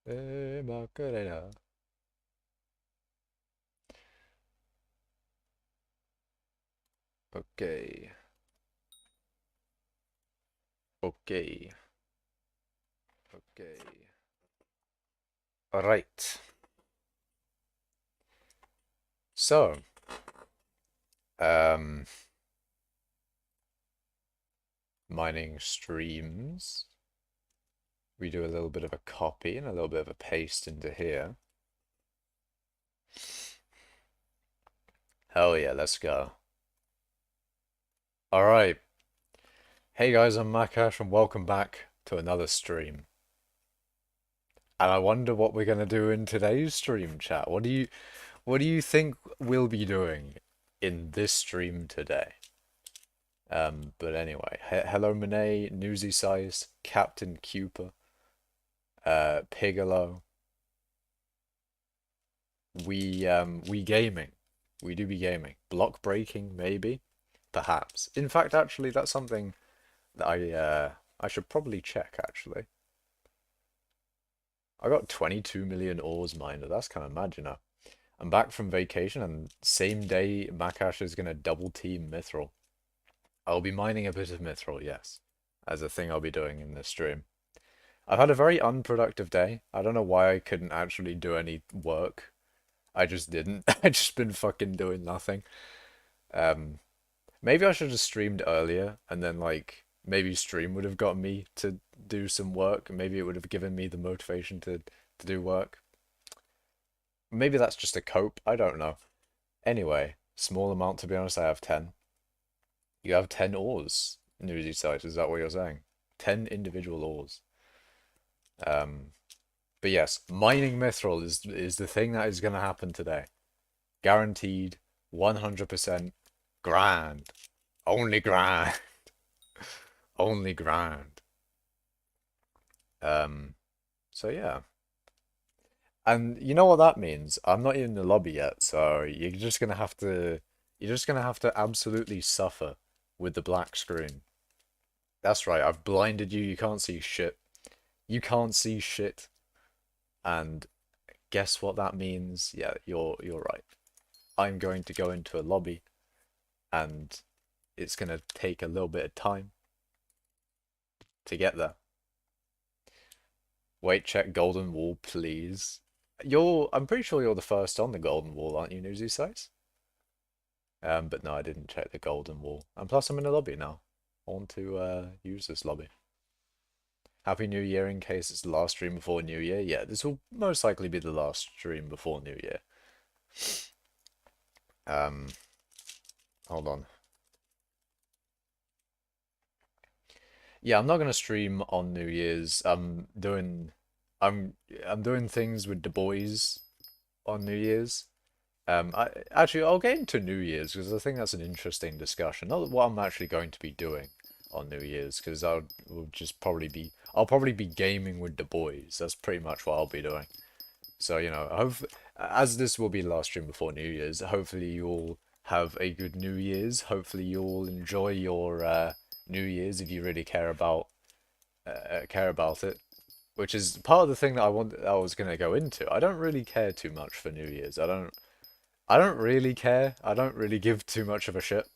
Macarena. Okay. Okay. Okay. All right. So, um, mining streams. We do a little bit of a copy and a little bit of a paste into here. Hell yeah, let's go. All right. Hey guys, I'm Makash and welcome back to another stream. And I wonder what we're gonna do in today's stream chat. What do you think we'll be doing in this stream today? But anyway, hello Monet, Newsy Size, Captain Cooper, Pigolo. We gaming. We do be gaming. Block breaking, maybe, perhaps. In fact, actually, that's something that I should probably check. Actually, I got 22 million ores mined. That's kind of mad, you know. I'm back from vacation, and same day Makash is gonna double team mithril. I'll be mining a bit of mithril, yes, as a thing I'll be doing in this stream. I've had a very unproductive day. I don't know why I couldn't actually do any work. I just didn't. I just been fucking doing nothing. Um, Maybe I should have streamed earlier, and then like maybe stream would have got me to do some work. Maybe it would have given me the motivation to do work. Maybe that's just a cope. I don't know. Anyway, small amount to be honest. I have 10. You have 10 ores, Newsy site. Is that what you're saying? 10 individual ores. Um, but yes, mining mithril is the thing that is going to happen today. Guaranteed, 100% grand. Only grand. Only grand. Um, so yeah. And you know what that means? I'm not in the lobby yet, so you're just gonna have to absolutely suffer with the black screen. That's right, I've blinded you, you can't see shit. You can't see shit. And guess what that means? Yeah, you're right. I'm going to go into a lobby and it's gonna take a little bit of time to get there. Wait, check golden wall, please. I'm pretty sure you're the first on the golden wall, aren't you, Newsy Sites? But no, I didn't check the golden wall. And plus I'm in a lobby now. I want to use this lobby. Happy New Year in case it's the last stream before New Year. Yeah, this will most likely be the last stream before New Year. Um, Hold on. Yeah, I'm not gonna stream on New Year's. I'm doing things with the boys on New Year's. I'll get into New Year's because I think that's an interesting discussion. Not what I'm actually going to be doing on New Year's because I'll probably be gaming with the boys. That's pretty much what I'll be doing. So, you know, as this will be the last stream before New Year's, hopefully you'll have a good New Year's. Hopefully you'll enjoy your New Year's if you really care about it. Which is part of the thing that I was gonna go into. I don't really care too much for New Year's. I don't really care. I don't really give too much of a shit.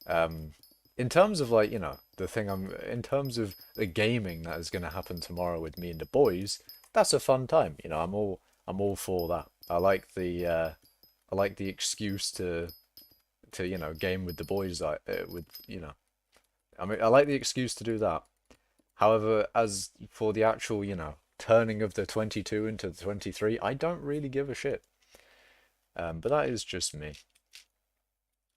Um, in terms of like, you know, in terms of the gaming that is gonna happen tomorrow with me and the boys, that's a fun time. You know, I'm all for that. I like the excuse to, you know, game with the boys with, you know, I mean, I like the excuse to do that. However, as for the actual, you know, turning of the 22 into the 23, I don't really give a shit. But that is just me.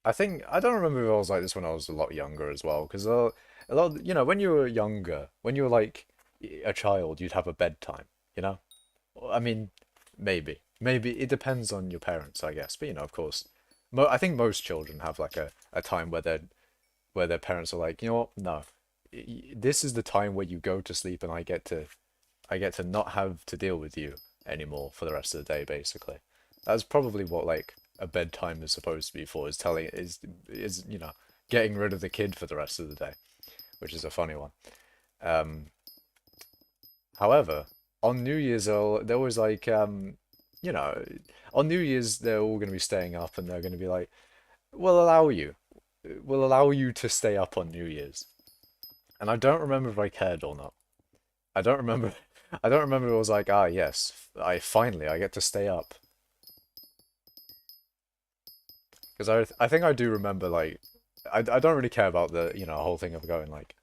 I don't remember if I was like this when I was a lot younger as well, because a lot, you know, when you were younger, when you were like a child, you'd have a bedtime, you know? I mean, maybe it depends on your parents, I guess. But you know, of course, I think most children have like a time where their parents are like, you know what, no, this is the time where you go to sleep, and I get to not have to deal with you anymore for the rest of the day, basically. That's probably what like a bedtime is supposed to be for, is telling is you know, getting rid of the kid for the rest of the day, which is a funny one. Um, However, on New Year's, there was like, you know, on New Year's they're all gonna be staying up, and they're gonna be like, "We'll allow you, we'll allow you to stay up on New Year's." And I don't remember if I cared or not. I don't remember. I don't remember. It was like, ah, yes, I get to stay up. Because I think I do remember like I don't really care about the whole thing of going like,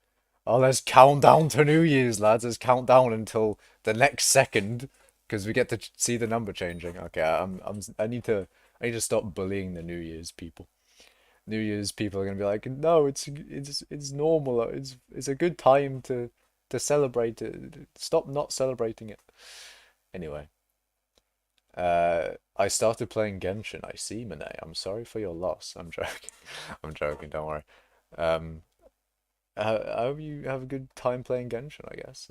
oh, let's count down to New Year's, lads. Let's count down until the next second because we get to see the number changing. Okay, I need to stop bullying the New Year's people. New Year's people are gonna be like, no, it's normal. It's a good time to celebrate it. Stop not celebrating it. Anyway, I started playing Genshin. I see, Monet. I'm sorry for your loss. I'm joking. I'm joking. Don't worry. Um, I hope you have a good time playing Genshin, I guess.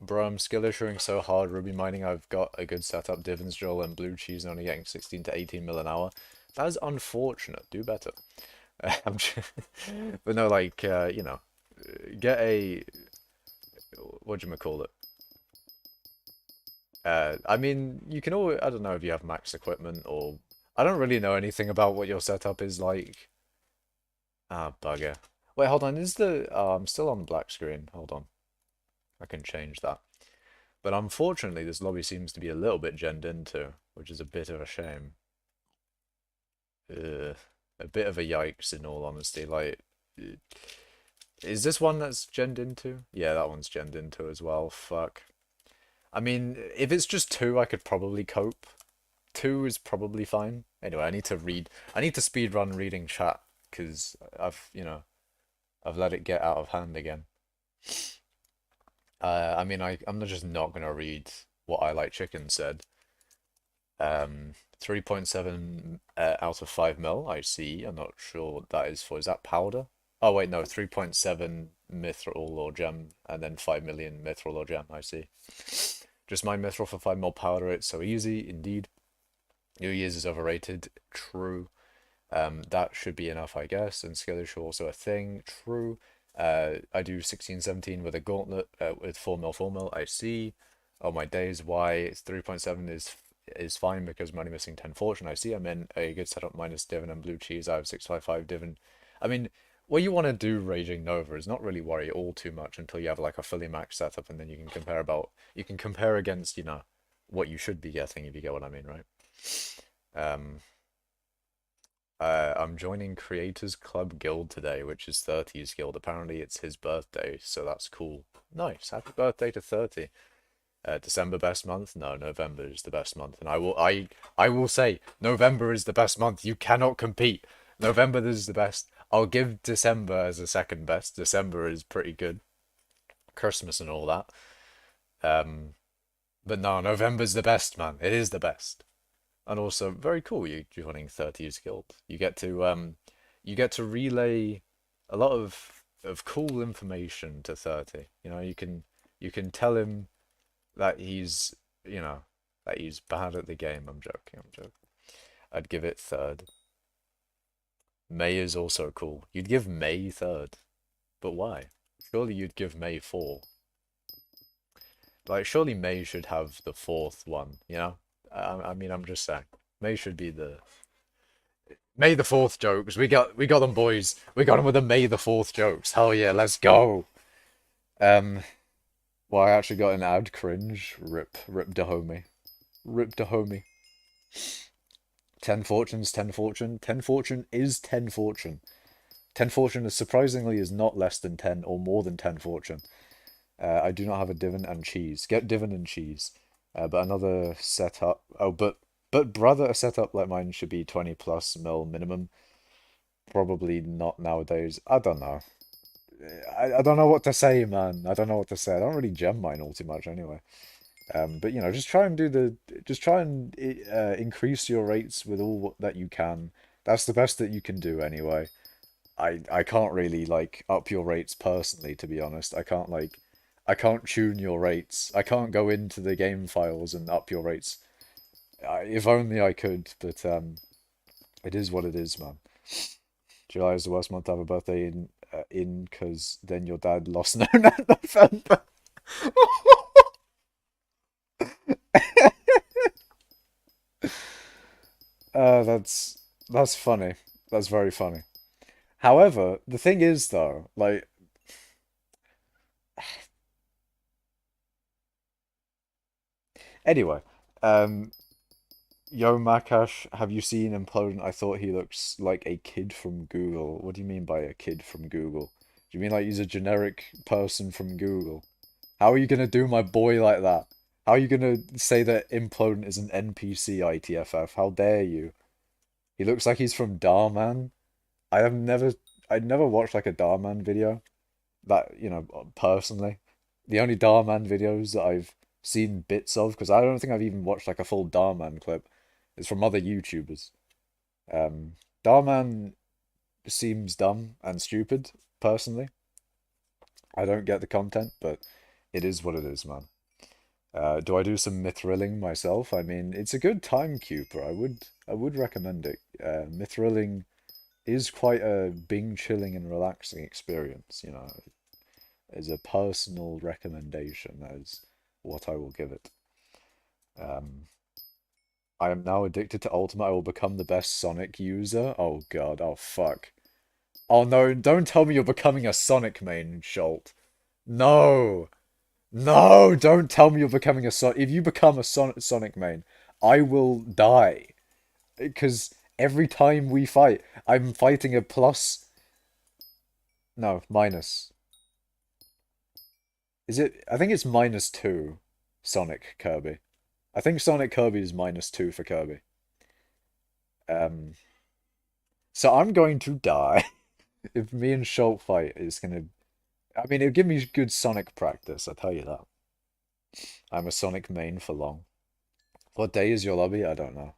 Bro, I'm skill issuing so hard. Ruby mining, I've got a good setup. Divans, Joel, and Blue Cheese only getting 16 to 18 mil an hour. That is unfortunate. Do better. But no, like, get a, what do you call it? I mean, you can always, I don't know if you have max equipment or, I don't really know anything about what your setup is like. Ah, bugger. Wait, hold on, I'm still on the black screen. Hold on. I can change that. But unfortunately, this lobby seems to be a little bit genned into, which is a bit of a shame. Ugh. A bit of a yikes, in all honesty. Like, is this one that's genned into? Yeah, that one's genned into as well. Fuck. I mean, if it's just two, I could probably cope. Two is probably fine. Anyway, I need to speed run reading chat because I've let it get out of hand again. I mean, I'm just not gonna read what I Like Chicken said. 3.7 out of 5 mil, I see. I'm not sure what that is for. Is that powder? Oh, wait, no, 3.7 mithril or gem, and then 5 million mithril or gem, I see. Just mine mithril for 5 mil powder, it's so easy, indeed. New Year's is overrated, true. That should be enough, I guess, and skill is also a thing, true. I do 16-17 with a gauntlet with 4 mil, 4 mil, I see. Oh my days, why it's 3.7 is fine because I'm only missing 10 fortune. I see I'm in a good setup minus Divin and blue cheese. I have 655 Divin. I mean, what you want to do Raging Nova is not really worry all too much until you have like a fully maxed setup and then you can compare against, what you should be getting if you get what I mean, right? Um I'm joining Creators Club Guild today, which is 30's guild. Apparently it's his birthday, so that's cool. Nice. Happy birthday to 30. December best month? No, November is the best month, and I will say November is the best month. You cannot compete. November is the best. I'll give December as a second best. December is pretty good. Christmas and all that. Um, but no, November's the best, man. It is the best. And also very cool. You joining 30's guild. You get to relay a lot of cool information to 30. You can tell him that you know, that he's bad at the game. I'm joking. I'm joking. I'd give it third. May is also cool. You'd give May third, but why? Surely you'd give May four. Like, surely May should have the fourth one. I mean, I'm just saying. May should be the May the fourth jokes. We got them, boys. We got them with the May the fourth jokes. Hell yeah, let's go. Um, well, I actually got an ad cringe. Rip the homie. Rip the homie. 10 fortunes, 10 fortune. 10 fortune is 10 fortune. 10 fortune is surprisingly is not less than 10 or more than 10 fortune. I do not have a divin and cheese. Get divin and cheese. But another setup. Oh, but brother, a setup like mine should be 20 plus mil minimum. Probably not nowadays. I don't know. I don't know what to say, man. I don't know what to say. I don't really gem mine all too much anyway. But just try and increase your rates with all that you can. That's the best that you can do anyway. I can't really like up your rates personally, to be honest. I can't tune your rates. I can't go into the game files and up your rates. If only I could, but it is what it is, man. July is the worst month to have a birthday in because then your dad lost known at November. that's funny. That's very funny. However, the thing is though, like anyway, um Yo Makash, have you seen Implodent? I thought he looks like a kid from Google. What do you mean by a kid from Google? Do you mean like he's a generic person from Google? How are you gonna do my boy like that? How are you gonna say that Implodent is an NPC ITFF? How dare you? He looks like he's from Darman. I have never, I'd never watched like a Darman video that, personally. The only Darman videos that I've seen bits of, because I don't think I've even watched like a full Darman clip, is from other YouTubers. Um, Darman seems dumb and stupid, personally. I don't get the content, but it is what it is, man. Do I do some mithrilling myself? I mean, it's a good timekeeper. I would recommend it. Mithrilling is quite a Bing chilling and relaxing experience, as a personal recommendation. That is what I will give it. Um, I am now addicted to Ultimate. I will become the best Sonic user. Oh god, oh fuck. Oh no, don't tell me you're becoming a Sonic main, Schult. No! No, don't tell me you're becoming a Sonic. If you become a Sonic main, I will die. Because every time we fight, I'm fighting a plus. No, minus. Is it? I think it's -2 Sonic Kirby. I think Sonic Kirby is -2 for Kirby. Um, so I'm going to die if me and Schultz fight. Is gonna. I mean, it'll give me good Sonic practice. I'll tell you that. I'm a Sonic main for long. What day is your lobby? I don't know.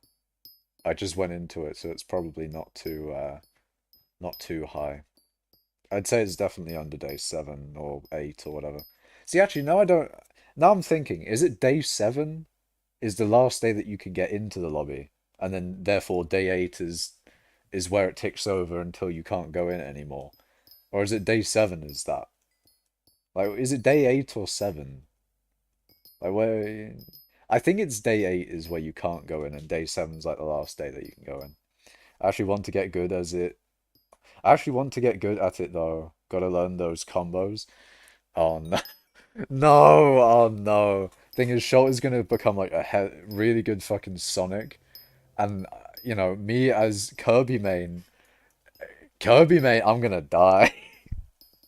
I just went into it, so it's probably not too high. I'd say it's definitely under day 7 or 8 or whatever. See, actually, no, I don't. Now I'm thinking, is it day 7 is the last day that you can get into the lobby, and then therefore day 8 is where it ticks over until you can't go in anymore, or is it day 7 is that? Like, is it day 8 or 7? Like where? I think it's day 8 is where you can't go in, and day 7's like the last day that you can go in. I actually want to get good as it. I actually want to get good at it though. Gotta learn those combos. Oh no. No, oh no. Thing is, Schultz is gonna become like a really good fucking Sonic, and me as Kirby main, I'm gonna die.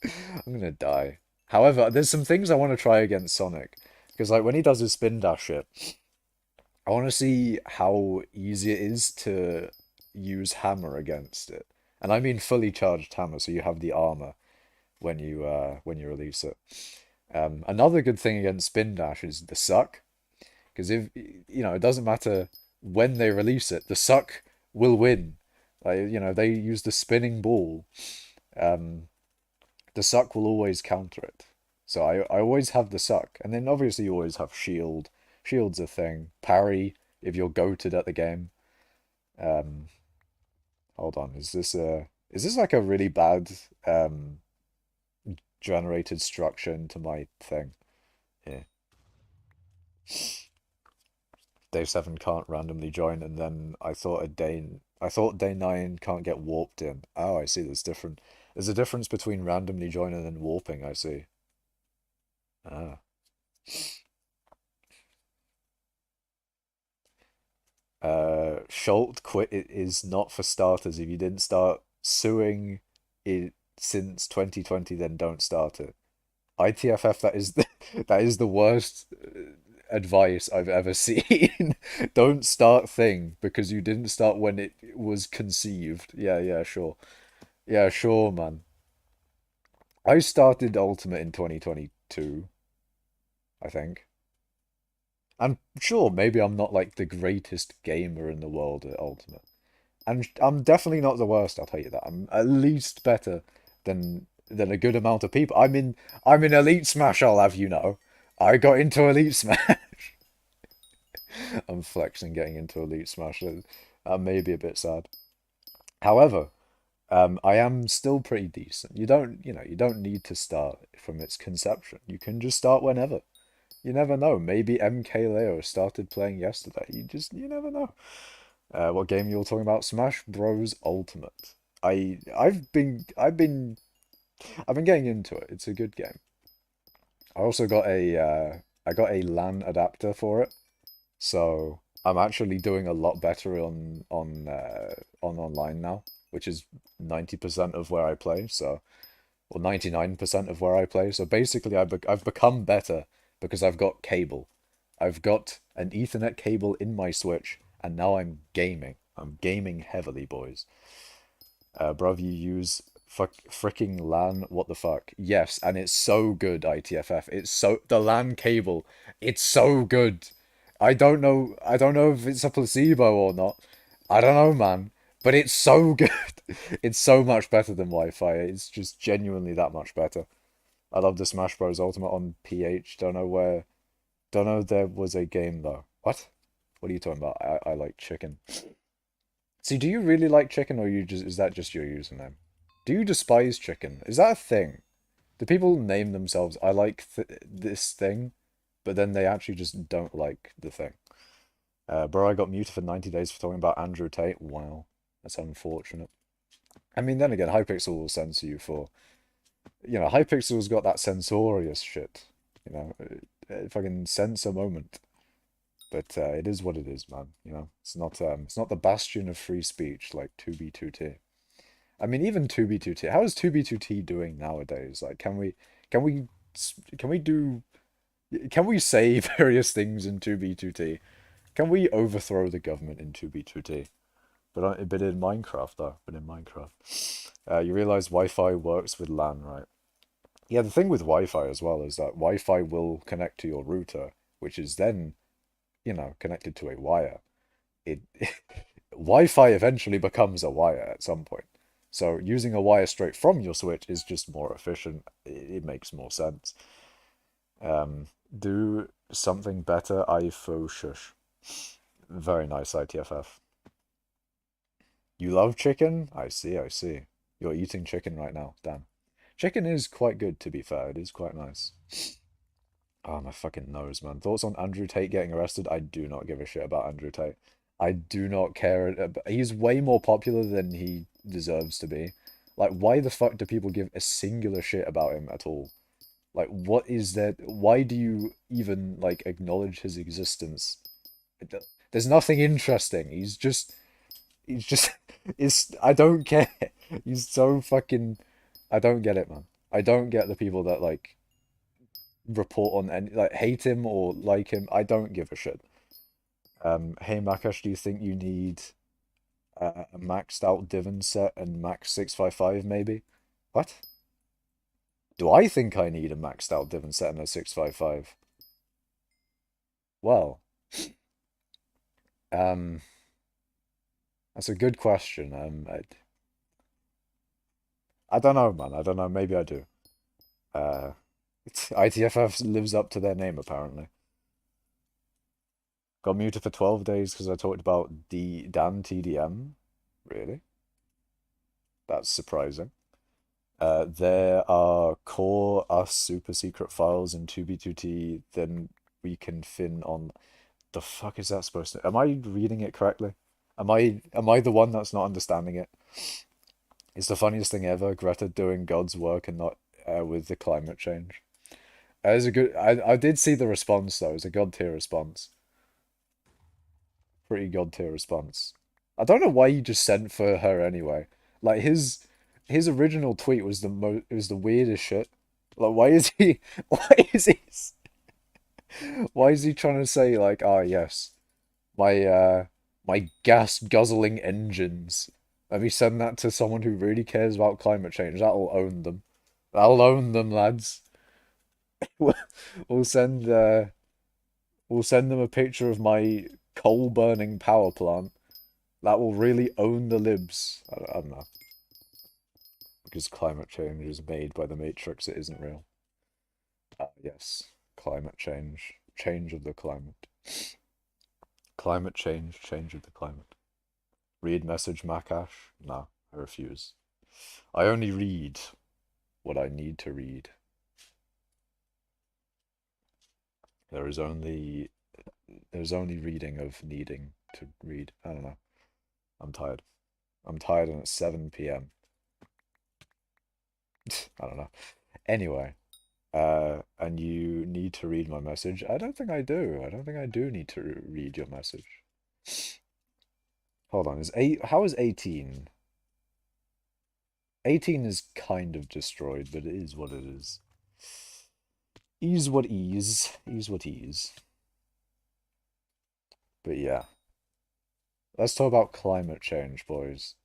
I'm gonna die. However, there's some things I want to try against Sonic, because like when he does his spin dash shit, I want to see how easy it is to use hammer against it, and I mean fully charged hammer, so you have the armor when you release it. Another good thing against Spin Dash is the suck, because if it doesn't matter when they release it, the suck will win. Like they use the spinning ball. Um, the suck will always counter it. So I always have the suck, and then obviously you always have shield. Shield's a thing. Parry if you're goated at the game. Um, hold on, is this like a really bad generated structure into my thing? Yeah. Day 7 can't randomly join, and then I thought day 9 can't get warped in. Oh, I see. There's a difference between randomly joining and warping. I see. Ah. Schult quit it is not for starters. If you didn't start suing it since 2020, then don't start it. ITFF, that is the worst advice I've ever seen. Don't start thing because you didn't start when it was conceived. Yeah, yeah, sure. Yeah, sure, man. I started Ultimate in 2022, I think. I'm sure maybe I'm not like the greatest gamer in the world at Ultimate. And I'm definitely not the worst, I'll tell you that. I'm at least better than a good amount of people. I'm in Elite Smash, I'll have you know. I got into Elite Smash. I'm flexing getting into Elite Smash. That may be a bit sad. However, I am still pretty decent. You don't need to start from its conception. You can just start whenever. You never know. Maybe MK Leo started playing yesterday. You never know. What game you all talking about? Smash Bros. Ultimate. I've been getting into it. It's a good game. I also got I got a LAN adapter for it, so I'm actually doing a lot better on online now, which is 90% of where I play. So, or 99% of where I play. So basically, I've become better because I've got cable. I've got an Ethernet cable in my Switch, and now I'm gaming. I'm gaming heavily, boys. Bruv, you use freaking LAN. What the fuck? Yes, and it's so good, ITFF. It's so the LAN cable. It's so good. I don't know. I don't know if it's a placebo or not. I don't know, man. But it's so good. It's so much better than Wi-Fi. It's just genuinely that much better. I love the Smash Bros. Ultimate on PH. Don't know where. Don't know if there was a game though. What? What are you talking about? I like chicken. See, do you really like chicken, or you just is that just your username? Do you despise chicken? Is that a thing? Do people name themselves I like this thing, but then they actually just don't like the thing? Bro, I got muted for 90 days for talking about Andrew Tate. Wow, that's unfortunate. I mean, then again, Hypixel will censor you for, Hypixel's got that censorious shit. Fucking censor moment. But it is what it is, man. It's not the bastion of free speech like 2B2T. I mean, even 2B2T. How is 2B2T doing nowadays? Like, can we do can we say various things in 2B2T? Can we overthrow the government in 2B2T? But in Minecraft though. But in Minecraft, you realize Wi-Fi works with LAN, right? Yeah, the thing with Wi-Fi as well is that Wi-Fi will connect to your router, which is then, connected to a wire. It Wi-Fi eventually becomes a wire at some point. So using a wire straight from your Switch is just more efficient. It makes more sense. Do something better, IFO shush. Very nice, ITFF. You love chicken? I see, I see. You're eating chicken right now. Damn. Chicken is quite good, to be fair. It is quite nice. Oh, my fucking nose, man. Thoughts on Andrew Tate getting arrested? I do not give a shit about Andrew Tate. I do not care. He's way more popular than he deserves to be. Like, why the fuck do people give a singular shit about him at all? Like, what is there? Why do you even, like, acknowledge his existence? There's nothing interesting. He's just, I don't care. He's so fucking, I don't get it, man. I don't get the people that, like, report on any like hate him or like him. I don't give a shit. Hey Makash, do you think you need a maxed out Divan set and max 655 maybe? What? Do I think I need a maxed out Divan set and a 655? Well, um, that's a good question. I don't know, man. I don't know. Maybe I do. Uh, ITFF lives up to their name apparently. Got muted for 12 days because I talked about Dan TDM. Really? That's surprising. There are core us super secret files in 2B2T, then we can fin on the fuck is that supposed to? Am I reading it correctly? Am I the one that's not understanding it? It's the funniest thing ever, Greta doing God's work and not with the climate change. It was a good I did see the response though, it was a God tier response. Pretty God tier response. I don't know why he just sent for her anyway. Like his original tweet was it was the weirdest shit. Like why is he why is he trying to say like, ah yes, my gas guzzling engines. Let me send that to someone who really cares about climate change. That'll own them. That'll own them, lads. We'll we'll send uh we'll send them a picture of my coal burning power plant. That will really own the libs. I don't know. Because climate change is made by the Matrix, it isn't real. Yes, climate change. Change of the climate. Climate change, change of the climate. Read message, Makash? No, I refuse. I only read what I need to read. There is only there's only reading of needing to read. I don't know. I'm tired. I'm tired and it's 7 p.m. I don't know. Anyway, and you need to read my message. I don't think I do. I don't think I do need to read your message. Hold on, is eight? How is 18? 18 is kind of destroyed, but it is what it is. Ease what ease. Ease what ease. But yeah, let's talk about climate change, boys.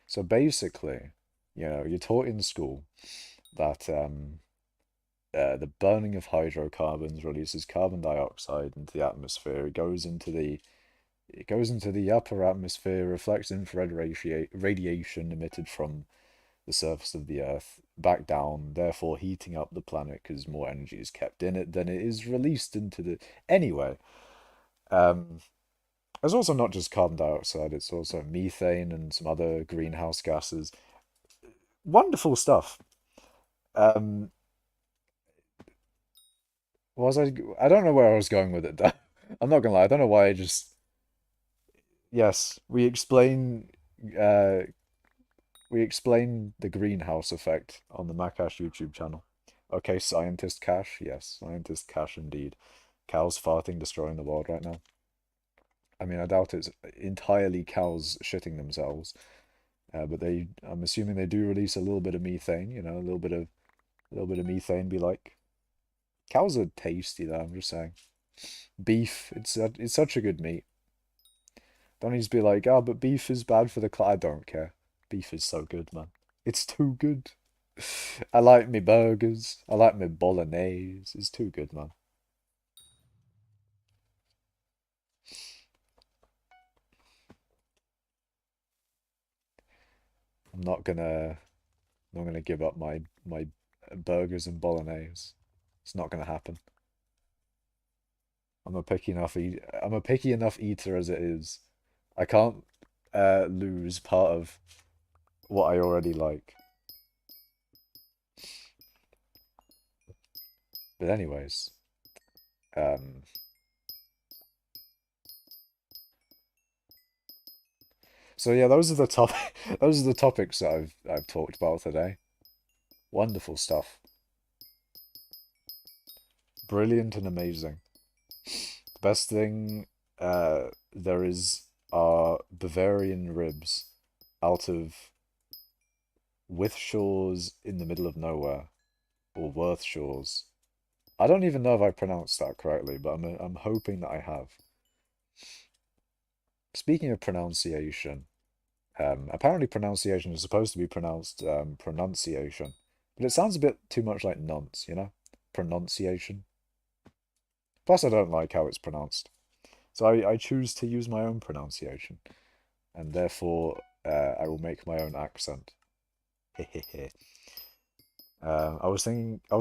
So basically, you're taught in school that the burning of hydrocarbons releases carbon dioxide into the atmosphere. It goes into the upper atmosphere, reflects infrared radiation emitted from the surface of the Earth back down, therefore heating up the planet because more energy is kept in it than it is released into the. Anyway, um, it's also not just carbon dioxide; it's also methane and some other greenhouse gases. Wonderful stuff. Um, was I don't know where I was going with it. I'm not gonna lie. I don't know why I just. Yes, uh, we explain the greenhouse effect on the Makash YouTube channel. Okay, scientist Cash. Yes, scientist Cash indeed. Cows farting destroying the world right now. I mean, I doubt it's entirely cows shitting themselves, but I'm assuming they do release a little bit of methane. A little bit of methane. Be like, cows are tasty though. I'm just saying. Beef, it's such a good meat. Don't need to be like, oh, but beef is bad for the I don't care. Beef is so good, man. It's too good. I like me burgers. I like me bolognese. It's too good, man. I'm not gonna give up my burgers and bolognese. It's not gonna happen. I'm a picky enough eater as it is. I can't lose part of what I already like. But anyways, um, so yeah, those are the topics that I've talked about today. Wonderful stuff. Brilliant and amazing. The best thing there is are Bavarian ribs out of With Shores in the middle of nowhere, or Worth Shores. I don't even know if I pronounced that correctly, but I'm hoping that I have. Speaking of pronunciation, apparently pronunciation is supposed to be pronounced pronunciation, but it sounds a bit too much like nonce, you know? Pronunciation. Plus, I don't like how it's pronounced. So I choose to use my own pronunciation, and therefore I will make my own accent. I was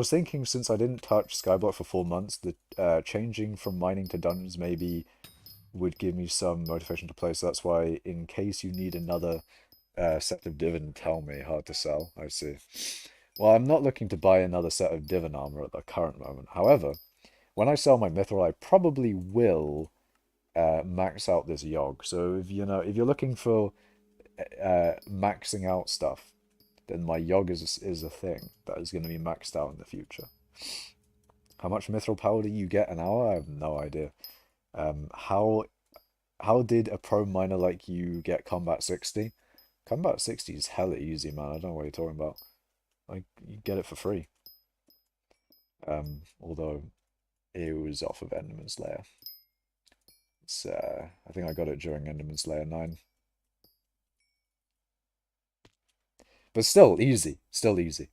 thinking since I didn't touch skyblock for 4 months, that changing from mining to dungeons maybe would give me some motivation to play. So that's why, in case you need another set of Divin, tell me. Hard to sell. I see. Well, I'm not looking to buy another set of Divin armor at the current moment. However, when I sell my mithril, I probably will max out this yog. So if you're looking for maxing out stuff, then my yog is a thing that is going to be maxed out in the future. How much mithril power do you get an hour? I have no idea. How did a pro miner like you get combat 60? Combat 60 is hella easy, man. I don't know what you're talking about. Like, you get it for free. Although it was off of Enderman's Lair. I think I got it during Enderman's Lair 9. But still easy. Still easy.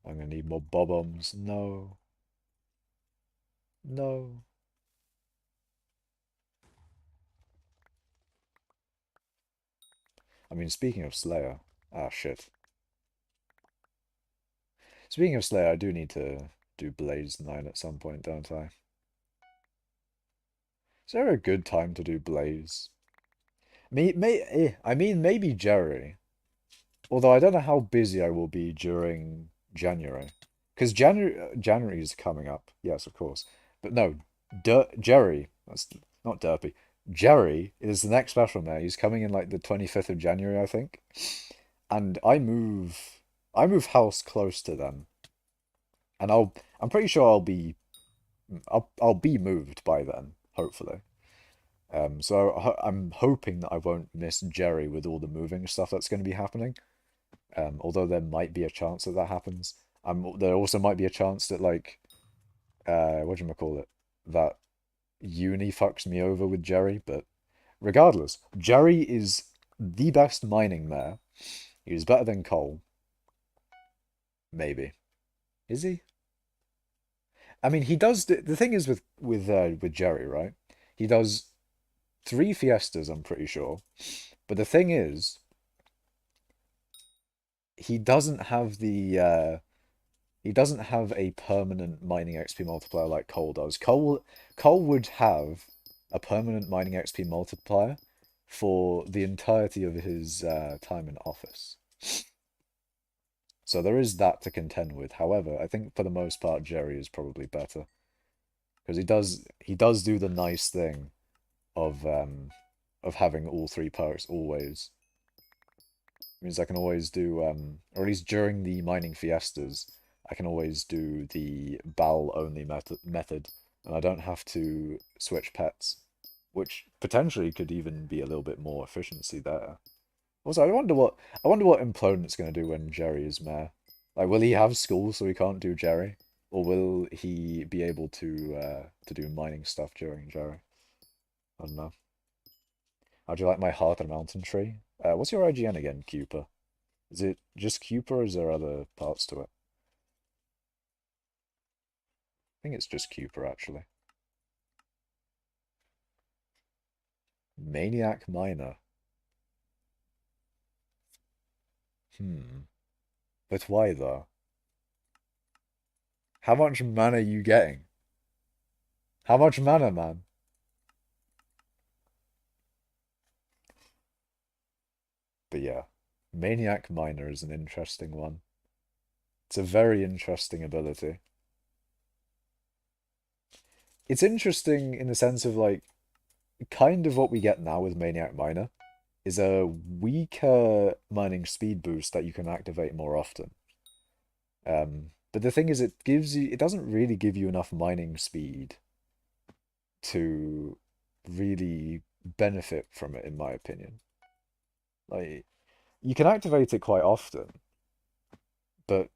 I'm gonna need more bob-ombs. No. No. I mean, speaking of Slayer. Ah, shit. Speaking of Slayer, I do need to do Blaze 9 at some point, don't I? Is there a good time to do Blaze? I mean, maybe Jerry. Although I don't know how busy I will be during January. Because January is coming up. Yes, of course. But no, Jerry, that's not Derpy. Jerry is the next special mayor. He's coming in like the 25th of January, I think. And I move house close to them. And I'm pretty sure I'll be moved by then, hopefully. So I'm hoping that I won't miss Jerry with all the moving stuff that's going to be happening. Although there might be a chance that that happens. There also might be a chance that like what do you call it? That uni fucks me over with Jerry. But regardless, Jerry is the best mining mayor. He's better than Cole, maybe. Is he? I mean, he does. The thing is with Jerry, right? He does three fiestas. I'm pretty sure. But the thing is, he doesn't have the he doesn't have a permanent mining XP multiplier like Cole does. Cole would have a permanent mining XP multiplier for the entirety of his time in office. So there is that to contend with. However, I think for the most part, Jerry is probably better because he does do the nice thing of having all three perks always. Means I can always do, or at least during the mining fiestas, I can always do the bowl only method, and I don't have to switch pets, which potentially could even be a little bit more efficiency there. Also, I wonder what Implodent's going to do when Jerry is mayor. Like, will he have school so he can't do Jerry, or will he be able to do mining stuff during Jerry? I don't know. How do you like my heart and mountain tree? What's your IGN again, Cooper? Is it just Cooper or is there other parts to it? I think it's just Cooper, actually. Maniac Miner. Hmm. But why, though? How much mana are you getting? How much mana, man? But yeah, Maniac Miner is an interesting one. It's a very interesting ability. It's interesting in the sense of, like, kind of what we get now with Maniac Miner is a weaker mining speed boost that you can activate more often. But the thing is, it doesn't really give you enough mining speed to really benefit from it, in my opinion. Like, you can activate it quite often, but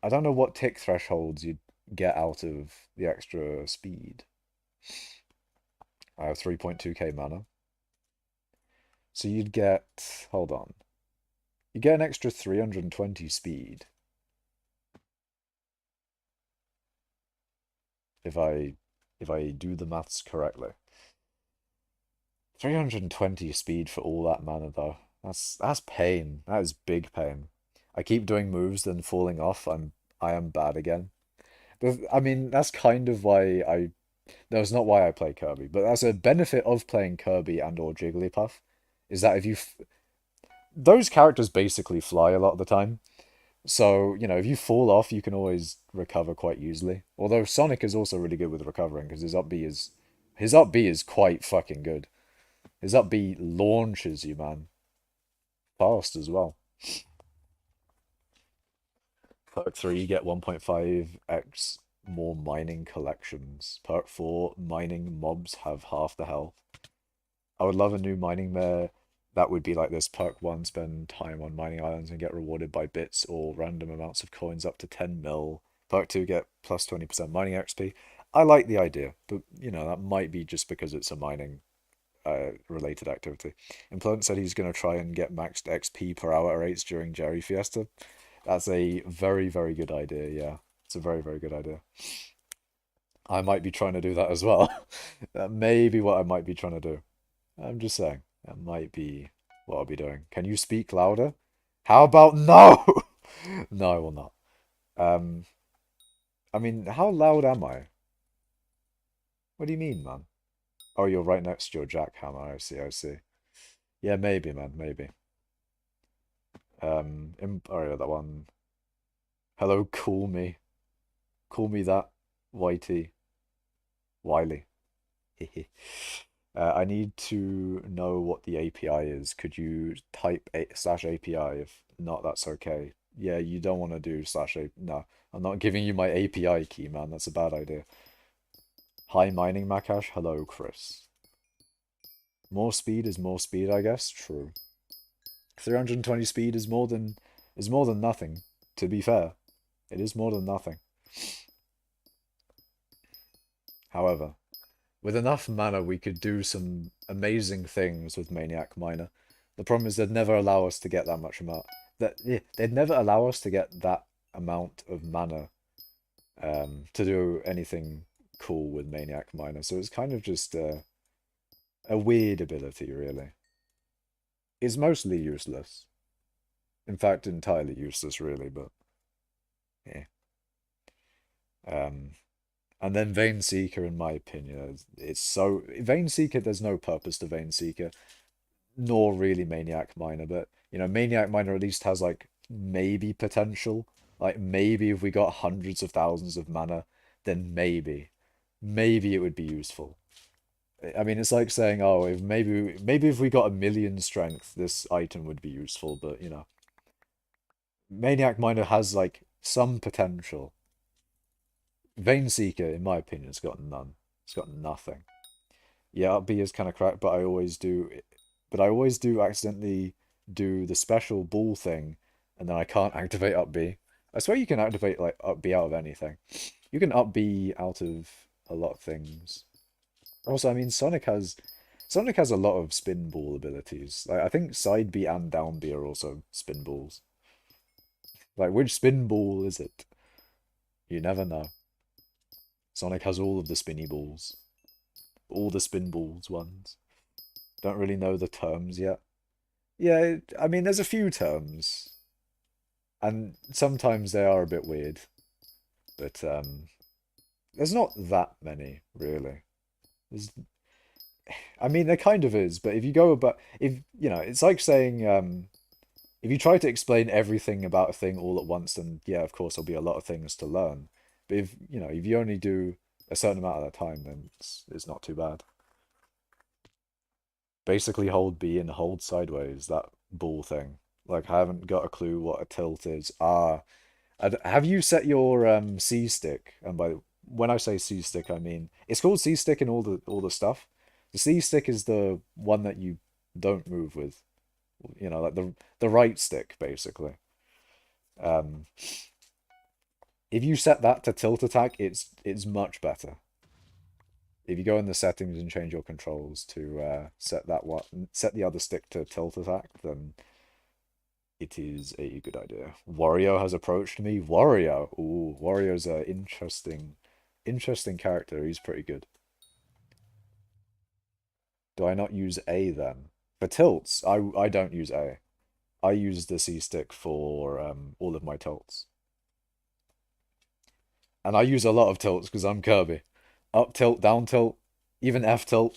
I don't know what tick thresholds you'd get out of the extra speed. I have 3.2k mana. So you'd get, hold on, you get an extra 320 speed if I do the maths correctly. 320 speed for all that mana though. That's pain. That is big pain. I keep doing moves, then falling off. I am bad again. I mean, that's kind of why I. No, it's not why I play Kirby, but that's a benefit of playing Kirby and or Jigglypuff, is that if those characters basically fly a lot of the time. So, if you fall off, you can always recover quite easily. Although Sonic is also really good with recovering because his up B is quite fucking good. His up B launches you, man. Fast as well. Perk 3, you get 1.5x more mining collections. Perk 4, mining mobs have half the health. I would love a new mining mare that would be like this. Perk 1, spend time on mining islands and get rewarded by bits or random amounts of coins up to 10 mil. Perk 2, get plus 20% mining XP. I like the idea, but that might be just because it's a mining related activity. Implodent said he's going to try and get maxed XP per hour rates during Jerry Fiesta. That's a very, very good idea, yeah. It's a very, very good idea. I might be trying to do that as well. That may be what I might be trying to do. I'm just saying, that might be what I'll be doing. Can you speak louder? How about no? No, I will not. Um, I mean, how loud am I? What do you mean, man? Oh, you're right next to your jackhammer. I see, I see. Yeah, maybe, man, maybe. Oh yeah, that one. Hello, call me that, Whitey, Wiley. I need to know what the API is. Could you type slash API? If not, that's okay. Yeah, you don't want to do slash A. No, I'm not giving you my API key, man. That's a bad idea. Hi, mining Makash. Hello, Chris. More speed is more speed, I guess. True. 320 speed is more than nothing. To be fair, it is more than nothing. However, with enough mana, we could do some amazing things with Maniac Miner. The problem is they'd never allow us to get that much amount. They'd never allow us to get that amount of mana to do anything cool with Maniac Miner. So it's kind of just a weird ability, really. It's mostly useless. In fact, entirely useless, really. But yeah. Um, and then Vein Seeker, in my opinion, it's so Vein Seeker. There's no purpose to Vein Seeker, nor really Maniac Miner. But you know, Maniac Miner at least has like maybe potential. Like maybe if we got hundreds of thousands of mana, then maybe it would be useful. I mean, it's like saying, oh, if maybe if we got a million strength, this item would be useful. But you know, Maniac Miner has like some potential. Vein Seeker, in my opinion, has got none. It's got nothing. Yeah, up B is kind of cracked, but I always do accidentally do the special ball thing, and then I can't activate up B. I swear you can activate like up B out of anything. You can up B out of a lot of things. Also, I mean, Sonic has a lot of spin ball abilities. Like I think side B and down B are also spin balls. Like which spin ball is it? You never know. Sonic has all of the spinny balls. All the spin balls ones. Don't really know the terms yet. Yeah, I mean, there's a few terms, and sometimes they are a bit weird, but there's not that many, really. There's, I mean, there kind of is, but if you go about, if, you know, it's like saying, if you try to explain everything about a thing all at once, then yeah, of course, there'll be a lot of things to learn. But if, you know, if you only do a certain amount at a time, then it's not too bad. Basically hold B and hold sideways, that ball thing. Like, I haven't got a clue what a tilt is. Ah, have you set your C stick? And by when I say C stick, I mean it's called C stick in all the stuff. The C stick is the one that you don't move with. You know, like the right stick, basically. Um, if you set that to tilt attack, it's much better. If you go in the settings and change your controls to set the other stick to tilt attack, then it is a good idea. Wario has approached me. Wario, ooh, Wario's a interesting character. He's pretty good. Do I not use A then? For tilts, I don't use A. I use the C stick for all of my tilts, and I use a lot of tilts because I'm Kirby. Up tilt, down tilt, even F tilt.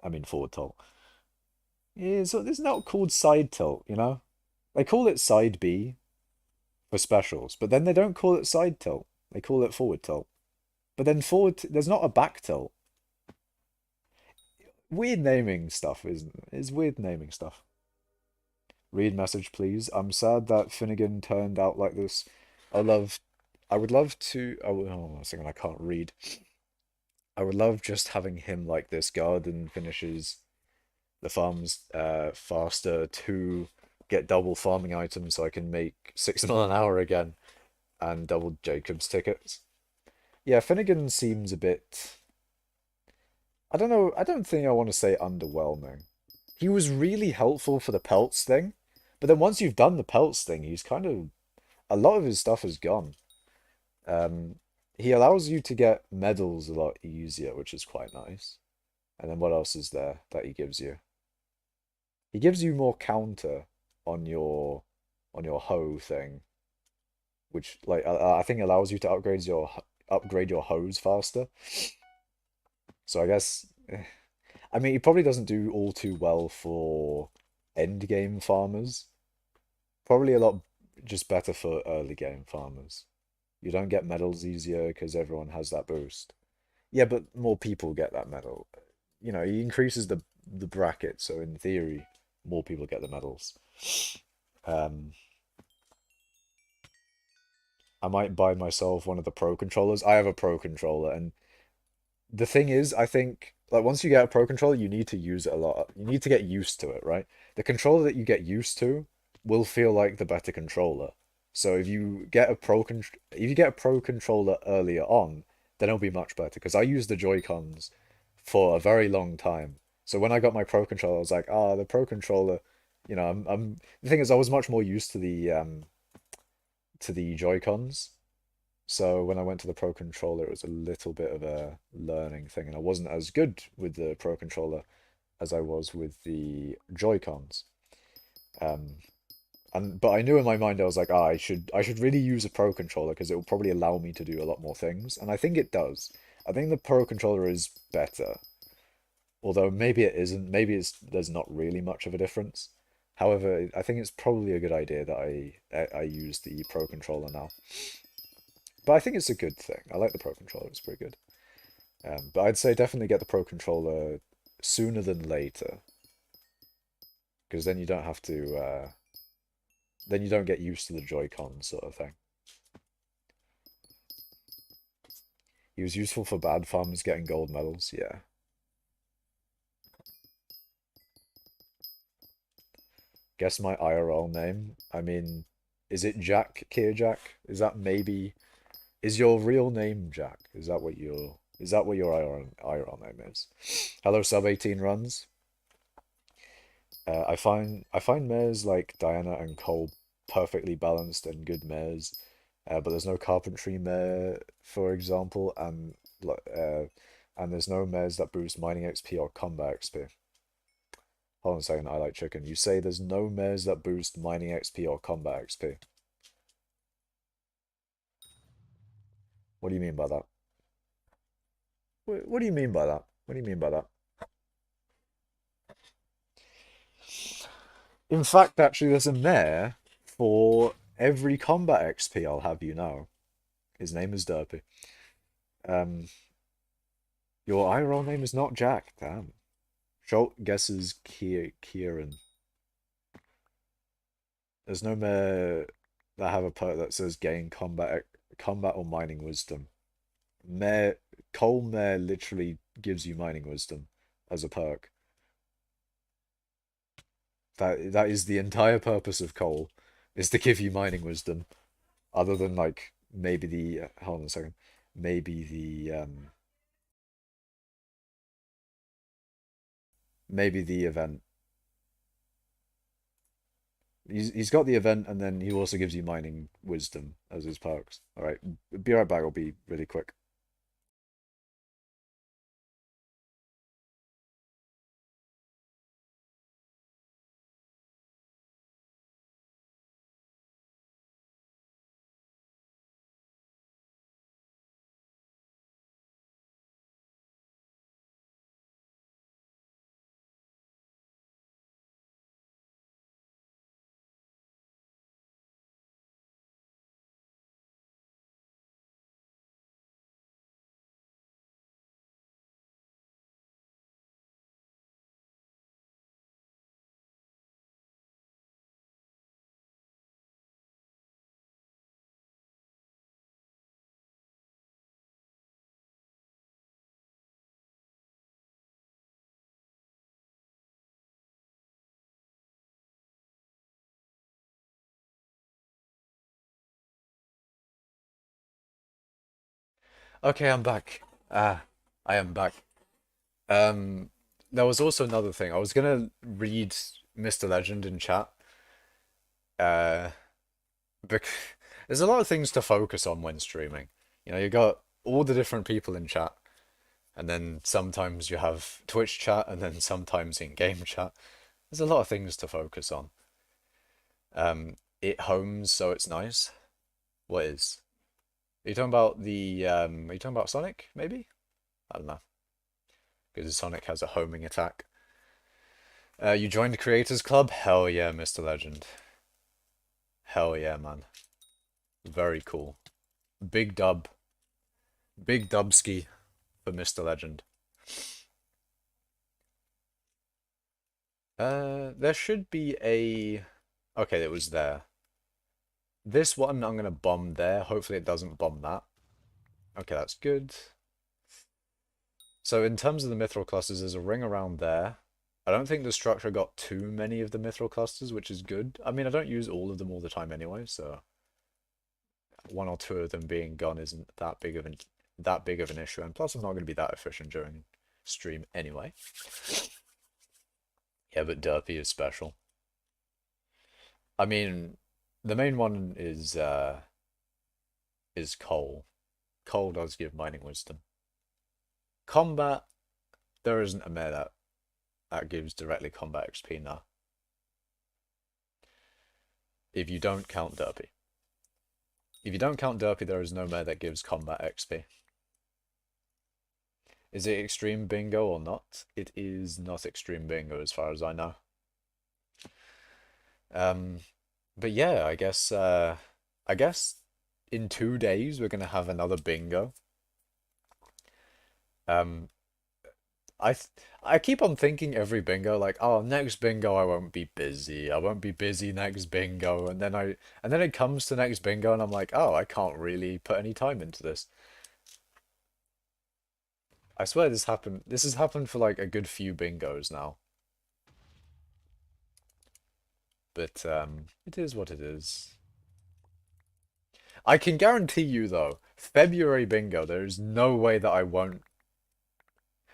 I mean forward tilt. Yeah, so it's not called side tilt, you know? They call it side B for specials, but then they don't call it side tilt. They call it forward tilt. But then there's not a back tilt. Weird naming stuff, isn't it? It's weird naming stuff. Read message, please. I'm sad that Finnegan turned out like this. I love, I would love to. Oh, a second, I can't read. I would love just having him like this. Garden finishes the farms faster to get double farming items so I can make 6 mil an hour again and double Jacob's tickets. Yeah, Finnegan seems a bit. I don't know. I don't think I want to say underwhelming. He was really helpful for the pelts thing, but then once you've done the pelts thing, he's kind of a lot of his stuff is gone. Um, he allows you to get medals a lot easier, which is quite nice. And then what else is there that he gives you? He gives you more counter on your hoe thing, which like I think allows you to upgrade your hose faster. So I guess I mean he probably doesn't do all too well for end game farmers, Probably a lot just better for early game farmers. You don't get medals easier because everyone has that boost. Yeah, but more people get that medal. You know, he increases the bracket, so in theory, more people get the medals. Um, I might buy myself one of the pro controllers. I have a pro controller, and the thing is, I think like once you get a pro controller, you need to use it a lot. You need to get used to it, right? The controller that you get used to will feel like the better controller. So if you get a pro controller earlier on, then it'll be much better. Because I used the Joy-Cons for a very long time. So when I got my pro controller, I was like, ah, the pro controller, I'm the thing is I was much more used to the Joy-Cons. So when I went to the Pro Controller, it was a little bit of a learning thing, and I wasn't as good with the Pro Controller as I was with the Joy-Cons. Um, but I knew in my mind I was like, ah, I should really use a Pro Controller because it will probably allow me to do a lot more things, and I think it does. I think the Pro Controller is better, although maybe it isn't. Maybe there's not really much of a difference. However, I think it's probably a good idea that I use the Pro Controller now. But I think it's a good thing. I like the Pro Controller, it's pretty good. But I'd say definitely get the Pro Controller sooner than later, because then you don't have to, then you don't get used to the Joy-Con sort of thing. He was useful for bad farmers getting gold medals, yeah. Guess my IRL name. I mean, is it Jack Jack? Is that maybe, is your real name Jack? Is that what your IRL name is? Hello, Sub 18 runs. I find mares like Diana and Cole perfectly balanced and good mares, but there's no carpentry mare, for example, and there's no mares that boost mining XP or combat XP. Hold on a second, I like chicken. You say there's no mares that boost mining XP or combat XP. What do you mean by that? What do you mean by that? What do you mean by that? In fact, actually, there's a mare for every combat XP, I'll have you know. His name is Derpy. Um, your IRL name is not Jack, damn. Schultz guesses Kieran. There's no mare that have a perk that says gain combat or mining wisdom. Mare Coal Mare literally gives you mining wisdom as a perk. That is the entire purpose of coal, is to give you mining wisdom. Other than like maybe the hold on a second, maybe the event. He's got the event, and then he also gives you mining wisdom as his perks. All right, be right back. I'll be really quick. Okay, I'm back. I am back. Um, there was also another thing. I was gonna read Mr. Legend in chat. Uh, bec there's a lot of things to focus on when streaming. You got all the different people in chat, and then sometimes you have Twitch chat, and then sometimes in-game chat. There's a lot of things to focus on. It homes, so it's nice. What is? Are you talking about are you talking about Sonic, maybe? I don't know. Because Sonic has a homing attack. You joined the Creators Club? Hell yeah, Mr. Legend. Hell yeah, man. Very cool. Big dub. Big dubski for Mr. Legend. There should be a... Okay, it was there. This one I'm gonna bomb there. Hopefully it doesn't bomb that. Okay, that's good. So in terms of the mithril clusters, there's a ring around there. I don't think the structure got too many of the mithril clusters, which is good. I mean, I don't use all of them all the time anyway, so one or two of them being gone isn't that big of an issue. And plus, I'm not going to be that efficient during stream anyway. Yeah, but Derpy is special. I mean, the main one is coal. Coal does give mining wisdom. Combat, there isn't a mare that gives directly combat XP now. If you don't count Derpy. If you don't count Derpy, there is no mare that gives combat XP. Is it extreme bingo or not? It is not extreme bingo as far as I know. But yeah, I guess in 2 days we're gonna have another bingo. Um, I th I keep on thinking every bingo like, oh, next bingo I won't be busy. I won't be busy next bingo, and then it comes to next bingo and I'm like, oh, I can't really put any time into this. I swear this happened. This has happened for like a good few bingos now. But it is what it is. I can guarantee you though, February bingo, there is no way that I won't.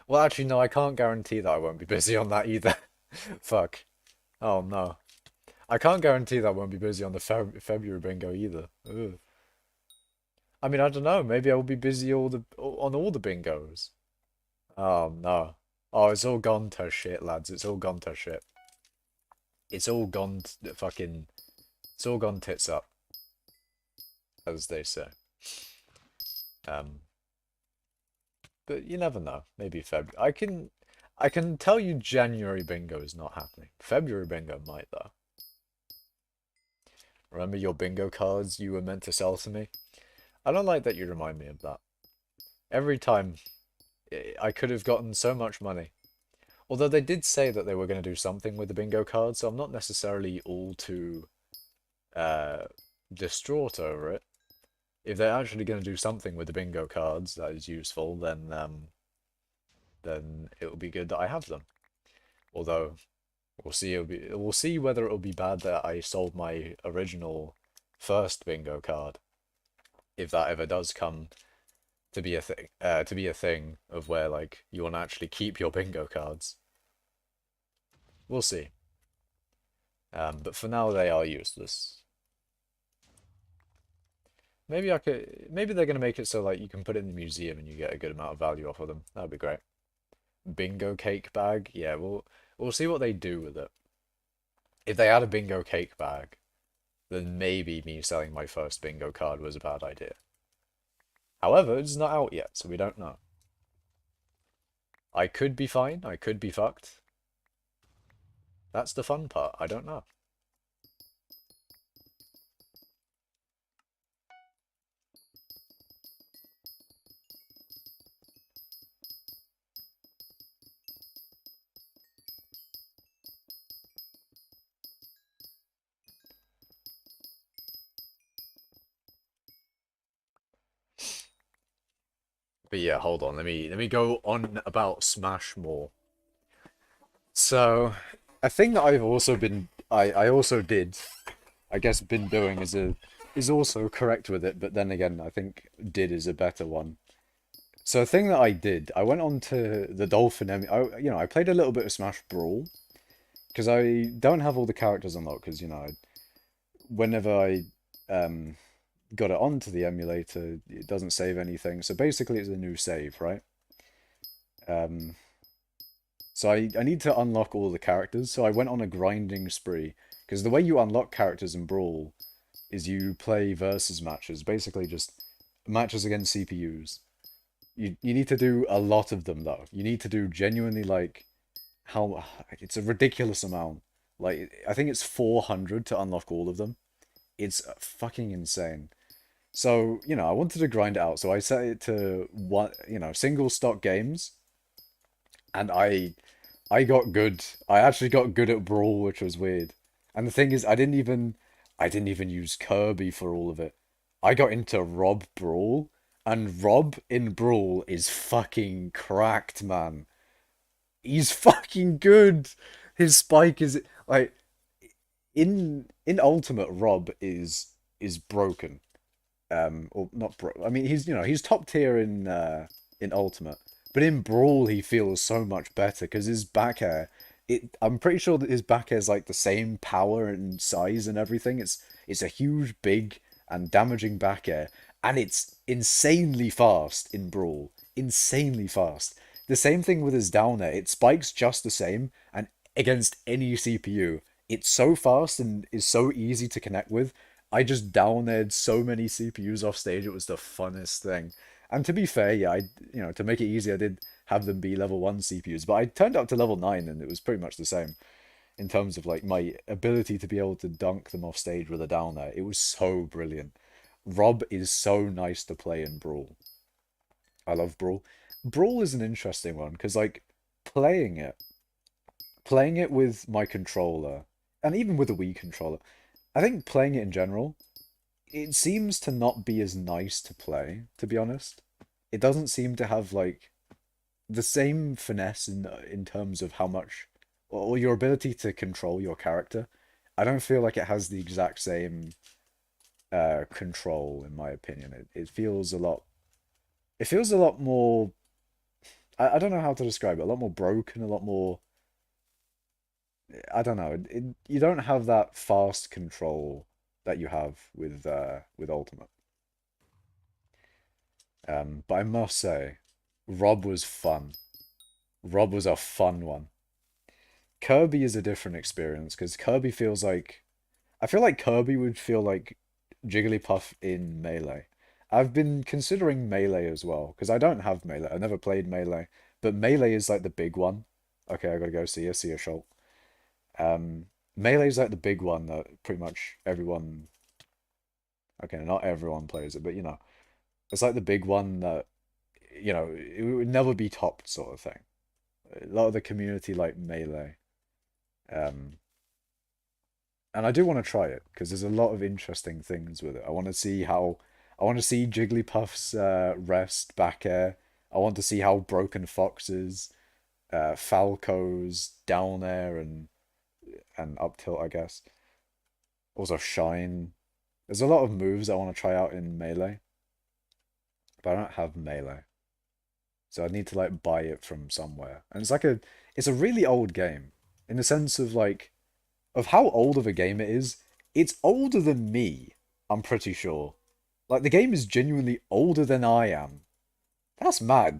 Well, actually, no, I can't guarantee that I won't be busy on that either. Fuck. Oh no. I can't guarantee that I won't be busy on the February bingo either. Ugh. I mean, I don't know. Maybe I will be busy on all the bingos. Oh no. Oh, it's all gone to shit, lads. It's all gone to shit. It's all gone fucking. It's all gone tits up, as they say. Um, but you never know. Maybe Feb. I can tell you January bingo is not happening. February bingo might though. Remember your bingo cards you were meant to sell to me? I don't like that you remind me of that. Every time, I could have gotten so much money. Although they did say that they were going to do something with the bingo cards, so I'm not necessarily all too uh, distraught over it. If they're actually going to do something with the bingo cards that is useful, then it will be good that I have them. Although we'll see whether it will be bad that I sold my original first bingo card, if that ever does come to be a thing of where like you want to actually keep your bingo cards. We'll see. But for now they are useless. Maybe they're gonna make it so like you can put it in the museum and you get a good amount of value off of them. That'd be great. Bingo cake bag, yeah, we'll see what they do with it. If they add a bingo cake bag, then maybe me selling my first bingo card was a bad idea. However, it's not out yet, so we don't know. I could be fine, I could be fucked. That's the fun part, I don't know. But yeah, hold on, let me go on about Smash more. So, a thing that I've also been I also did, I guess been doing is also correct with it, but then again, I think did is a better one. So a thing that I did, I went on to the Dolphin I played a little bit of Smash Brawl because I don't have all the characters unlocked because whenever I got it onto the emulator, it doesn't save anything. So basically, it's a new save, right? Um, so I need to unlock all the characters. So I went on a grinding spree because the way you unlock characters in Brawl is you play versus matches, basically just matches against CPUs. You need to do a lot of them though. You need to do genuinely like it's a ridiculous amount. Like I think it's 400 to unlock all of them. It's fucking insane. So, I wanted to grind it out, so I set it to one, single stock games, and I got good. I actually got good at Brawl, which was weird. And the thing is, I didn't even use Kirby for all of it. I got into Rob Brawl, and Rob in Brawl is fucking cracked, man. He's fucking good. His spike is like in Ultimate, Rob is broken. Or not bro. I mean, he's top tier in Ultimate, but in Brawl he feels so much better because his back air. I'm pretty sure that his back air is like the same power and size and everything. It's a huge, big and damaging back air, and it's insanely fast in Brawl. Insanely fast. The same thing with his down air. It spikes just the same, and against any CPU, it's so fast and is so easy to connect with. I just down aired so many CPUs off stage. It was the funnest thing. And to be fair, yeah, to make it easy, I did have them be level 1 CPUs, but I turned up to level 9 and it was pretty much the same in terms of like my ability to be able to dunk them off stage with a down there. It was so brilliant. Rob is so nice to play in Brawl. I love Brawl. Brawl is an interesting one because like playing it, playing it with my controller, and even with a Wii controller, I think playing it in general, it seems to not be as nice to play, to be honest. It doesn't seem to have like the same finesse in terms of how much or your ability to control your character. I don't feel like it has the exact same control in my opinion. It feels a lot more I don't know how to describe it. A lot more broken, a lot more I don't know. You don't have that fast control that you have with Ultimate. But I must say, Rob was fun. Rob was a fun one. Kirby is a different experience because Kirby feels like I feel like Kirby would feel like Jigglypuff in Melee. I've been considering Melee as well because I don't have Melee. I never played Melee, but Melee is like the big one. Okay, I gotta go see a Schultz. Melee is like the big one that pretty much everyone. Okay, not everyone plays it, but it's like the big one that it would never be topped, sort of thing. A lot of the community like Melee, um, and I do want to try it because there's a lot of interesting things with it. I want to see Jigglypuff's rest back air. I want to see how Broken Fox's, Falco's down air and up tilt, I guess. Also Shine. There's a lot of moves I want to try out in Melee, but I don't have Melee. So I need to like buy it from somewhere. And it's a really old game in the sense of like of how old of a game it is. It's older than me, I'm pretty sure. Like the game is genuinely older than I am. That's mad.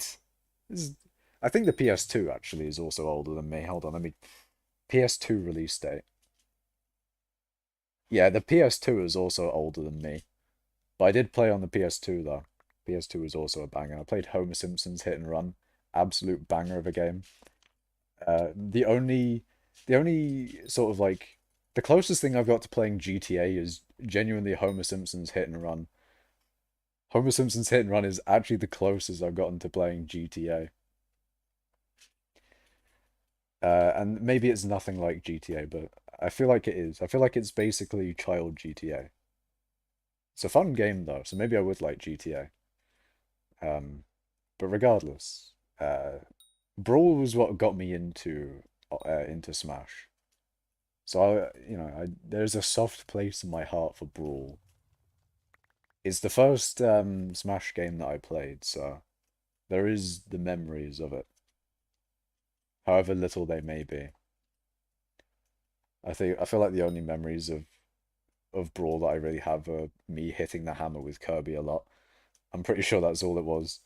This is, I think the PS2 actually is also older than me. Hold on, let me PS2 release date. Yeah, the PS2 is also older than me. But I did play on the PS2 though. PS2 was also a banger. I played Homer Simpson's Hit and Run. Absolute banger of a game. The only sort of like the closest thing I've got to playing GTA is genuinely Homer Simpson's Hit and Run. Homer Simpson's Hit and Run is actually the closest I've gotten to playing GTA. And maybe it's nothing like GTA, but I feel like it is. I feel like it's basically child GTA. It's a fun game though, so maybe I would like GTA. Um, but regardless, Brawl was what got me into Smash. So there's a soft place in my heart for Brawl. It's the first Smash game that I played, so there is the memories of it, however little they may be. I feel like the only memories of Brawl that I really have are me hitting the hammer with Kirby a lot. I'm pretty sure that's all it was.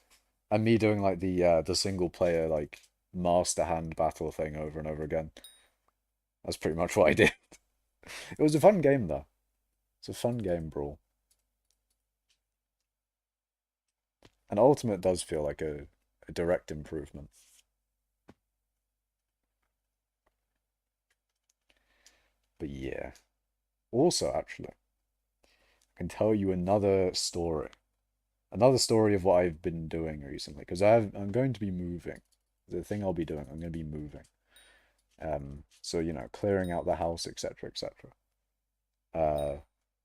And me doing like the single player like master hand battle thing over and over again. That's pretty much what I did. It was a fun game though. It's a fun game, Brawl. And Ultimate does feel like a direct improvement. But yeah. Also, actually, can tell you another story. Another story of what I've been doing recently, because I'm going to be moving. The thing I'll be doing, I'm going to be moving. So you know, clearing out the house, etc., etc.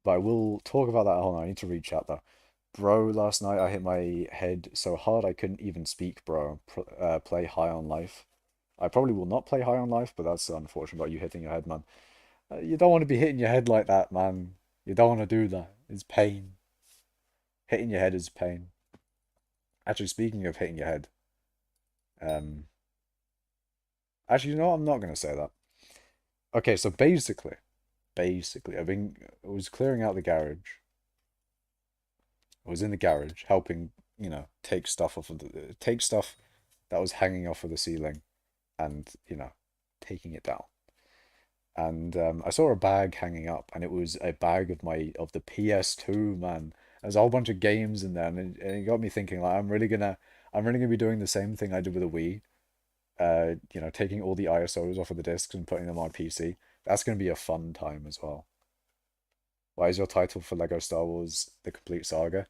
But I will talk about that. Hold on, I need to read chat though. Bro, last night I hit my head so hard I couldn't even speak, bro. Play High on Life. I probably will not play High on Life, but that's unfortunate about you hitting your head, man. You don't want to be hitting your head like that, man. You don't want to do that. It's pain. Hitting your head is pain. Actually, speaking of hitting your head, um, actually, you know what? I'm not gonna say that. Okay, so basically, I was clearing out the garage. I was in the garage helping, you know, take stuff that was hanging off of the ceiling and, you know, taking it down. And I saw a bag hanging up, and it was a bag of the PS2, man. There's a whole bunch of games in there, and it got me thinking like I'm really gonna be doing the same thing I did with the Wii. You know, taking all the ISOs off of the discs and putting them on PC. That's gonna be a fun time as well. Why is your title for Lego Star Wars The Complete Saga?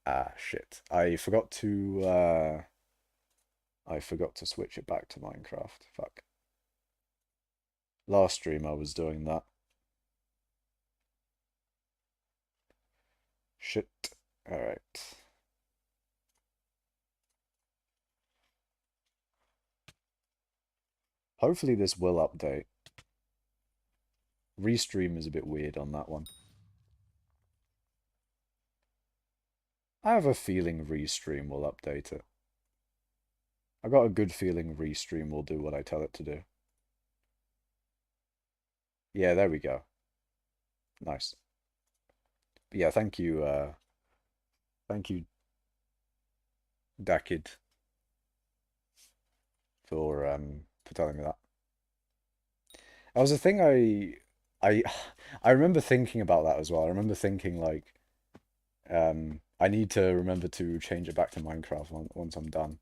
Ah, shit. I forgot to switch it back to Minecraft. Fuck. Last stream I was doing that. Shit. Alright. Hopefully this will update. Restream is a bit weird on that one. I have a feeling Restream will update it. I got a good feeling Restream will do what I tell it to do. Yeah, there we go. Nice. But yeah, thank you, Dakid, for telling me that. That was a thing I I remember thinking about that as well. I remember thinking like I need to remember to change it back to Minecraft once I'm done.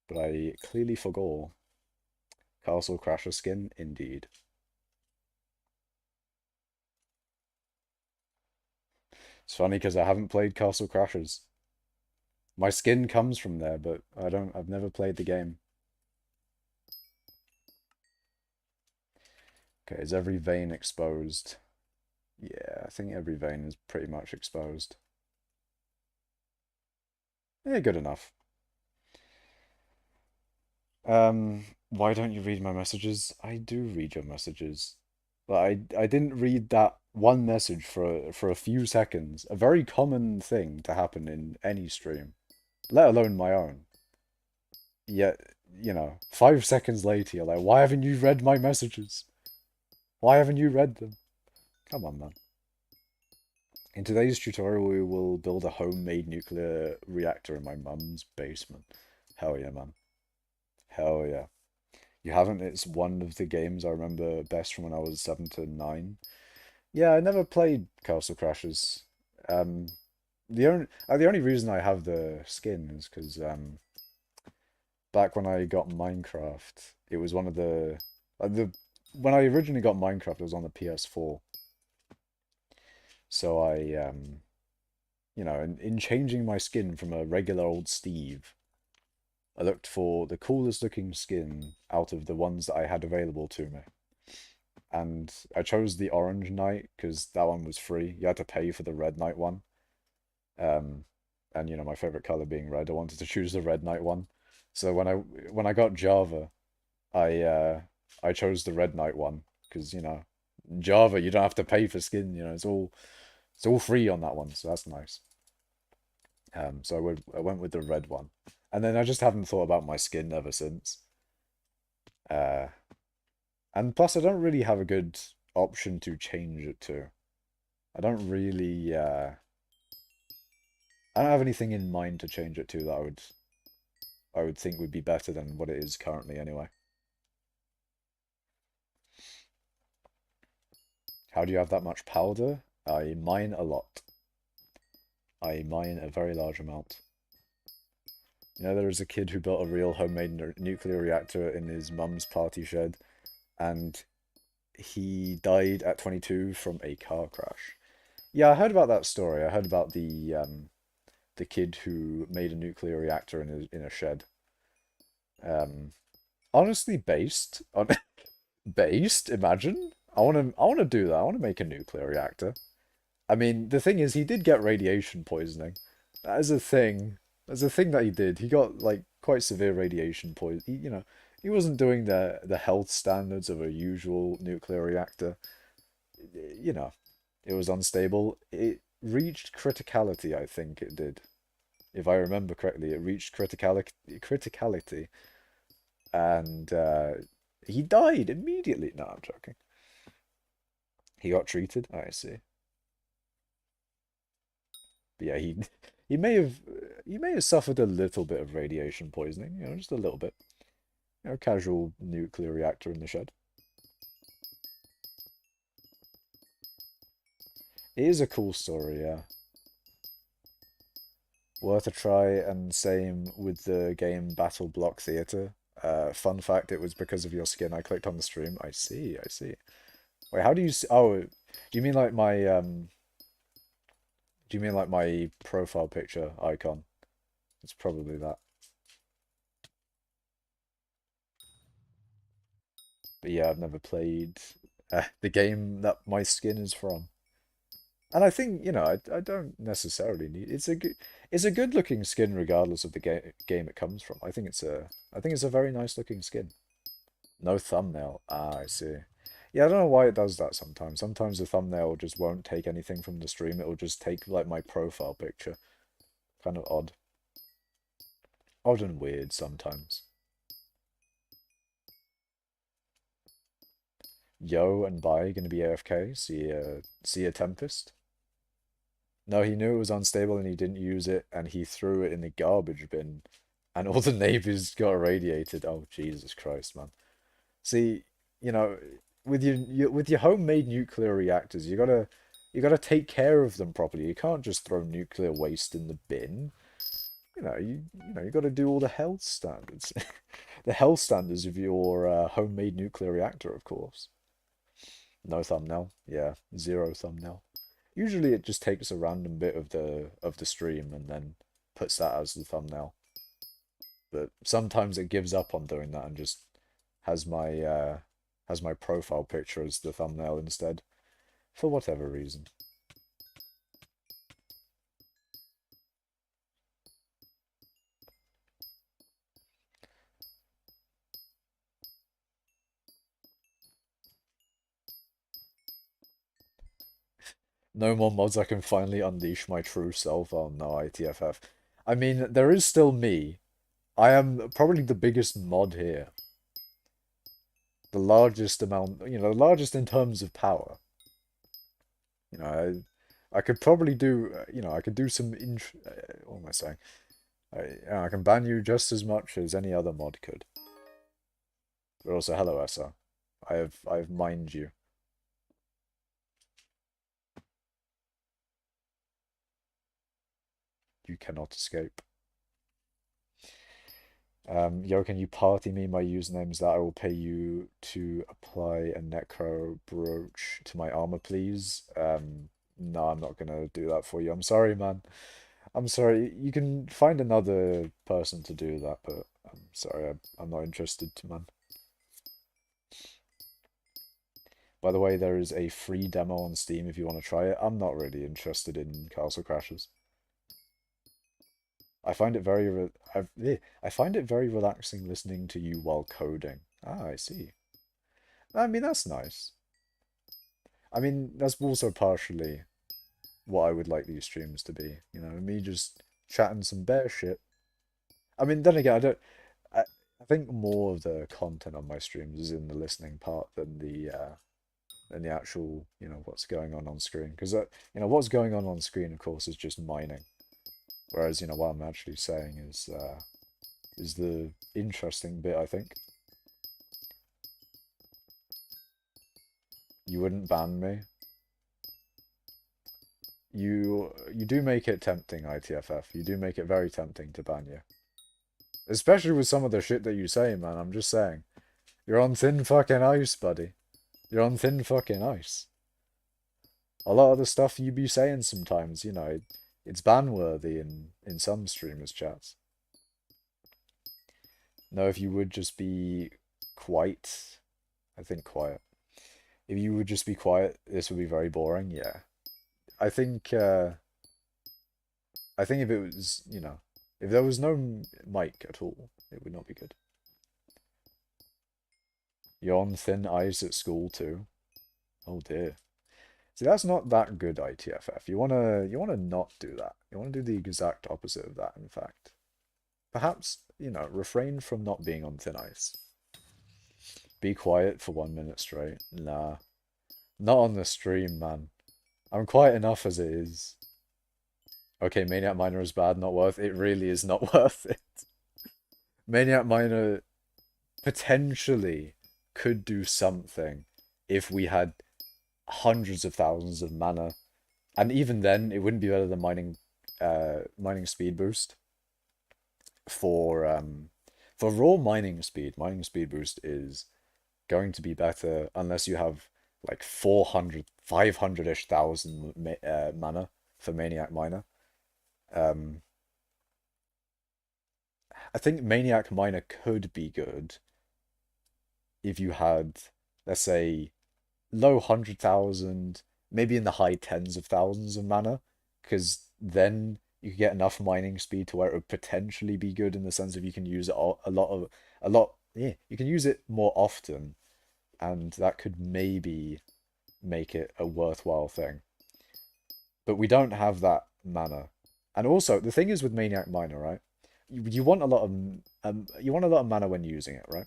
But I clearly forgot. Castle Crasher skin, indeed. It's funny because I haven't played Castle Crashers. My skin comes from there, but I've never played the game. Okay, is every vein exposed? Yeah, I think every vein is pretty much exposed. Yeah, good enough. Why don't you read my messages? I do read your messages. But I didn't read that one message for a few seconds. A very common thing to happen in any stream, let alone my own. Yet, you know, 5 seconds later, you're like, why haven't you read my messages? Why haven't you read them? Come on, man. In today's tutorial, we will build a homemade nuclear reactor in my mum's basement. Hell yeah, man. Hell yeah. You haven't? It's one of the games I remember best from when I was 7 to 9. Yeah, I never played Castle Crashers. Um, the only reason I have the skin is because back when I got Minecraft, it was one of the when I originally got Minecraft, it was on the PS4. So I you know, in changing my skin from a regular old Steve, I looked for the coolest looking skin out of the ones that I had available to me. And I chose the Orange Knight because that one was free. You had to pay for the Red Knight one. Um, and you know, my favorite color being red, I wanted to choose the Red Knight one. So when I got Java, I uh I chose the Red Knight one because you know, Java you don't have to pay for skin. You know, it's all free on that one, so that's nice. So I went with the red one, and then I just haven't thought about my skin ever since. Uh, and plus I don't really have a good option to change it to. I don't really I don't have anything in mind to change it to that I would think would be better than what it is currently anyway. How do you have that much powder? I mine a lot. I mine a very large amount. You know, there was a kid who built a real homemade nuclear reactor in his mum's party shed, and he died at 22 from a car crash. Yeah, I heard about that story. I heard about the kid who made a nuclear reactor in a shed. Um, Honestly, based on based, imagine. I want to do that. I want to make a nuclear reactor. I mean, the thing is, he did get radiation poisoning. That is a thing. That's a thing that he did. He got like quite severe radiation poison. He wasn't doing the health standards of a usual nuclear reactor. You know, it was unstable. It reached criticality, I think it did. If I remember correctly, it reached criticality, and he died immediately. No, I'm joking. He got treated. I see. But yeah, he may have he may have suffered a little bit of radiation poisoning. Just a little bit. Casual nuclear reactor in the shed. It is a cool story, yeah. Worth a try, and same with the game Battle Block Theater. Fun fact, it was because of your skin I clicked on the stream. I see, I see. Wait, how do you see? Oh, do you mean like my profile picture icon? It's probably that. But yeah, I've never played the game that my skin is from. And I think, I don't necessarily need it's a good looking skin regardless of the game it comes from. I think it's a very nice looking skin. No thumbnail. Ah, I see. Yeah, I don't know why it does that sometimes. Sometimes the thumbnail just won't take anything from the stream. It'll just take like my profile picture. Kind of odd. Odd and weird sometimes. Yo and Bai gonna be AFK. See a Tempest. No, he knew it was unstable and he didn't use it, and he threw it in the garbage bin, and all the neighbors got irradiated. Oh, Jesus Christ, man. See, you know, with your homemade nuclear reactors, you gotta take care of them properly. You can't just throw nuclear waste in the bin. You gotta do all the health standards. The health standards of your homemade nuclear reactor, of course. No thumbnail. Yeah, zero thumbnail. Usually it just takes a random bit of the stream and then puts that as the thumbnail. But sometimes it gives up on doing that and just has my uh has my profile picture as the thumbnail instead, for whatever reason. No more mods, I can finally unleash my true self. Oh no, ITFF. I mean, there is still me. I am probably the biggest mod here. The largest amount, the largest in terms of power. You know, I could probably do, I could do some what am I saying? I can ban you just as much as any other mod could. But also, hello, SR. I have mined you. You cannot escape. Yo, can you party me my usernames that I will pay you to apply a necro brooch to my armor, please? No, I'm not gonna do that for you. I'm sorry, man. I'm sorry. You can find another person to do that, but I'm sorry, I'm not interested to, man. By the way, there is a free demo on Steam if you want to try it. I'm not really interested in Castle Crashers. I find it very I find it very relaxing listening to you while coding. Ah, I see. I mean, that's nice. I mean, that's also partially what I would like these streams to be. Me just chatting some bear shit. I mean, then again, I think more of the content on my streams is in the listening part than the actual, what's going on screen. Because what's going on screen, of course, is just mining. Whereas, what I'm actually saying is the interesting bit, I think. You wouldn't ban me. You do make it tempting, ITFF. You do make it very tempting to ban you. Especially with some of the shit that you say, man. I'm just saying. You're on thin fucking ice, buddy. You're on thin fucking ice. A lot of the stuff you be saying sometimes, it's ban worthy in some streamers' chats. No, if you would just be quiet, I think quiet. If you would just be quiet, this would be very boring. Yeah, I think. I think if it was, if there was no mic at all, it would not be good. You're on thin ice at school too. Oh dear. See, that's not that good ITFF. You wanna not do that. You wanna do the exact opposite of that, in fact. Perhaps, refrain from not being on thin ice. Be quiet for 1 minute straight. Nah. Not on the stream, man. I'm quiet enough as it is. Okay, Maniac Miner is bad, not worth it. It really is not worth it. Maniac Miner potentially could do something if we had hundreds of thousands of mana. And even then, it wouldn't be better than mining speed boost. For raw mining speed boost is going to be better unless you have like 400, 500-ish thousand mana for Maniac Miner. Um, I think Maniac Miner could be good if you had, let's say, low 100,000, maybe in the high tens of thousands of mana, because then you could get enough mining speed to where it would potentially be good in the sense of you can use it yeah, you can use it more often, and that could maybe make it a worthwhile thing. But we don't have that mana. And also, the thing is with Maniac Miner, right? You want a lot of mana when using it, right?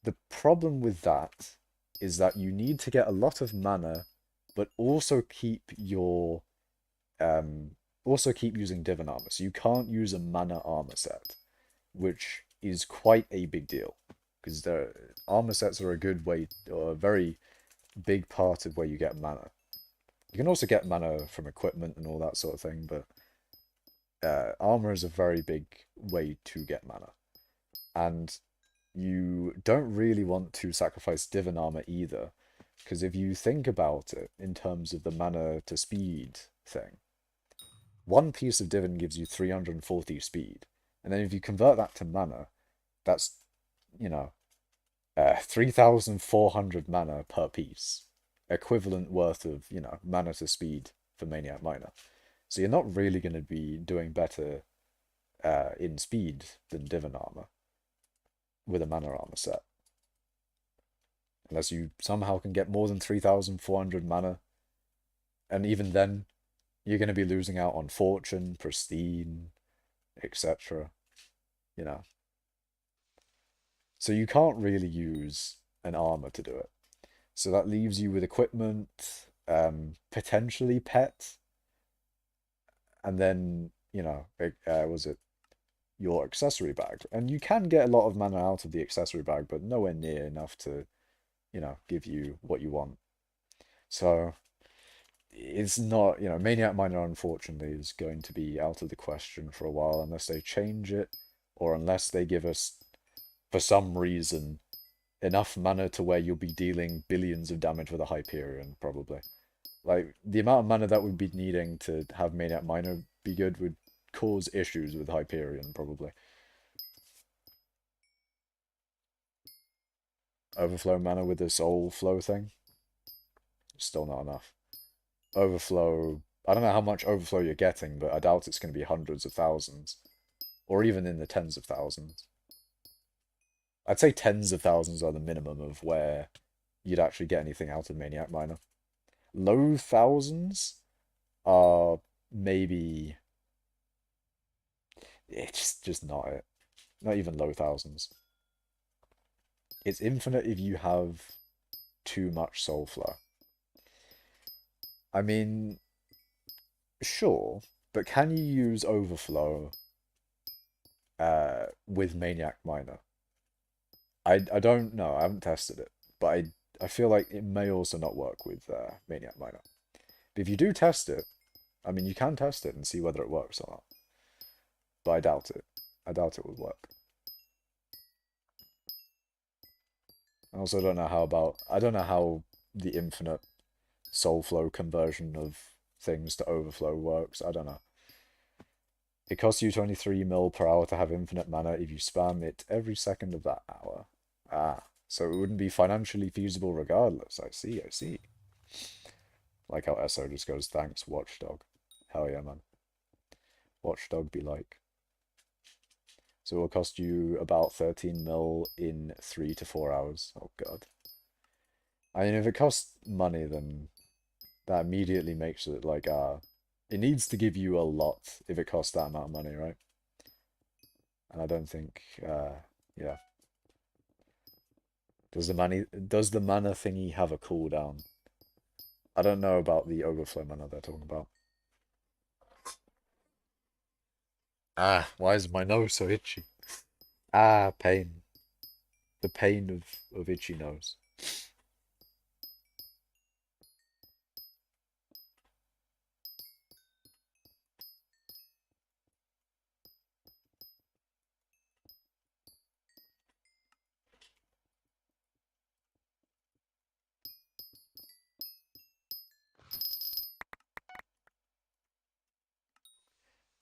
The problem with that is that you need to get a lot of mana, but also keep using Divan armor. So you can't use a mana armor set, which is quite a big deal because the armor sets are a good way or a very big part of where you get mana. You can also get mana from equipment and all that sort of thing, but armor is a very big way to get mana. And you don't really want to sacrifice Divine armor either, because if you think about it in terms of the mana to speed thing, one piece of Divine gives you 340 speed, and then if you convert that to mana, that's, 3,400 mana per piece, equivalent worth of, mana to speed for Maniac Miner. So you're not really going to be doing better in speed than Divine armor with a mana armor set. Unless you somehow can get more than 3,400 mana. And even then, you're going to be losing out on Fortune, Pristine, etc. So you can't really use an armor to do it. So that leaves you with equipment, potentially pet, and then, was it your accessory bag? And you can get a lot of mana out of the accessory bag, but nowhere near enough to, give you what you want. So it's not, Maniac Miner unfortunately is going to be out of the question for a while unless they change it or unless they give us, for some reason, enough mana to where you'll be dealing billions of damage with a Hyperion, probably. Like, the amount of mana that we'd be needing to have Maniac Miner be good would cause issues with Hyperion, probably. Overflow mana with the soul flow thing? Still not enough. Overflow, I don't know how much overflow you're getting, but I doubt it's going to be hundreds of thousands. Or even in the tens of thousands. I'd say tens of thousands are the minimum of where you'd actually get anything out of Maniac Miner. Low thousands are maybe... It's just not it. Not even low thousands. It's infinite if you have too much soul flow. I mean, sure, but can you use overflow with Maniac Miner? I don't know. I haven't tested it, but I feel like it may also not work with Maniac Miner. But if you do test it, I mean, you can test it and see whether it works or not. But I doubt it. I doubt it would work. I also don't know how the infinite soul flow conversion of things to overflow works. I don't know. It costs you 23 mil per hour to have infinite mana if you spam it every second of that hour. Ah, so it wouldn't be financially feasible regardless. I see, I see. Like how SO just goes, thanks, Watchdog. Hell yeah, man. Watchdog be like. So it will cost you about 13 mil in 3 to 4 hours. Oh god. I mean, if it costs money, then that immediately makes it like, it needs to give you a lot if it costs that amount of money, right? And I don't think, yeah. Does the mana thingy have a cooldown? I don't know about the overflow mana they're talking about. Ah, why is my nose so itchy? Ah, pain. The pain of itchy nose.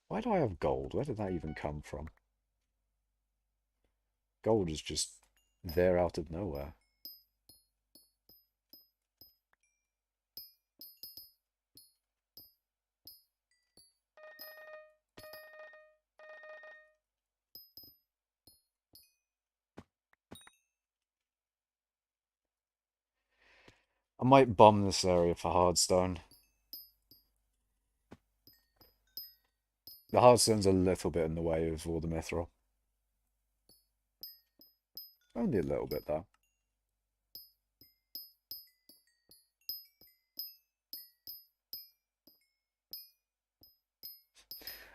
Why do I have gold? Where did that even come from? Gold is just there out of nowhere. I might bomb this area for hardstone. The hardstone's a little bit in the way of all the mithril. Only a little bit, though.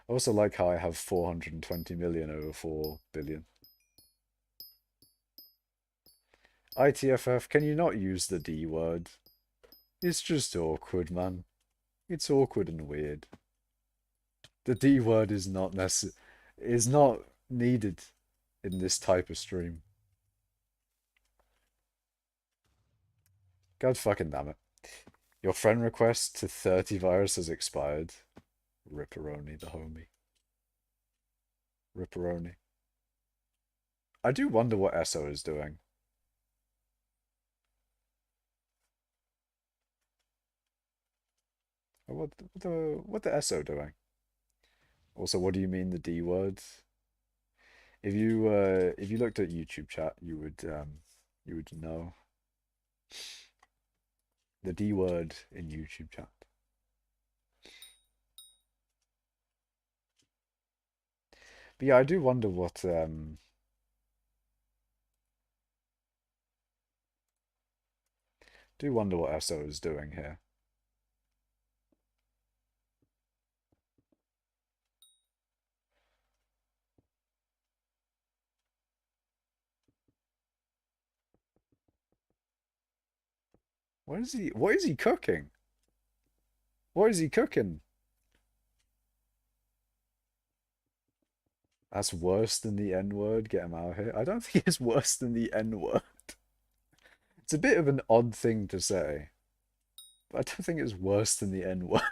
I also like how I have 420 million over 4 billion. ITFF, can you not use the D word? It's just awkward, man. It's awkward and weird. The D word is not needed in this type of stream. God fucking damn it. Your friend request to 30 virus has expired. Ripperoni, the homie. Ripperoni. I do wonder what SO is doing. What the SO doing? Also, what do you mean the D word? If you looked at YouTube chat, you would know the D word in YouTube chat. But yeah, I do wonder what SO is doing here. What is he cooking? What is he cooking? That's worse than the N word. Get him out of here. I don't think it's worse than the N word. It's a bit of an odd thing to say, but I don't think it's worse than the N word.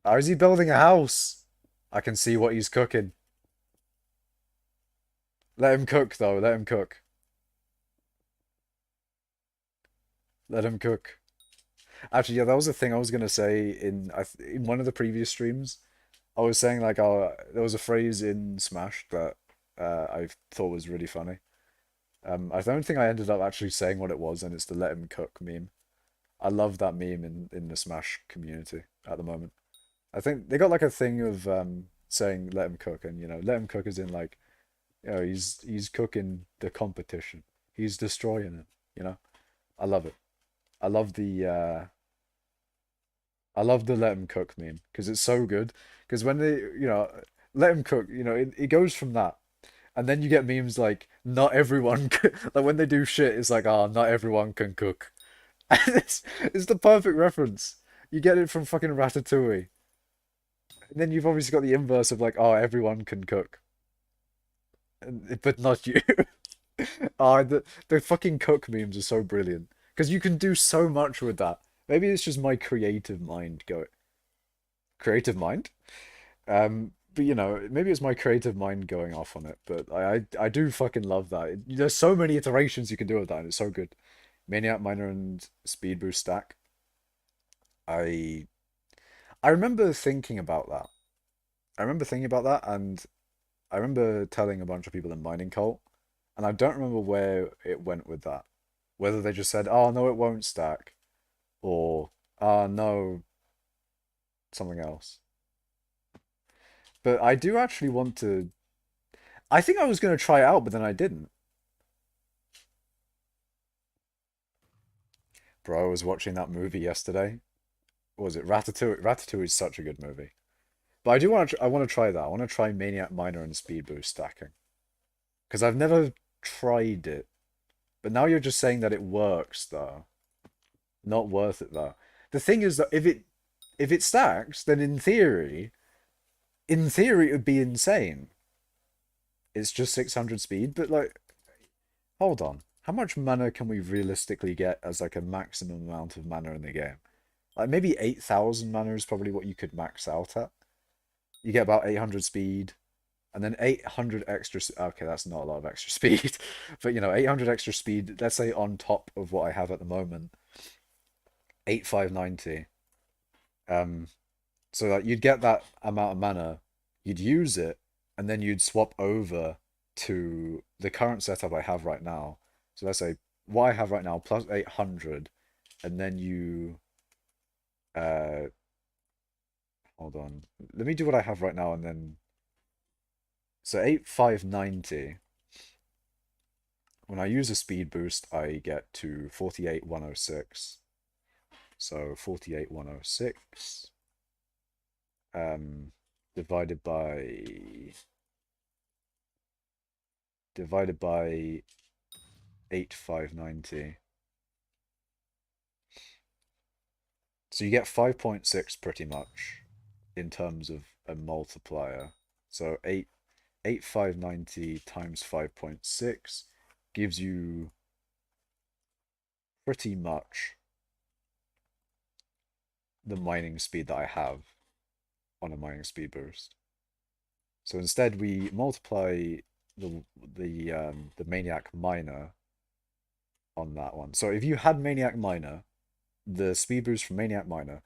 How is he building a house? I can see what he's cooking. Let him cook, though. Let him cook. Let him cook. Actually, yeah, that was the thing I was gonna say in one of the previous streams. I was saying like, there was a phrase in Smash that I thought was really funny. I don't think I ended up actually saying what it was, and it's the "let him cook" meme. I love that meme in the Smash community at the moment. I think they got like a thing of saying "let him cook," and "let him cook" is in like, he's cooking the competition. He's destroying it. I love it. I love the let him cook meme because it's so good. Because when they, let him cook, it goes from that, and then you get memes like not everyone like when they do shit, it's like, not everyone can cook. And it's the perfect reference. You get it from fucking Ratatouille, and then you've obviously got the inverse of like, everyone can cook, but not you. The fucking cook memes are so brilliant because you can do so much with that. Maybe it's just my creative mind. But you know, maybe it's my creative mind going off on it. But I do fucking love that. There's so many iterations you can do with that, and it's so good. Maniac Miner and Speed Boost stack. I I remember thinking about that. I remember thinking about that, and I remember telling a bunch of people in mining cult, and I don't remember where it went with that. Whether they just said, "Oh no, it won't stack," or "Ah no, something else." But I do actually want to. I think I was going to try it out, but then I didn't. Bro, I was watching that movie yesterday. What was it Ratatouille? Ratatouille is such a good movie. But I do want to. I want to try that. I want to try Maniac Miner and Speed Boost stacking because I've never tried it. But now you're just saying that it works, though. Not worth it, though. The thing is that if it stacks, then in theory, it would be insane. It's just 600 speed, but like, hold on. How much mana can we realistically get as like a maximum amount of mana in the game? Like maybe 8,000 mana is probably what you could max out at. You get about 800 speed, and then 800 extra. Okay, that's not a lot of extra speed, but you know, 800 extra speed. Let's say on top of what I have at the moment, 8590. Um, so that you'd get that amount of mana, you'd use it, and then you'd swap over to the current setup I have right now. So let's say what I have right now plus 800, and then you uh hold on. Let me do what I have right now and then so 8590. When I use a speed boost, I get to 48,106. So 48,106 um divided by divided by 8590. So you get 5.6 pretty much in terms of a multiplier. So 8590 times 5.6 gives you pretty much the mining speed that I have on a mining speed boost. So instead we multiply the Maniac Miner on that one. So if you had Maniac Miner, the speed boost from Maniac Miner,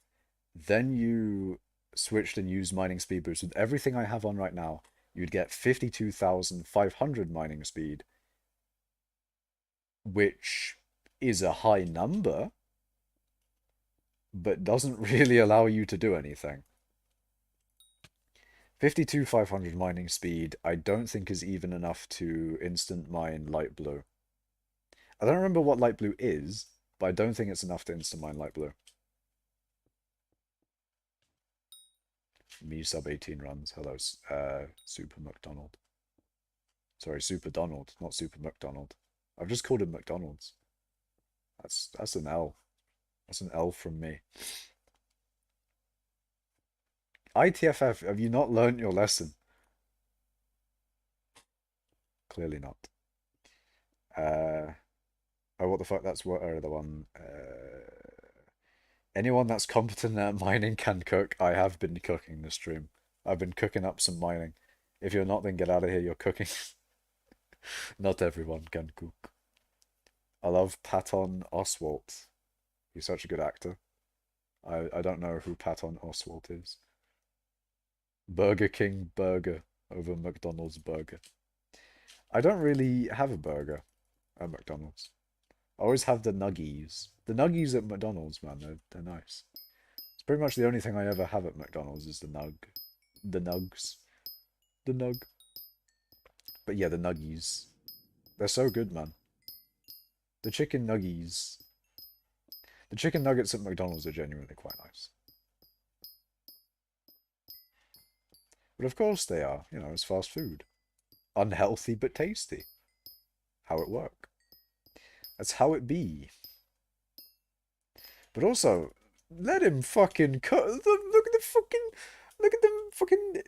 then you switched and used mining speed boost with everything I have on right now, you'd get 52,500 mining speed, which is a high number, but doesn't really allow you to do anything. 52,500 mining speed, I don't think is even enough to instant mine light blue. I don't remember what light blue is, but I don't think it's enough to instant mine light blue. Me sub 18 runs. Hello, Super McDonald. Sorry, Super Donald, not Super McDonald. I've just called him McDonald's. That's an L. That's an L from me. ITFF, have you not learnt your lesson? Clearly not. Oh, what the fuck? That's what the one. Anyone that's competent at mining can cook. I have been cooking this stream. I've been cooking up some mining. If you're not, then get out of here. You're cooking. Not everyone can cook. I love Patton Oswalt. He's such a good actor. I don't know who Patton Oswalt is. Burger King burger over McDonald's burger. I don't really have a burger at McDonald's. I always have the nuggies. The nuggies at McDonald's, man, they're nice. It's pretty much the only thing I ever have at McDonald's is the nug. The nugs. The nug. But yeah, the nuggies. They're so good, man. The chicken nuggies. The chicken nuggets at McDonald's are genuinely quite nice. But of course they are. You know, it's fast food. Unhealthy but tasty. How it work. That's how it be. But also, let him fucking cut. Look at the fucking. Look at the fucking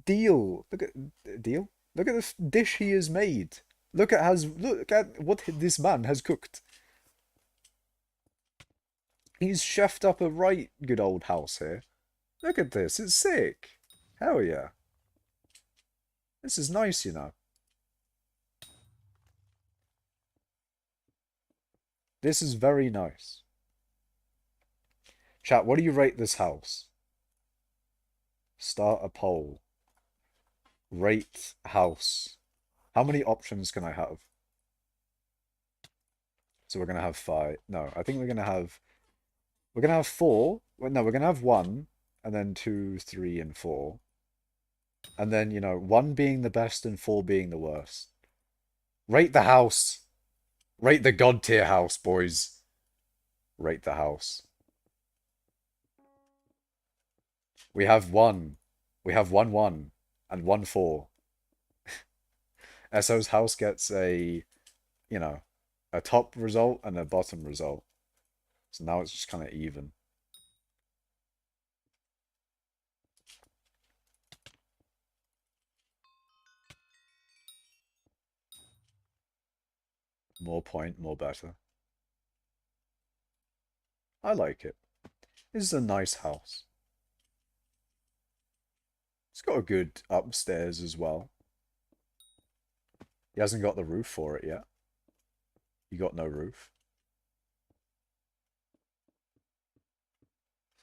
deal. Look at deal. Look at the dish he has made. Look at what this man has cooked. He's chefed up a right good old house here. Look at this. It's sick. Hell yeah. This is nice, you know. This is very nice. Chat, what do you rate this house? Start a poll. Rate house. How many options can I have? So we're gonna have five. No, I think we're gonna have four. Well, no, we're gonna have one, and then two, three, and four. And then, you know, one being the best and four being the worst. Rate the house. Rate the god tier house, boys. Rate the house. We have one. We have one and 1-4. SO's house gets a, you know, a top result and a bottom result. So now it's just kind of even. More point, more better. I like it. This is a nice house. It's got a good upstairs as well. He hasn't got the roof for it yet. You got no roof.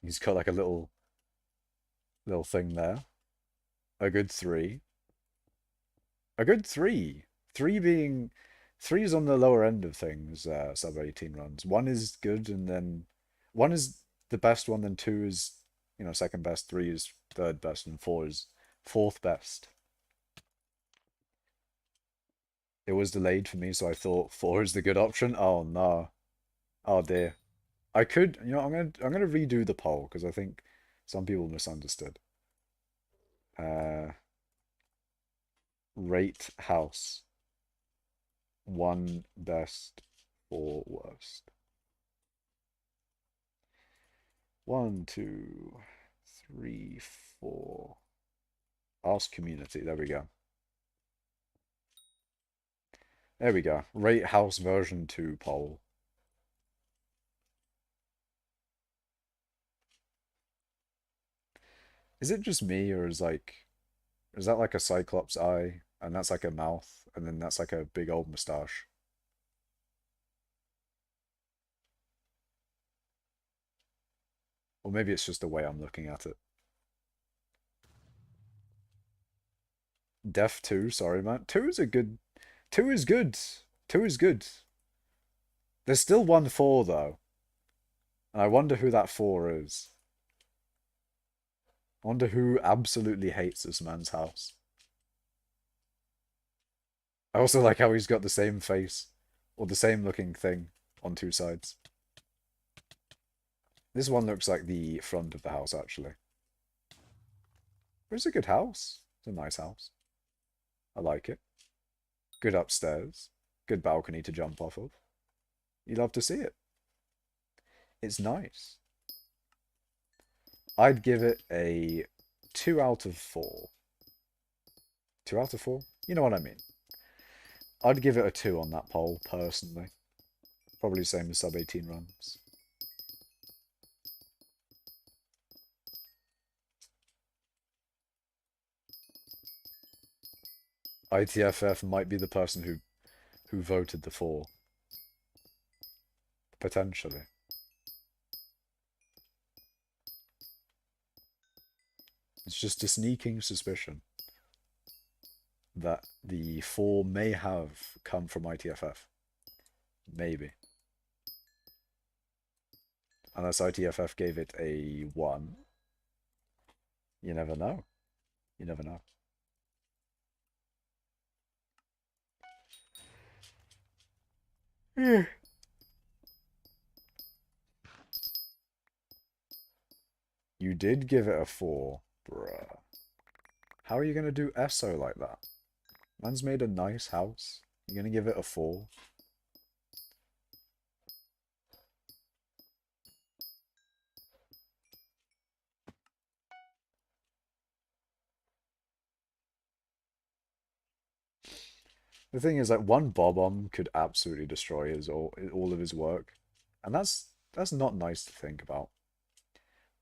He's got like a little thing there. A good three. A good three. Three is on the lower end of things, sub 18 runs. One is good and then one is the best one, then two is, you know, second best, three is third best, and four is fourth best. It was delayed for me, so I thought four is the good option. Oh no. Oh dear. I could, you know, I'm gonna redo the poll because I think some people misunderstood. Uh, rate house. One best, four worst. One, two, three, four. Ask community. There we go. There we go. Rate house version 2 poll. Is it just me, or is that like a cyclops eye, and that's like a mouth, and then that's like a big old moustache? Or maybe it's just the way I'm looking at it. Def 2, sorry man. 2 is a good. 2 is good. 2 is good. There's still 1-4 though. And I wonder who that 4 is. I wonder who absolutely hates this man's house. I also like how he's got the same face, or the same looking thing, on two sides. This one looks like the front of the house, actually. But it's a good house. It's a nice house. I like it. Good upstairs. Good balcony to jump off of. You love to see it. It's nice. I'd give it a 2 out of 4. 2 out of 4? You know what I mean. I'd give it a 2 on that poll, personally. Probably the same as sub 18 runs. ITFF might be the person who voted the 4. Potentially. It's just a sneaking suspicion that the 4 may have come from ITFF. Maybe. Unless ITFF gave it a 1. You never know. You never know. You did give it a 4, bruh. How are you going to do ESO like that? Man's made a nice house. You're going to give it a 4? The thing is, like, one bomb could absolutely destroy his all of his work, and that's not nice to think about.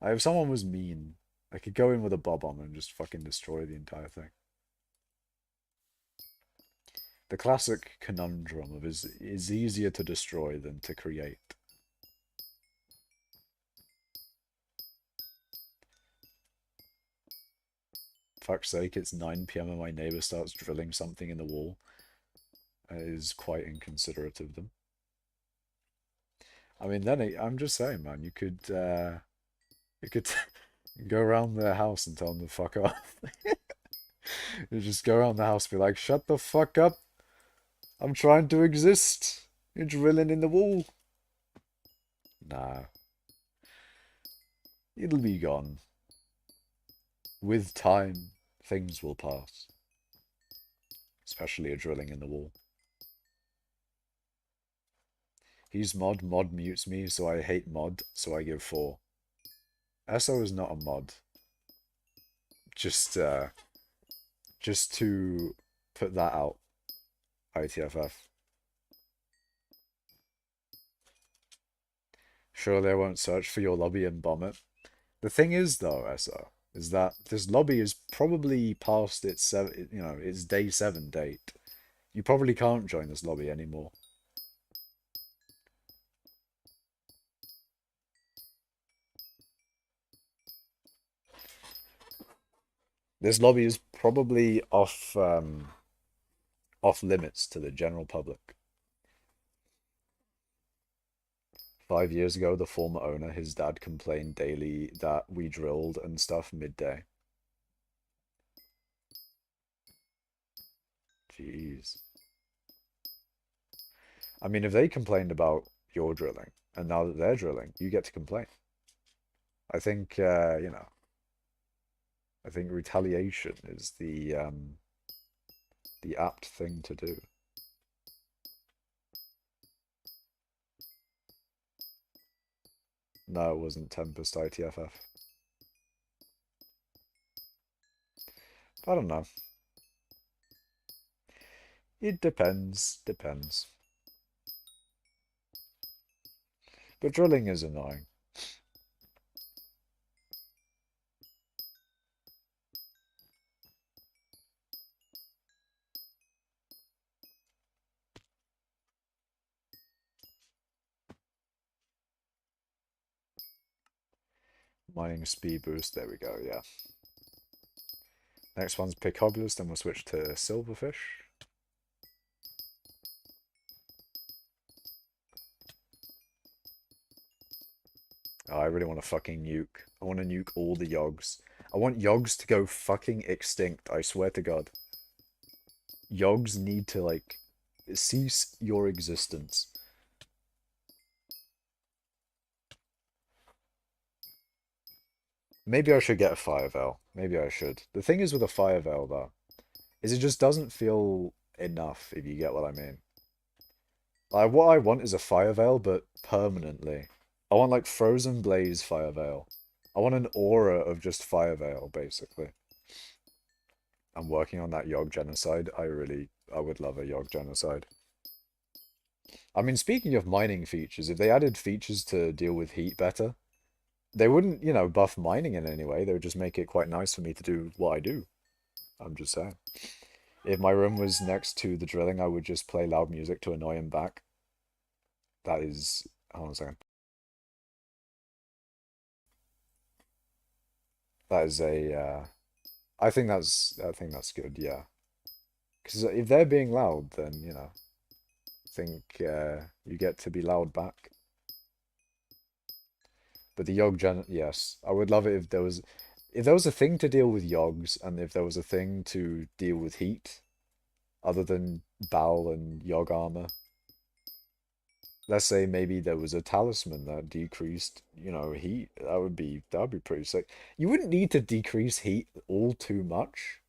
Like, if someone was mean, I could go in with a bomb and just fucking destroy the entire thing. The classic conundrum of is easier to destroy than to create. Fuck's sake, it's 9 p.m. and my neighbor starts drilling something in the wall. It is quite inconsiderate of them. I mean, I'm just saying, man, you could go around their house and tell them to fuck off. You just go around the house and be like, shut the fuck up. I'm trying to exist. You're drilling in the wall. Nah, it'll be gone. With time, things will pass. Especially a drilling in the wall. He's mod mutes me, so I hate mod, so I give 4. SO is not a mod. Just, just to put that out. ITFF. Surely I won't search for your lobby and bomb it. The thing is, though, SO, is that this lobby is probably past its its day 7 date. You probably can't join this lobby anymore. This lobby is probably off limits to the general public. 5 years ago, the former owner, his dad complained daily that we drilled and stuff midday. Jeez. I mean, if they complained about your drilling, and now that they're drilling, you get to complain. I think, I think retaliation is the apt thing to do. No, it wasn't Tempest ITFF. I don't know. It depends. Depends. But drilling is annoying. Mining speed boost. There we go. Yeah. Next one's Picobulus, then we'll switch to Silverfish. Oh, I really want to fucking nuke. I want to nuke all the Yogs. I want Yogs to go fucking extinct, I swear to God. Yogs need to, like, cease your existence. Maybe I should get a Fire Veil. Maybe I should. The thing is with a Fire Veil, though, is it just doesn't feel enough, if you get what I mean. Like, what I want is a Fire Veil, but permanently. I want, like, Frozen Blaze Fire Veil. I want an aura of just Fire Veil, basically. I'm working on that Yogg genocide. I would love a Yogg genocide. I mean, speaking of mining features, if they added features to deal with heat better, they wouldn't, buff mining in any way. They would just make it quite nice for me to do what I do. I'm just saying. If my room was next to the drilling, I would just play loud music to annoy him back. That is... Hold on a second. That is I think that's good, yeah. Because if they're being loud, then, I think you get to be loud back. But the yes. I would love it if there was a thing to deal with Yogs, and if there was a thing to deal with heat, other than Bal and Yogg armor. Let's say maybe there was a talisman that decreased, heat. That would be pretty sick. You wouldn't need to decrease heat all too much.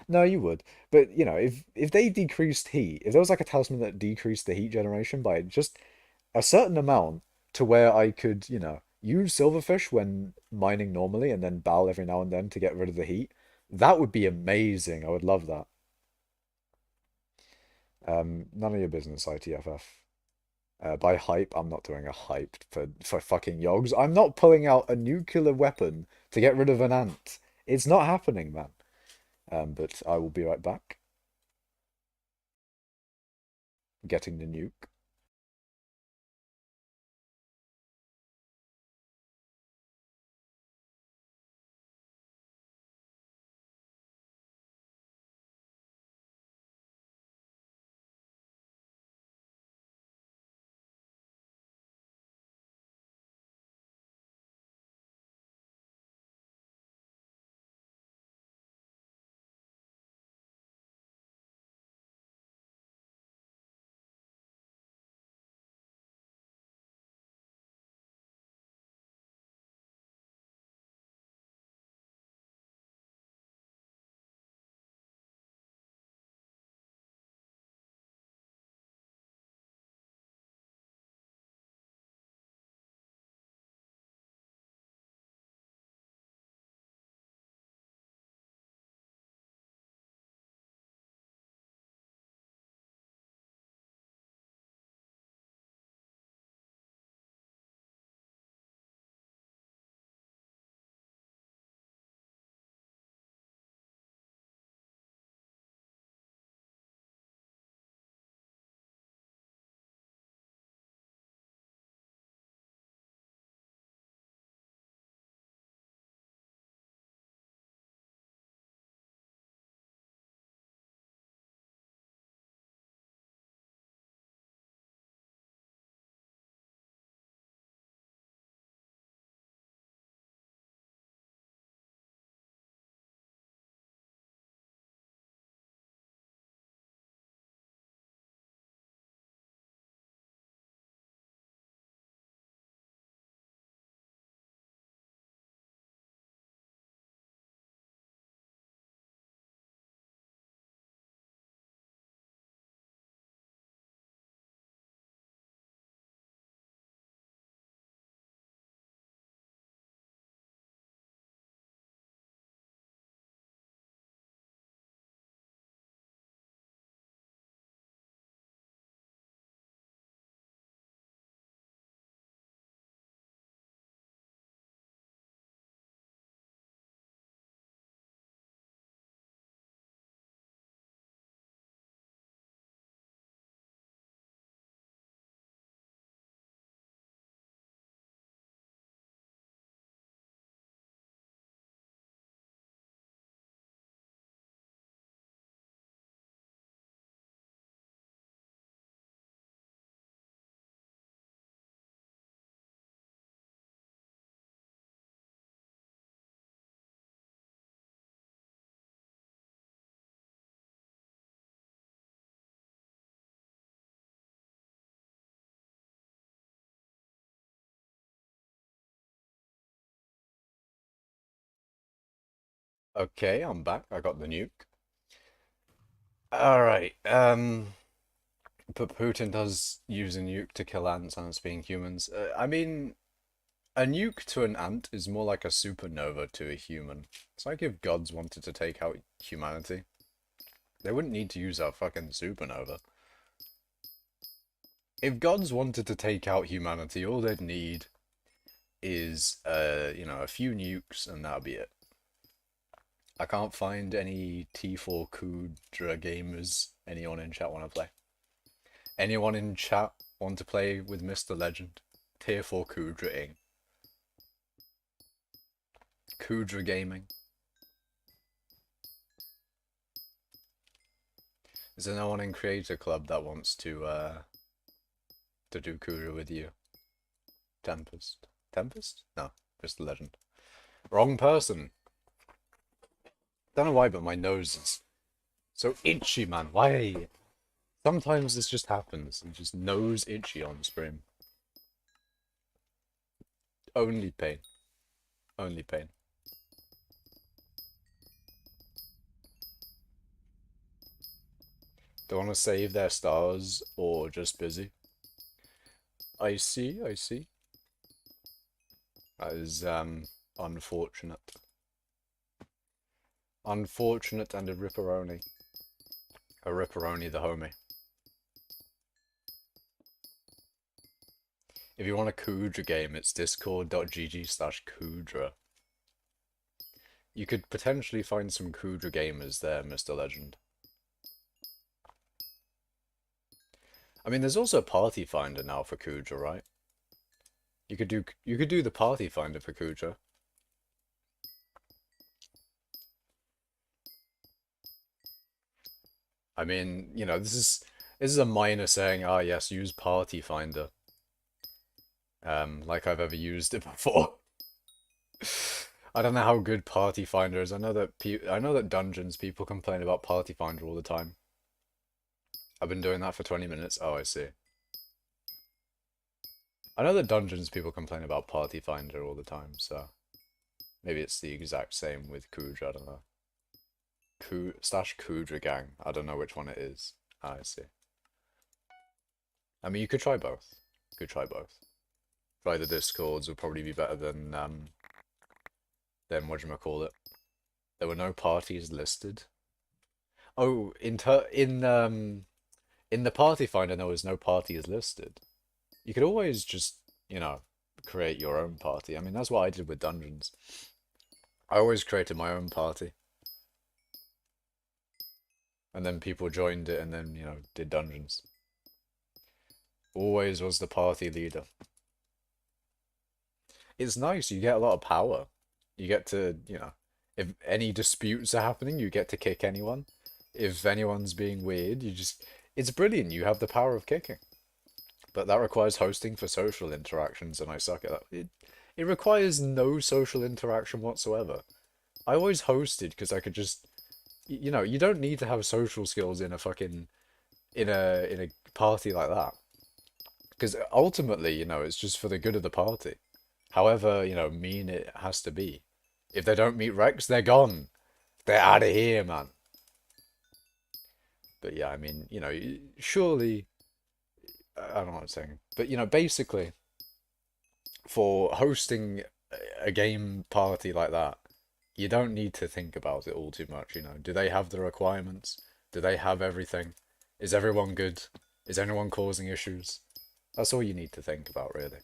No, you would. But, if they decreased heat, if there was like a talisman that decreased the heat generation by just a certain amount to where I could, use silverfish when mining normally and then Bal every now and then to get rid of the heat, that would be amazing. I would love that. None of your business, ITFF. By hype, I'm not doing a hype for fucking yogs. I'm not pulling out a nuclear weapon to get rid of an ant. It's not happening, man. But I will be right back, getting the nuke. Okay, I'm back. I got the nuke. All right. But Putin does use a nuke to kill ants and it's being humans. I mean, a nuke to an ant is more like a supernova to a human. It's like if gods wanted to take out humanity. They wouldn't need to use a fucking supernova. If gods wanted to take out humanity, all they'd need is, a few nukes and that'd be it. I can't find any T4 Kudra gamers. Anyone in chat want to play? Anyone in chat want to play with Mr. Legend? Tier 4 Kudra Ing. Kudra Gaming. Is there no one in Creator Club that wants to do Kudra with you? Tempest. Tempest? No, Mr. Legend. Wrong person. Don't know why, but my nose is so itchy, man. Why? Sometimes this just happens. I'm just nose itchy on stream. Only pain. Only pain. They want to save their stars or just busy. I see, I see. That is, unfortunate. Unfortunate and a ripperoni. A ripperoni the homie. If you want a Kudra game, it's discord.gg/Kudra. You could potentially find some Kudra gamers there, Mr. Legend. I mean, there's also a party finder now for Kudra, right? You could do the party finder for Kudra. I mean, this is a minor saying, ah yes, use party finder. Like I've ever used it before. I don't know how good party finder is. I know that dungeons people complain about party finder all the time. I've been doing that for 20 minutes. Oh, I see. I know that dungeons people complain about party finder all the time, so maybe it's the exact same with Kudra, I don't know. Kudra gang. I don't know which one it is. Ah, I see. I mean, you could try both. You could try both. Try the discords would probably be better than whatchamacallit. There were no parties listed. Oh, in the party finder there was no parties listed. You could always just, create your own party. I mean, that's what I did with dungeons. I always created my own party. And then people joined it and then, did dungeons. Always was the party leader. It's nice, you get a lot of power. You get to, if any disputes are happening, you get to kick anyone. If anyone's being weird, it's brilliant. You have the power of kicking. But that requires hosting for social interactions, and I suck at that. It requires no social interaction whatsoever. I always hosted because I could just, you don't need to have social skills in a fucking, in a party like that. Because ultimately, it's just for the good of the party. However, mean it has to be. If they don't meet Rex, they're gone. They're out of here, man. But yeah, I mean, surely, I don't know what I'm saying. But, basically, for hosting a game party like that, you don't need to think about it all too much, Do they have the requirements? Do they have everything? Is everyone good? Is anyone causing issues? That's all you need to think about, really.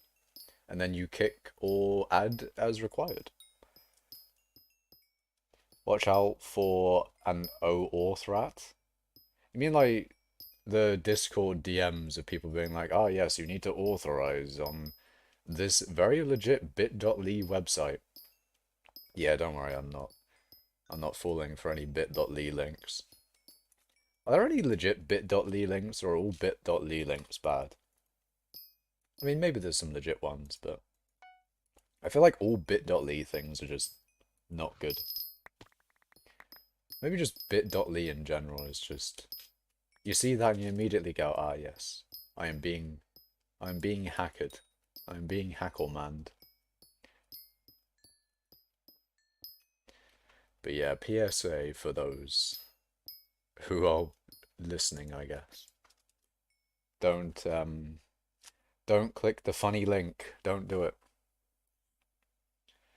And then you kick or add as required. Watch out for an O-auth rat. You mean like the Discord DMs of people being like, oh yes, you need to authorize on this very legit bit.ly website. Yeah, don't worry, I'm not falling for any bit.ly links. Are there any legit bit.ly links or are all bit.ly links bad? I mean, maybe there's some legit ones, but I feel like all bit.ly things are just not good. Maybe just bit.ly in general is just, you see that and you immediately go, ah yes, I'm being hacked. I'm being hacklemanned. But yeah, PSA for those who are listening, I guess. Don't click the funny link. Don't do it.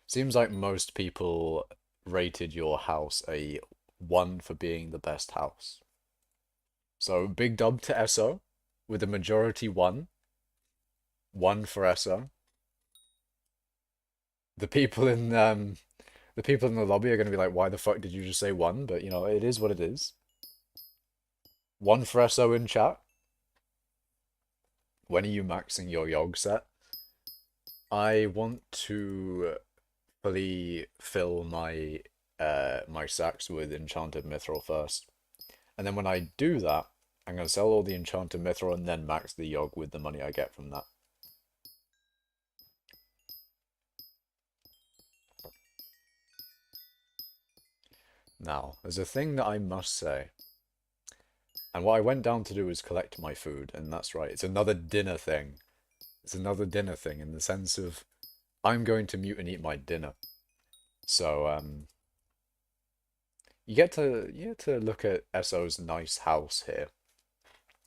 Seems like most people rated your house a 1 for being the best house. So big dub to SO with a majority 1. 1 for SO. The people in the people in the lobby are gonna be like, why the fuck did you just say 1? But it is what it is. 1 for SO in chat. When are you maxing your Yogg set? I want to fully fill my sacks with enchanted mithril first. And then when I do that, I'm going to sell all the enchanted mithril and then max the Yogg with the money I get from that. Now, there's a thing that I must say. And what I went down to do was collect my food, and that's right, it's another dinner thing. It's another dinner thing in the sense of I'm going to mute and eat my dinner. So, you get to look at SO's nice house here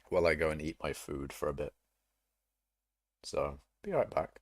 while I go and eat my food for a bit. So, be right back.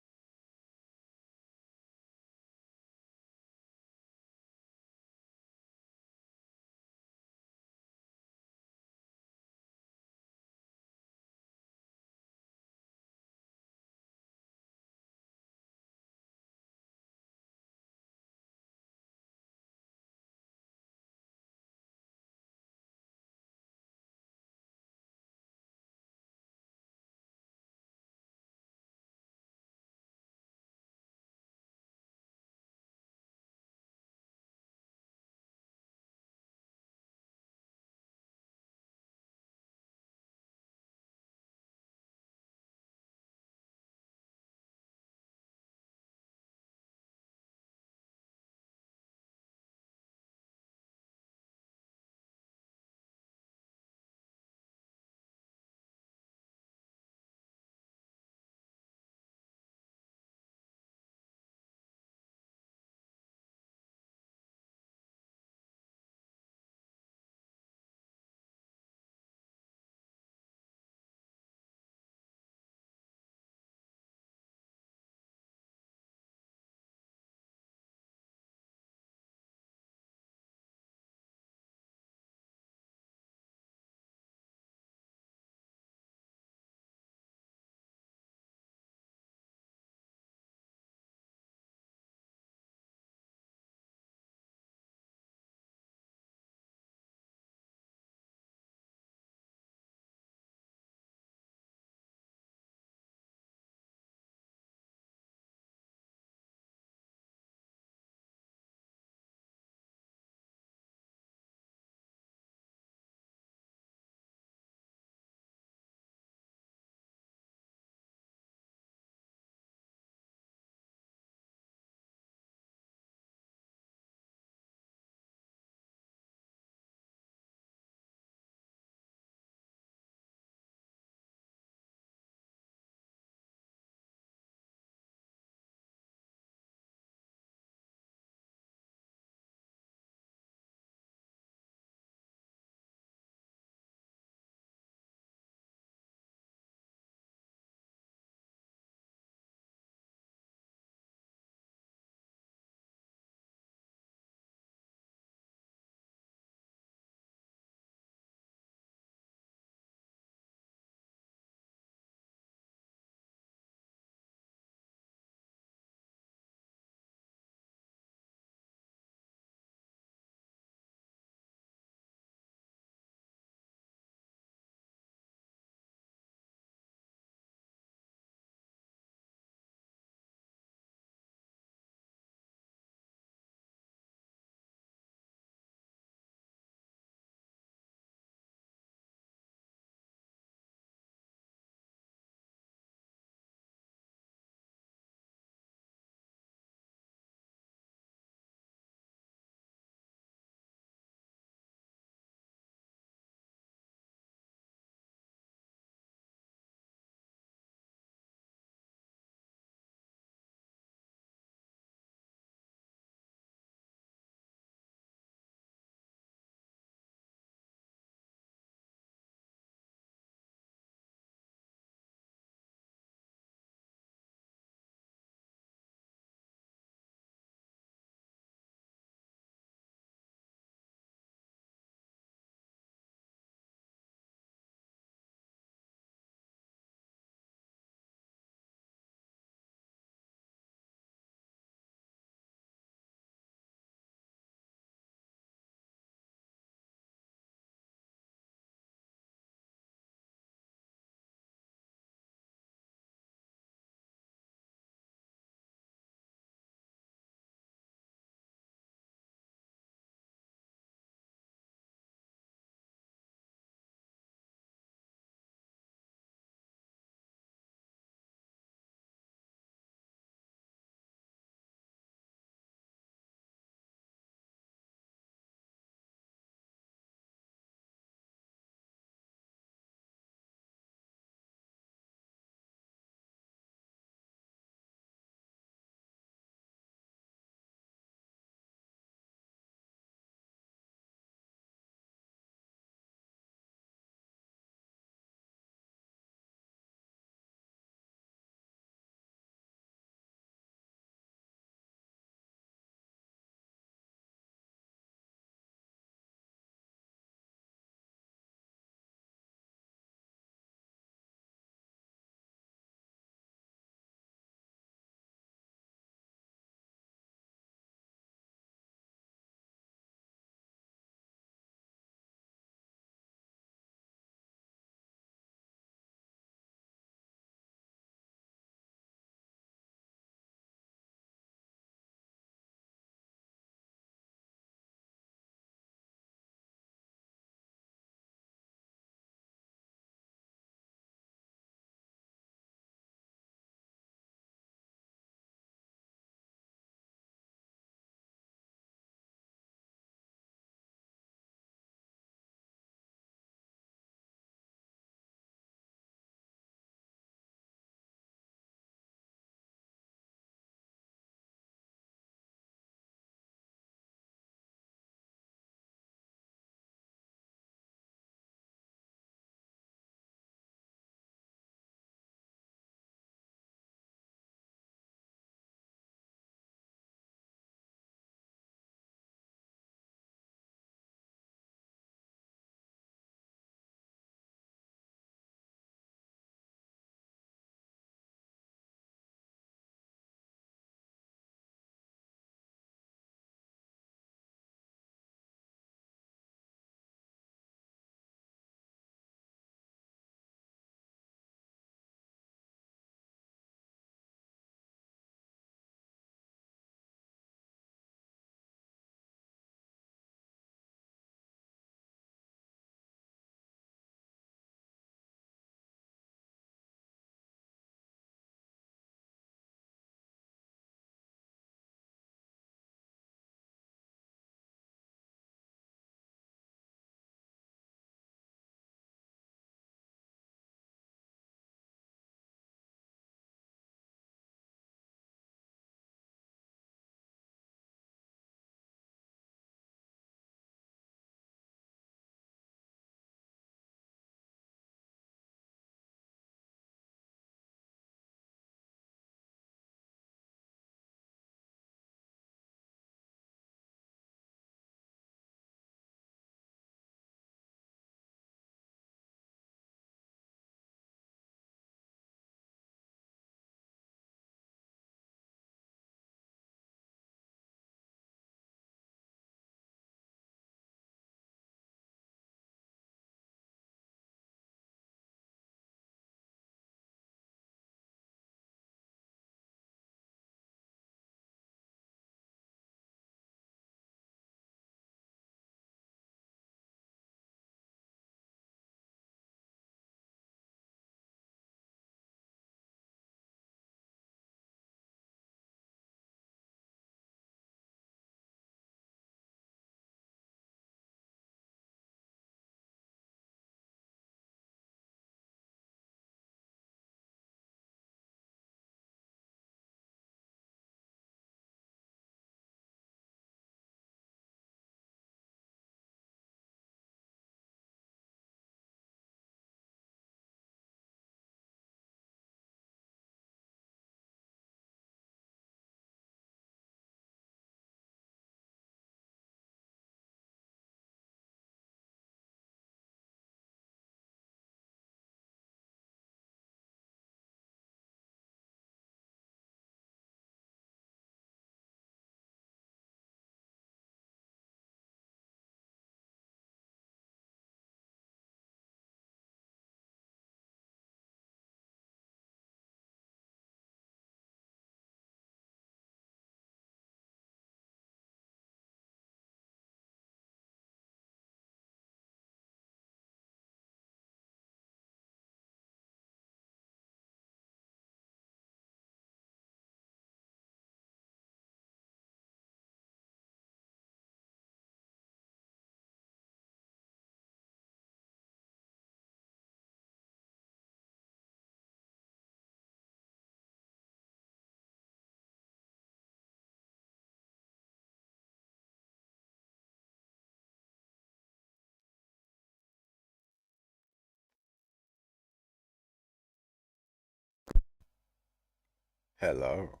Hello.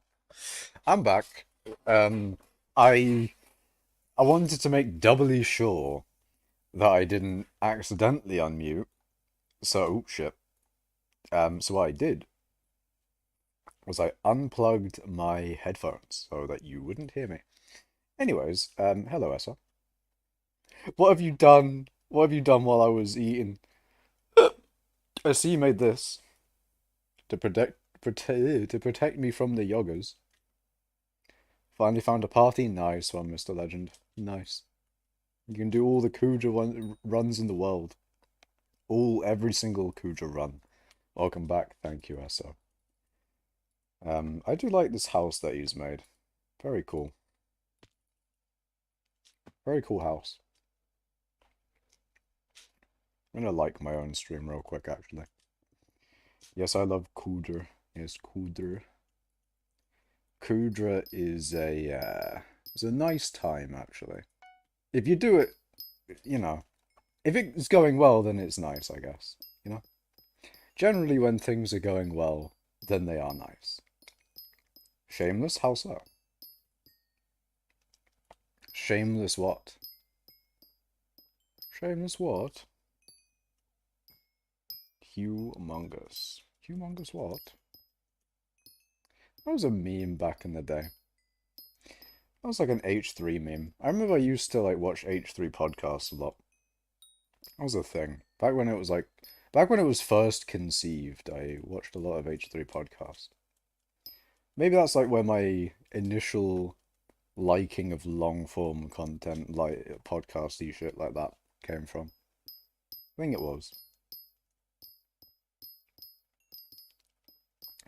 I'm back. Um, I I wanted to make doubly sure that I didn't accidentally unmute. So, shit. So what I did was I unplugged my headphones so that you wouldn't hear me. Anyways, hello, Essa. What have you done? What have you done while I was eating? I see you made this to protect me from the yoggers. Finally found a party. Nice one, Mr. Legend. Nice. You can do all the runs in the world. Every single Kuja run. Welcome back. Thank you, Esso. I do like this house that he's made. Very cool. Very cool house. I'm gonna like my own stream real quick, actually. Yes, I love Kudra. Yes, Kudra. Kudra is it's a nice time, actually. If you do it, you know, if it's going well, then it's nice, I guess. You know? Generally, when things are going well, then they are nice. Shameless? How so? Shameless what? Shameless what? Humongous. Humongous what? That was a meme back in the day. That was like an H3 meme. I remember I used to like watch H3 podcasts a lot. That was a thing. Back when it was first conceived, I watched a lot of H3 podcasts. Maybe that's like where my initial liking of long form content, like podcasty shit like that, came from. I think it was.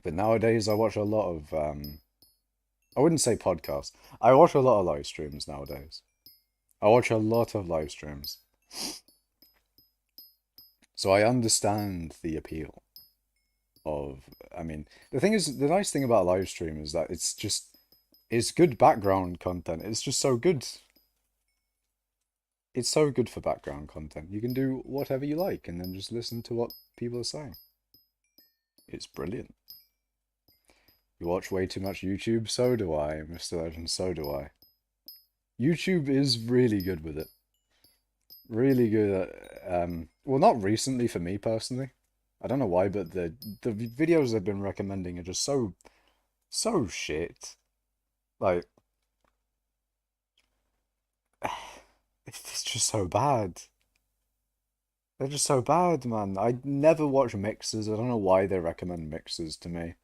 But nowadays I watch a lot of I wouldn't say podcasts. I watch a lot of live streams nowadays. I watch a lot of live streams. So I understand the appeal of, I mean, the nice thing about live stream is that it's good background content. It's just so good. It's so good for background content. You can do whatever you like and then just listen to what people are saying. It's brilliant. You watch way too much YouTube? So do I, Mr. Legend, so do I. YouTube is really good with it. Really good at, well, not recently for me personally. I don't know why, but the videos they've been recommending are just so shit. Like, it's just so bad. They're just so bad, man. I never watch mixes. I don't know why they recommend mixes to me.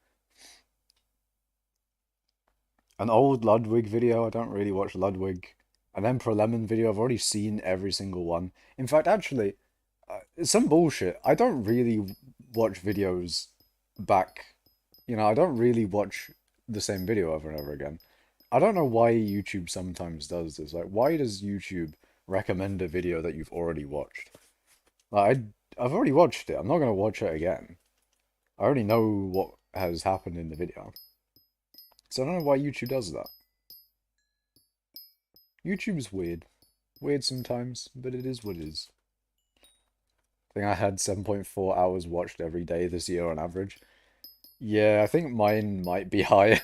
An old Ludwig video, I don't really watch Ludwig. An Emperor Lemon video, I've already seen every single one. In fact, actually, it's some bullshit. I don't really watch videos back. I don't really watch the same video over and over again. I don't know why YouTube sometimes does this. Like, why does YouTube recommend a video that you've already watched? Like, I've already watched it. I'm not gonna watch it again. I already know what has happened in the video. So I don't know why YouTube does that. YouTube's weird. Weird sometimes, but it is what it is. I think I had 7.4 hours watched every day this year on average. Yeah, I think mine might be higher.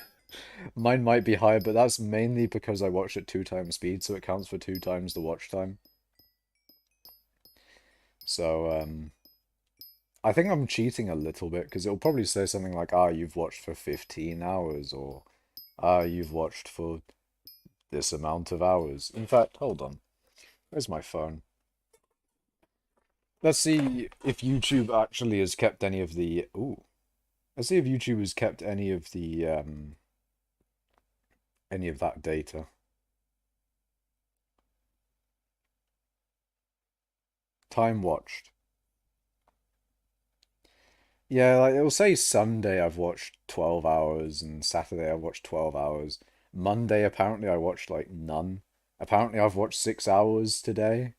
Mine might be higher, but that's mainly because I watched at 2 times speed, so it counts for 2 times the watch time. So, I think I'm cheating a little bit, because it'll probably say something like, you've watched for 15 hours, or, you've watched for this amount of hours. In fact, hold on. Where's my phone? Let's see if YouTube actually has kept any of the... Ooh. Let's see if YouTube has kept any of the, any of that data. Time watched. Yeah, like it'll say Sunday I've watched 12 hours and Saturday I've watched 12 hours. Monday apparently I watched like none. Apparently I've watched 6 hours today.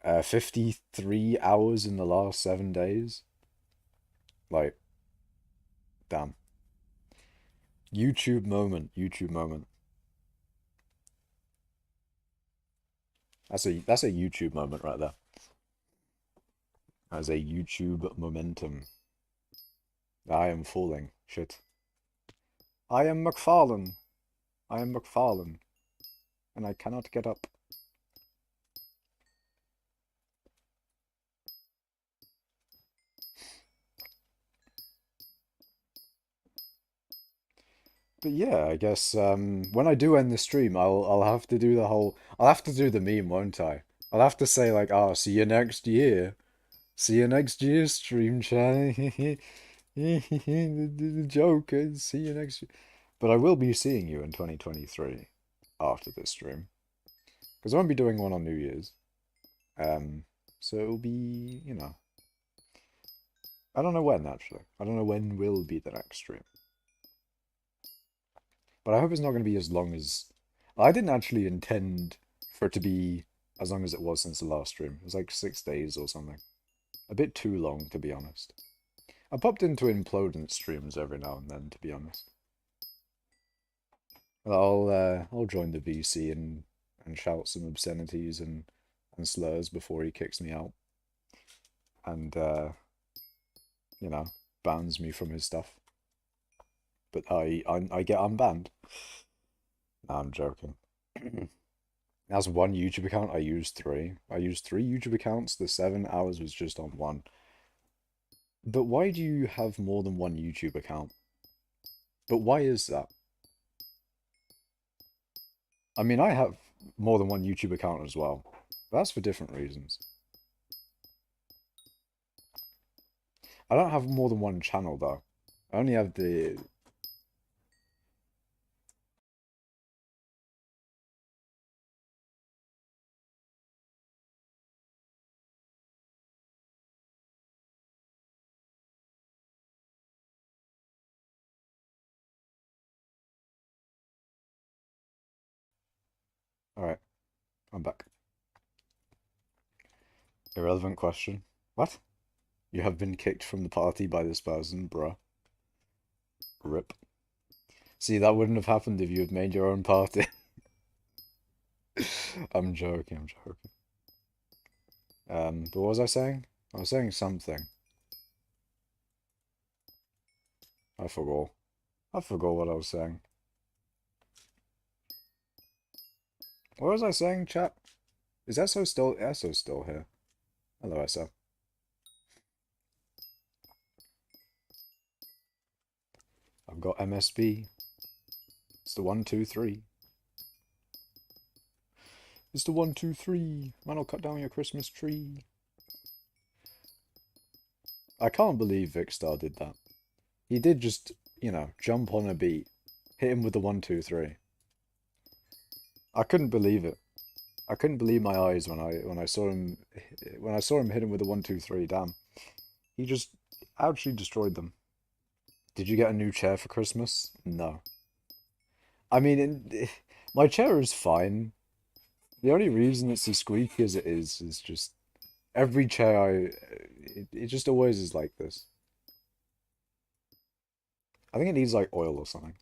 53 hours in the last 7 days. Like, damn. YouTube moment, YouTube moment. That's a YouTube moment right there. That's a YouTube momentum. I am falling. Shit. I am McFarlane. I am McFarlane, and I cannot get up. But yeah, I guess when I do end the stream, I'll have to do the whole. I'll have to do the meme, won't I? I'll have to say like, "Ah, see you next year. See you next year, stream chat." The joke is see you next year. But I will be seeing you in 2023 after this stream because I won't be doing one on New Year's. Um, so it'll be, I don't know when actually. I don't know when will be the next stream. But I hope it's not going to be as long as... I didn't actually intend for it to be as long as it was since the last stream. It was like 6 days or something. A bit too long, to be honest. I popped into Implodent streams every now and then, to be honest. I'll join the VC and shout some obscenities and slurs before he kicks me out. And, bans me from his stuff. But I get unbanned. No, I'm joking. That's one YouTube account. I used three. I used three YouTube accounts. The 7 hours was just on one. But why do you have more than one YouTube account? But why is that? I mean, I have more than one YouTube account as well. But that's for different reasons. I don't have more than one channel though. I only have the... Alright, I'm back. Irrelevant question. What? You have been kicked from the party by this person, bruh. RIP. See, that wouldn't have happened if you had made your own party. I'm joking, I'm joking. But what was I saying? I was saying something. I forgot. I forgot what I was saying. What was I saying, chat? Is Esso still... Esso's still here. Hello, Esso. I've got MSB. It's the 1, 2, 3. It's the 1, 2, 3. Man, I'll cut down your Christmas tree. I can't believe Vicstar did that. He did just, jump on a beat, hit him with the 1, 2, 3. I couldn't believe it. I couldn't believe my eyes when I saw him hit him with the 1, 2, 3. Damn, he just actually destroyed them. Did you get a new chair for Christmas? No. I mean, my chair is fine. The only reason it's as squeaky as it is just every chair it just always is like this. I think it needs like oil or something.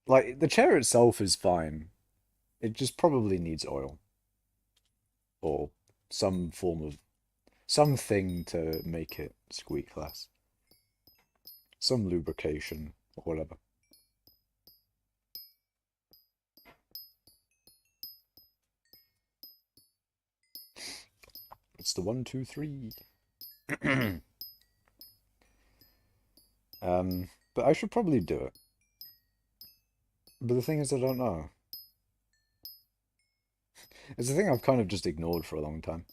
Like the chair itself is fine. It just probably needs oil or some form of something to make it squeak less. Some lubrication or whatever. It's the 1, 2, 3. But I should probably do it. But the thing is, I don't know. It's a thing I've kind of just ignored for a long time.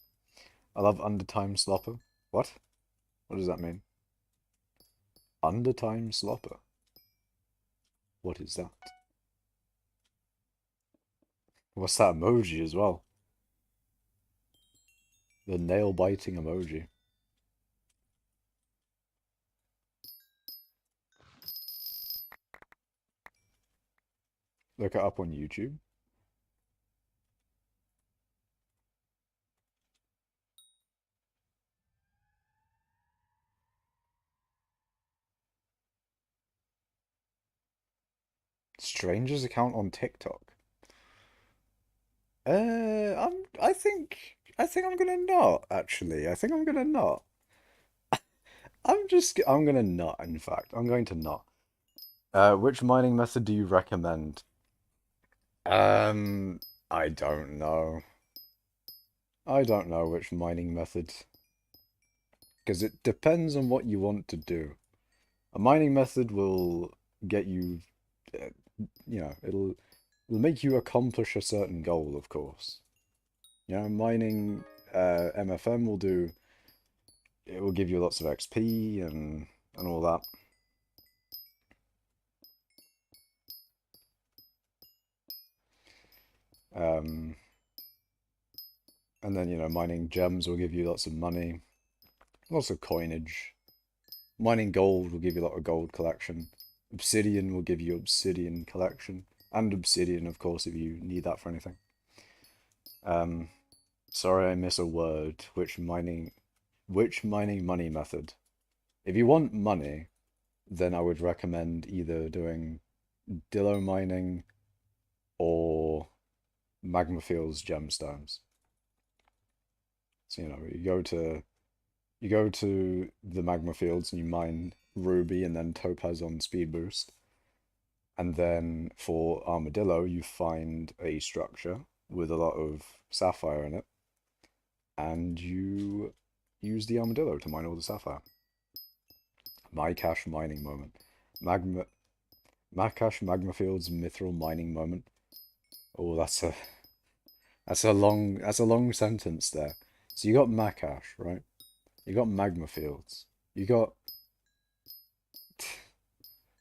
I love undertime slopper. What? What does that mean? Undertime slopper? What is that? What's that emoji as well? The nail-biting emoji. Look it up on YouTube. Stranger's account on TikTok. I think I'm gonna not, actually. I think I'm gonna not. I'm gonna not, in fact. I'm going to not. Which mining method do you recommend? Um, I don't know. I don't know which mining method, because it depends on what you want to do. A mining method will get you, uh, it'll make you accomplish a certain goal, of course. Mining MFM will do, it will give you lots of XP and all that. Um, and then, mining gems will give you lots of money, lots of coinage. Mining gold will give you a lot of gold collection. Obsidian will give you obsidian collection. And obsidian, of course, if you need that for anything. Um, sorry, I miss a word. Which mining money method? If you want money, then I would recommend either doing Dillo mining or Magma Fields gemstones. So, you go to the Magma Fields and you mine ruby and then topaz on speed boost. And then for Armadillo, you find a structure with a lot of sapphire in it, and you use the Armadillo to mine all the sapphire. My cash mining moment. Magma Makash Magma Fields Mithril mining moment. Oh, that's a long sentence there. So you got Makash, right? You got Magma Fields. You got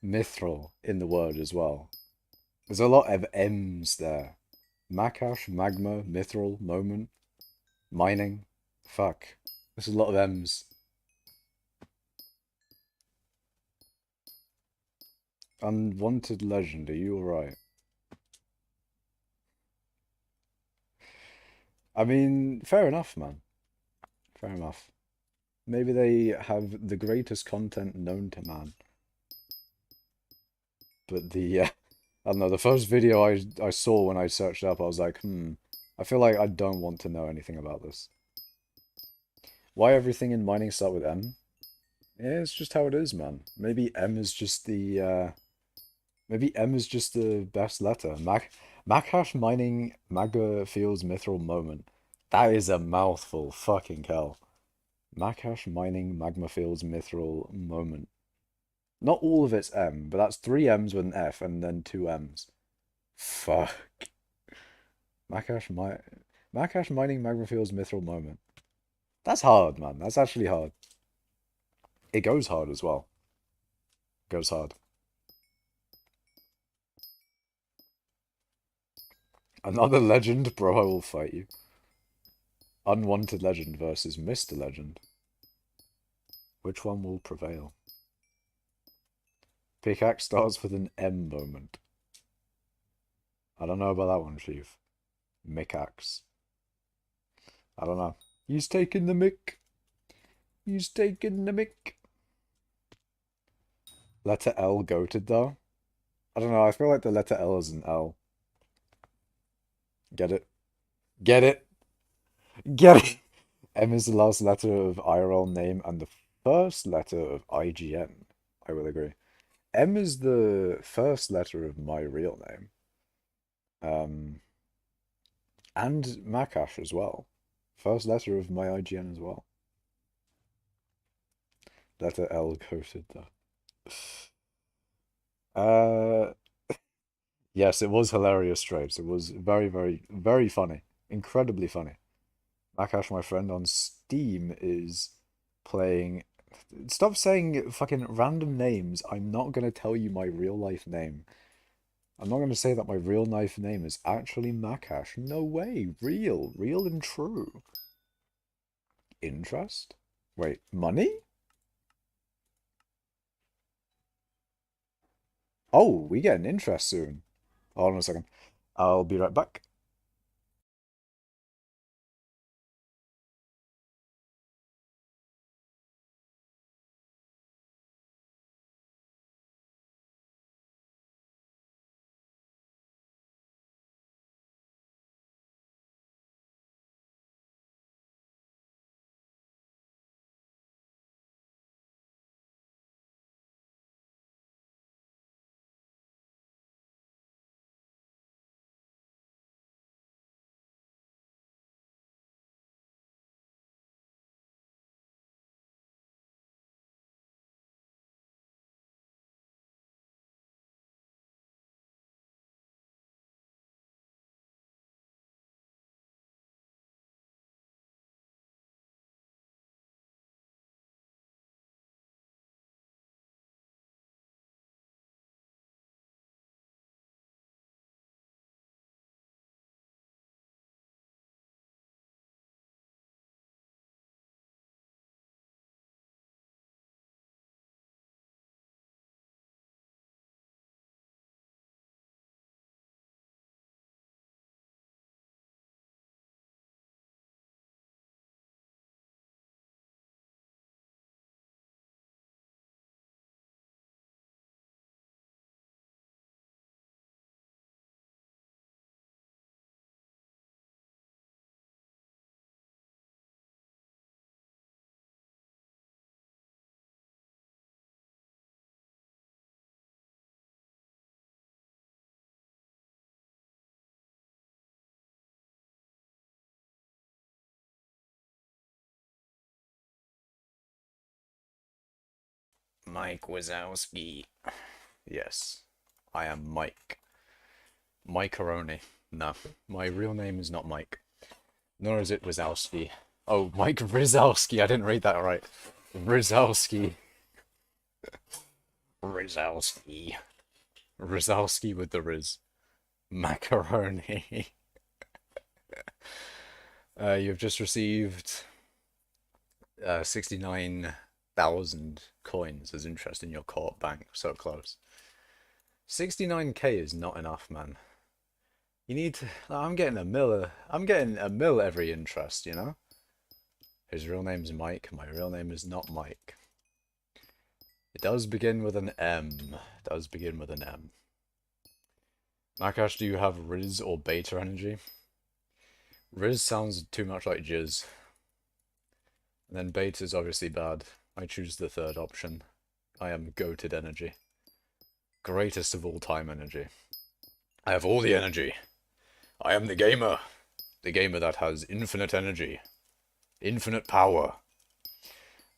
Mithril in the word as well. There's a lot of M's there. Makash, Magma, Mithril, Moment, Mining. Fuck. There's a lot of M's. Unwanted Legend, are you alright? I mean, fair enough, man. Fair enough. Maybe they have the greatest content known to man. But I don't know, the first video I saw when I searched up, I was like, I feel like I don't want to know anything about this. Why everything in mining start with M? Yeah, it's just how it is, man. Maybe M is just the best letter. Makash mining Maga Fields Mithril moment. That is a mouthful, fucking hell. Makash mining Magma Fields Mithril moment. Not all of it's M, but that's three M's with an F and then two M's. Fuck. Makash mi Makash mining Magma Fields Mithril moment. That's hard, man. That's actually hard. It goes hard as well. Goes hard. Another legend, bro, I will fight you. Unwanted Legend versus Mr. Legend. Which one will prevail? Pickaxe starts with an M moment. I don't know about that one, Chief. Mickaxe. I don't know. He's taking the mick. He's taking the mick. Letter L goated though. I don't know. I feel like the letter L is an L. Get it? Get it? Get it? M is the last letter of IRL name and the first letter of IGN. I will agree. M is the first letter of my real name. Um, and Makash as well. First letter of my IGN as well. Letter L coated though. Uh, yes, it was hilarious straight. It was very, very, very funny. Incredibly funny. Makash, my friend on Steam, is playing. Stop saying fucking random names. I'm not gonna tell you my real life name. I'm not gonna say that my real life name is actually Makash. No way. Real and true. Interest? Wait, money? Oh, we get an interest soon. Hold on a second. I'll be right back. Mike Wazowski. Yes, I am Mike. Mike-aroni. No, my real name is not Mike. Nor is it Wazowski. Oh, Mike Rizowski. I didn't read that right. Rizowski. Rizowski. Rizowski with the Riz. Macaroni. You've just received 69,000 coins as interest in your co-op bank. So close. 69k is not enough, man. You need to. I'm getting a mill. I'm getting a mill every interest, you know? His real name's Mike. My real name is not Mike. It does begin with an M. It does begin with an M. Nakash, do you have Riz or Beta energy? Riz sounds too much like Jizz. And then Beta's obviously bad. I choose the third option. I am goated energy. Greatest of all time energy. I have all the energy. I am the gamer. The gamer that has infinite energy. Infinite power.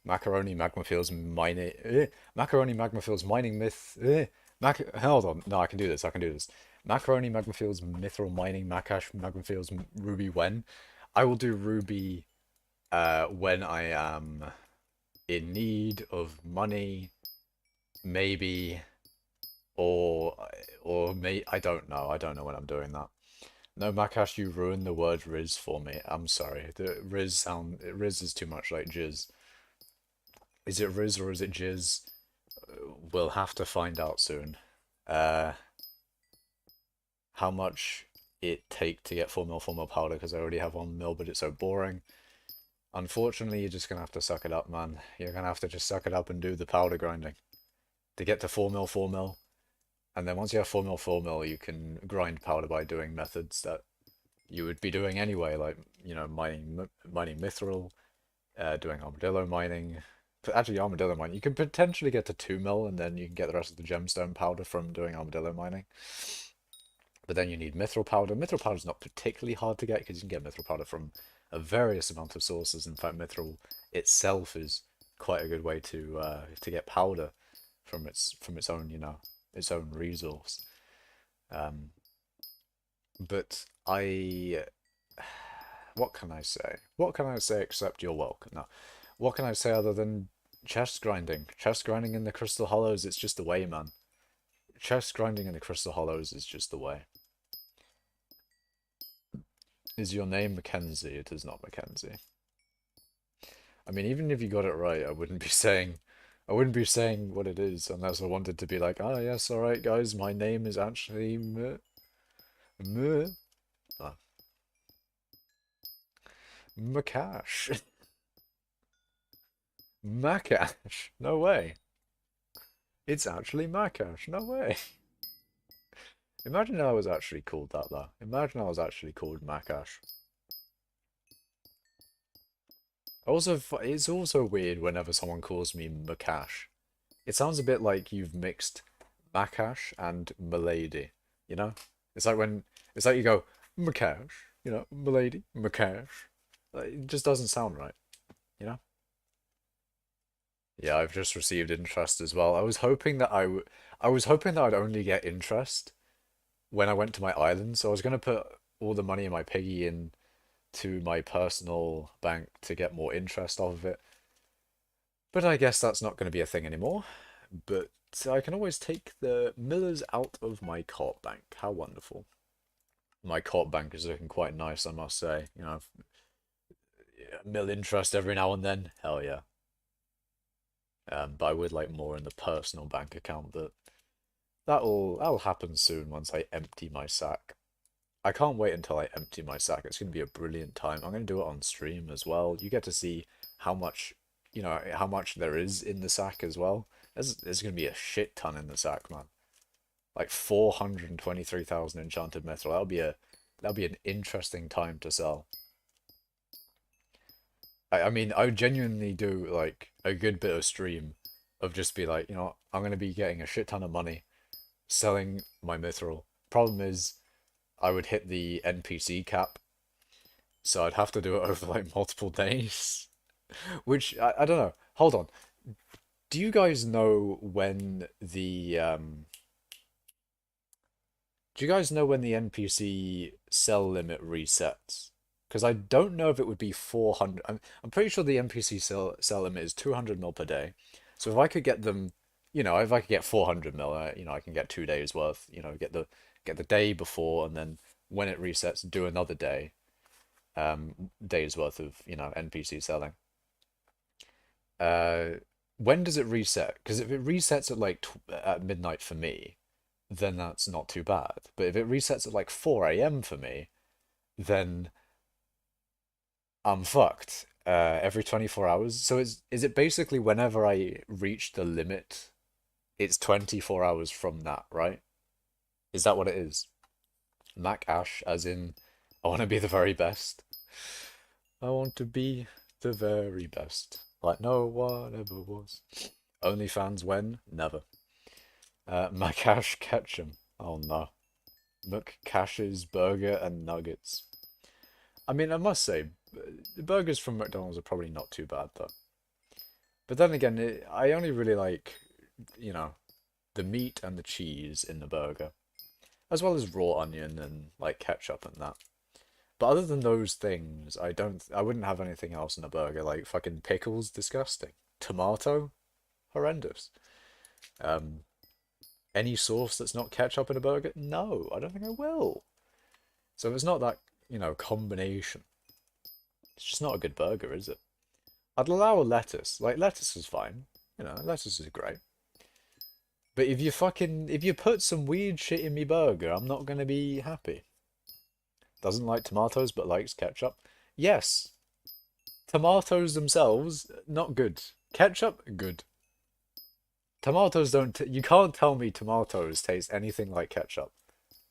Macaroni Magma Fields mining. Macaroni Magma Fields mining myth. Hold on. No, I can do this. I can do this. Macaroni Magma Fields mithril mining. Makash Magma Fields Ruby when. I will do Ruby when I am in need of money. Maybe. Or I don't know. I don't know when I'm doing that. No, Makash, you ruined the word Riz for me. I'm sorry. The Riz is too much like Jizz. Is it Riz or is it Jizz? We'll have to find out soon. How much it take to get 4 mil powder, because I already have 1 mil, but it's so boring. Unfortunately, you're just gonna have to suck it up, man. You're gonna have to just suck it up and do the powder grinding. To get to 4 mil. And then once you have 4 mil, you can grind powder by doing methods that you would be doing anyway, like, you know, mining mithril, doing armadillo mining. But actually, armadillo mining, you can potentially get to 2 mil, and then you can get the rest of the gemstone powder from doing armadillo mining. But then you need mithril powder. Mithril powder is not particularly hard to get, because you can get mithril powder from a various amount of sources. In fact, mithril itself is quite a good way to get powder from its own, you know, its own resource. But what can I say? What can I say except you're welcome? No. What can I say other than chest grinding? Chest grinding in the Crystal Hollows, it's just the way, man. Chest grinding in the Crystal Hollows is just the way. Is your name Mackenzie? It is not Mackenzie. I mean, even if you got it right, I wouldn't be saying what it is unless I wanted to be like, oh yes, alright guys, my name is actually Makash. Makash. No way. It's actually Makash. No way. Imagine I was actually called that though. Imagine I was actually called Makash. Also, it's also weird whenever someone calls me Makash. It sounds a bit like you've mixed Makash and Milady, you know? It's like you go, Makash, you know, Milady, Makash. It just doesn't sound right, you know? Yeah, I've just received interest as well. I was hoping that I was hoping that I'd only get interest when I went to my island, so I was gonna put all the money in my piggy in to my personal bank to get more interest off of it. But I guess that's not going to be a thing anymore. But I can always take the millers out of my co-op bank. How wonderful. My co-op bank is looking quite nice, I must say. You know, mill interest every now and then. Hell yeah. But I would like more in the personal bank account, but that'll happen soon once I empty my sack. I can't wait until I empty my sack. It's going to be a brilliant time. I'm going to do it on stream as well. You get to see how much, you know, how much there is in the sack as well. There's going to be a shit ton in the sack, man. Like 423,000 enchanted metal. That'll be an interesting time to sell. I mean, I would genuinely do like a good bit of stream of just be like, you know, I'm going to be getting a shit ton of money selling my mithril. Problem is, I would hit the NPC cap, so I'd have to do it over like multiple days. Which, I don't know. Hold on. Do you guys know when the do you guys know when the NPC cell limit resets? Because I don't know if it would be 400. I'm pretty sure the NPC cell limit is 200 mil per day. So if I could get them, if I could get 400 mil, I can get 2 days worth. Get the day before, and then when it resets, do another days worth of NPC selling. Uh, when does it reset? Because if it resets at like at midnight for me, then that's not too bad. But if it resets at like 4 a.m. for me, then I'm fucked. Every 24 hours. So is it basically whenever I reach the limit, it's 24 hours from that, right? Is that what it is? Mac Ash, as in, I want to be the very best. I want to be the very best. Like no one ever was. Only fans when? Never. Macash Ketchum. Oh no. McCash's Burger and Nuggets. I mean, I must say, the burgers from McDonald's are probably not too bad though. But then again, I only really like, you know, the meat and the cheese in the burger, as well as raw onion and like ketchup and that. But other than those things, I wouldn't have anything else in a burger. Like fucking pickles, disgusting. Tomato, horrendous. Um, any sauce that's not ketchup in a burger? No, I don't think I will. So if it's not that, combination, it's just not a good burger, is it? I'd allow a lettuce. Like lettuce is fine. Lettuce is great. But if you put some weird shit in me burger, I'm not gonna be happy. Doesn't like tomatoes but likes ketchup. Yes, tomatoes themselves not good. Ketchup good. Tomatoes don't. You can't tell me tomatoes taste anything like ketchup.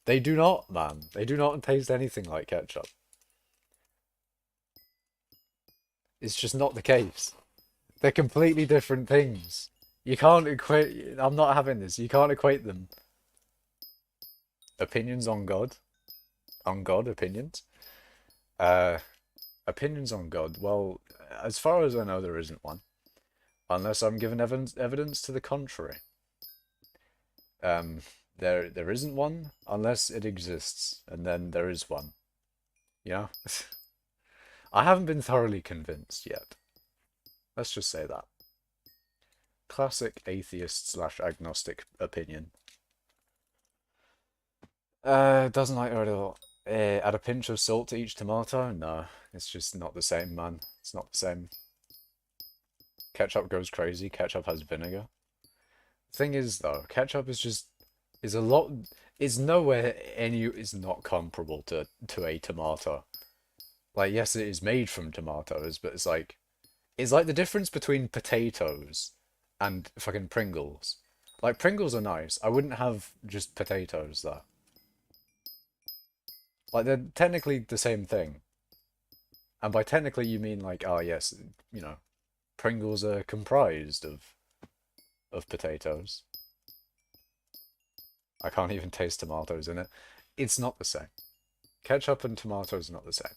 They do not, man. They do not taste anything like ketchup. It's just not the case. They're completely different things. You can't equate. I'm not having this. You can't equate them. Opinions on God. On God, opinions. Uh, Opinions on God. Well, as far as I know, there isn't one, unless I'm given evidence to the contrary. Um, there isn't one unless it exists, and then there is one. Yeah. I haven't been thoroughly convinced yet. Let's just say that. Classic atheist slash agnostic opinion. Doesn't like it at all. Add a pinch of salt to each tomato? No, it's just not the same, man. It's not the same. Ketchup goes crazy. Ketchup has vinegar. Thing is, though, ketchup is a lot. Is nowhere any is not comparable to a tomato. Like, yes, it is made from tomatoes, but it's like the difference between potatoes and fucking Pringles. Like Pringles are nice. I wouldn't have just potatoes though. Like they're technically the same thing. And by technically you mean like, oh yes, Pringles are comprised of potatoes. I can't even taste tomatoes in it. It's not the same. Ketchup and tomatoes are not the same.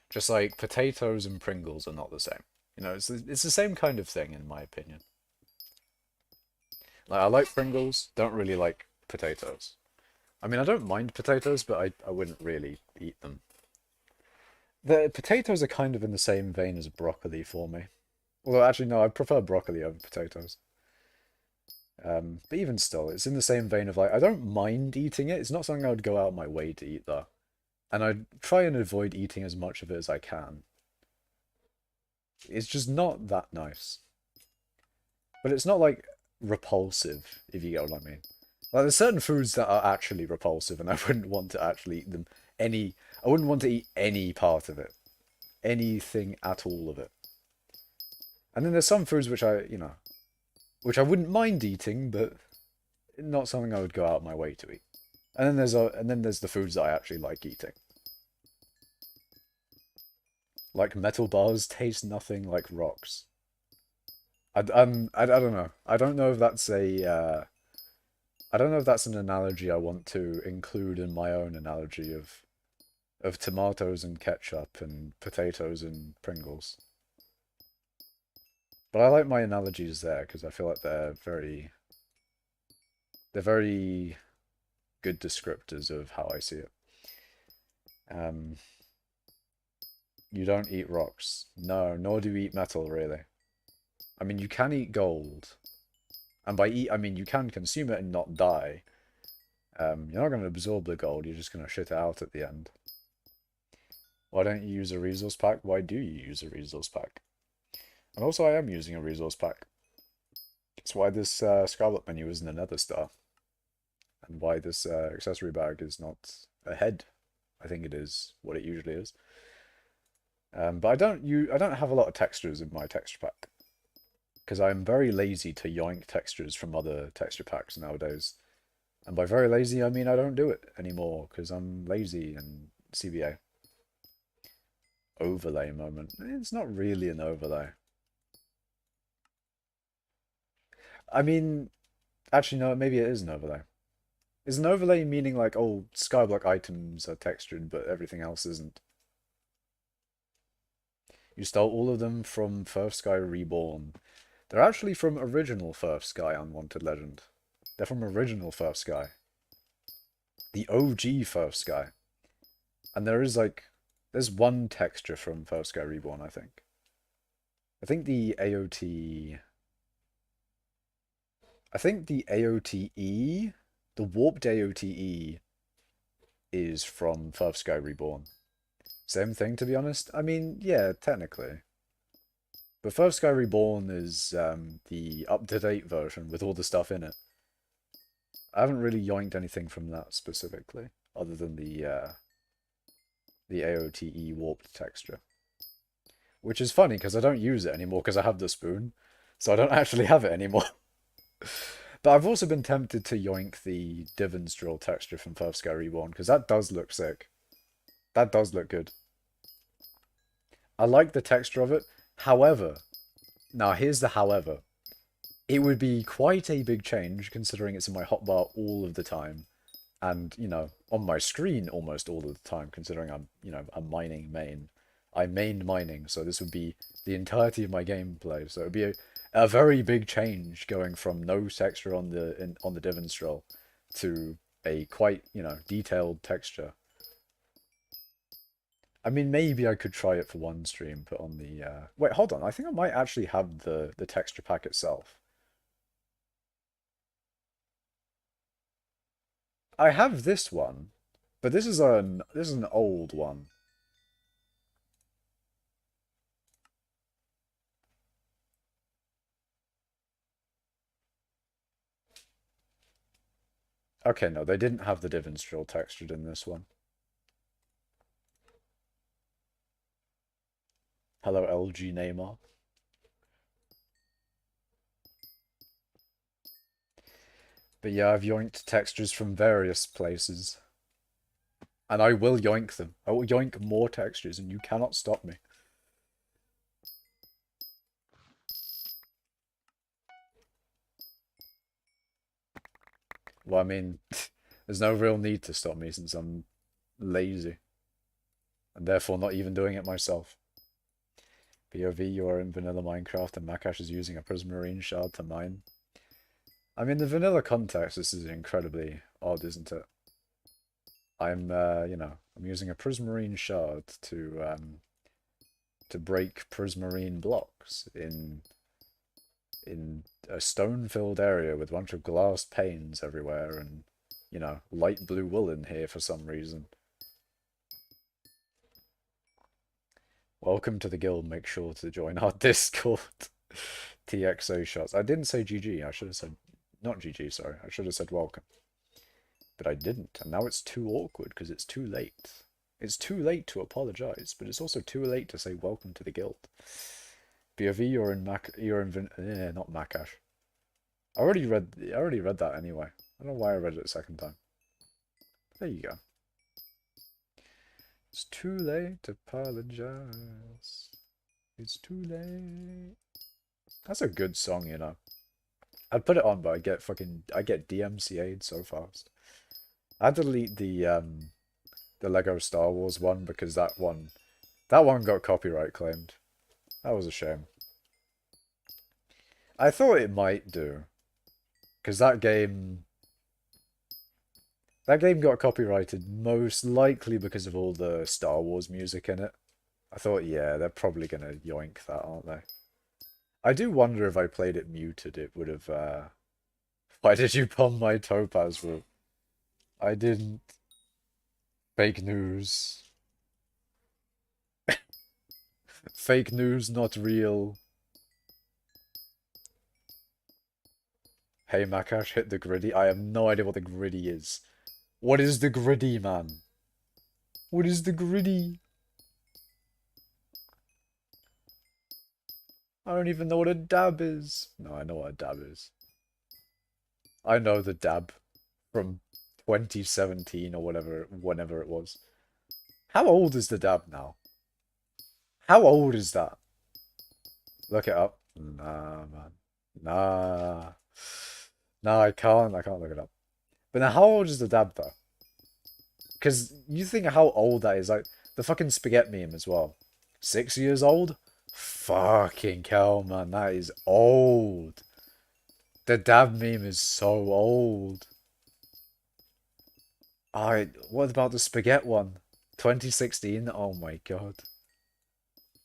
Just like potatoes and Pringles are not the same. It's the same kind of thing in my opinion. Like I like Pringles, don't really like potatoes. I mean, I don't mind potatoes, but I wouldn't really eat them. The potatoes are kind of in the same vein as broccoli for me. Although actually no, I prefer broccoli over potatoes. But even still, it's in the same vein of like I don't mind eating it. It's not something I would go out my way to eat though. And I try and avoid eating as much of it as I can. It's just not that nice. But it's not like repulsive, if you get what I mean. Like there's certain foods that are actually repulsive and I wouldn't want to actually eat them I wouldn't want to eat any part of it. Anything at all of it. And then there's some foods which I wouldn't mind eating, but not something I would go out my way to eat. And then there's the foods that I actually like eating. Like metal bars taste nothing like rocks. I don't know. I don't know if that's an analogy I want to include in my own analogy of tomatoes and ketchup and potatoes and Pringles. But I like my analogies there because I feel like they're very good descriptors of how I see it. Um, you don't eat rocks. No, nor do you eat metal, really. I mean, you can eat gold. And by eat, I mean you can consume it and not die. You're not going to absorb the gold, you're just going to shit it out at the end. Why don't you use a resource pack? Why do you use a resource pack? And also, I am using a resource pack. That's why this skyblock menu isn't a nether star. And why this accessory bag is not a head. I think it is what it usually is. But I don't have a lot of textures in my texture pack. Because I'm very lazy to yoink textures from other texture packs nowadays. And by very lazy, I mean I don't do it anymore because I'm lazy and CBA. Overlay moment. It's not really an overlay. I mean, actually, no, maybe it is an overlay. Is an overlay meaning like, oh, skyblock items are textured, but everything else isn't? You stole all of them from First Sky Reborn. They're actually from original First Sky Unwanted Legend. They're from original First Sky. The OG First Sky. And there's one texture from First Sky Reborn, I think. I think the AOT... I think the AOTE, the warped AOTE, is from First Sky Reborn. Same thing, to be honest. I mean, yeah, technically. But First Sky Reborn is the up-to-date version with all the stuff in it. I haven't really yoinked anything from that specifically, other than the AOTE warped texture. Which is funny, because I don't use it anymore because I have the spoon. So I don't actually have it anymore. But I've also been tempted to yoink the divans drill texture from First Sky Reborn, because that does look sick. That does look good. I like the texture of it. However, now here's the however. It would be quite a big change considering it's in my hotbar all of the time. And, you know, on my screen almost all of the time, considering I'm, you know, a mining main. I main mining, so this would be the entirety of my gameplay. So it would be a very big change going from no texture on the divans drill to a quite, you know, detailed texture. I mean, maybe I could try it for one stream, put on the... Wait, hold on. I think I might actually have the texture pack itself. I have this one, but this is an old one. Okay, no, they didn't have the divans drill textured in this one. Hello, LG Neymar. But yeah, I've yoinked textures from various places. And I will yoink them. I will yoink more textures, and you cannot stop me. Well, I mean, there's no real need to stop me since I'm lazy. And therefore not even doing it myself. POV, you are in vanilla Minecraft and Makash is using a prismarine shard to mine. I mean, the vanilla context, this is incredibly odd, isn't it? I'm, you know, I'm using a prismarine shard to break prismarine blocks in a stone-filled area with a bunch of glass panes everywhere and, you know, light blue wool in here for some reason. Welcome to the guild. Make sure to join our Discord. TXO shots. I didn't say GG. I should have said... Not GG, sorry. I should have said welcome. But I didn't. And now it's too awkward because it's too late. It's too late to apologize, but it's also too late to say welcome to the guild. BOV, not Makash. I already read that anyway. I don't know why I read it a second time. There you go. It's too late to apologize. It's too late. That's a good song, you know. I'd put it on, but I get DMCA'd so fast. I had to delete the Lego Star Wars one because that one got copyright claimed. That was a shame. I thought it might do, because that game got copyrighted most likely because of all the Star Wars music in it. I thought, yeah, they're probably gonna yoink that, aren't they? I do wonder if I played it muted, it would have. Why did you bomb my topaz room? I didn't. Fake news. Fake news, not real. Hey Makash, hit the griddy. I have no idea what the griddy is. What is the griddy, man? What is the griddy? I don't even know what a dab is. No, I know what a dab is. I know the dab from 2017 or whatever, whenever it was. How old is the dab now? How old is that? Look it up. Nah, man. Nah. Nah, I can't. I can't look it up. But now, how old is the dab though? Because you think how old that is. Like, the fucking spaghetti meme as well. 6 years old? Fucking hell, man. That is old. The dab meme is so old. Alright, what about the spaghetti one? 2016? Oh my god.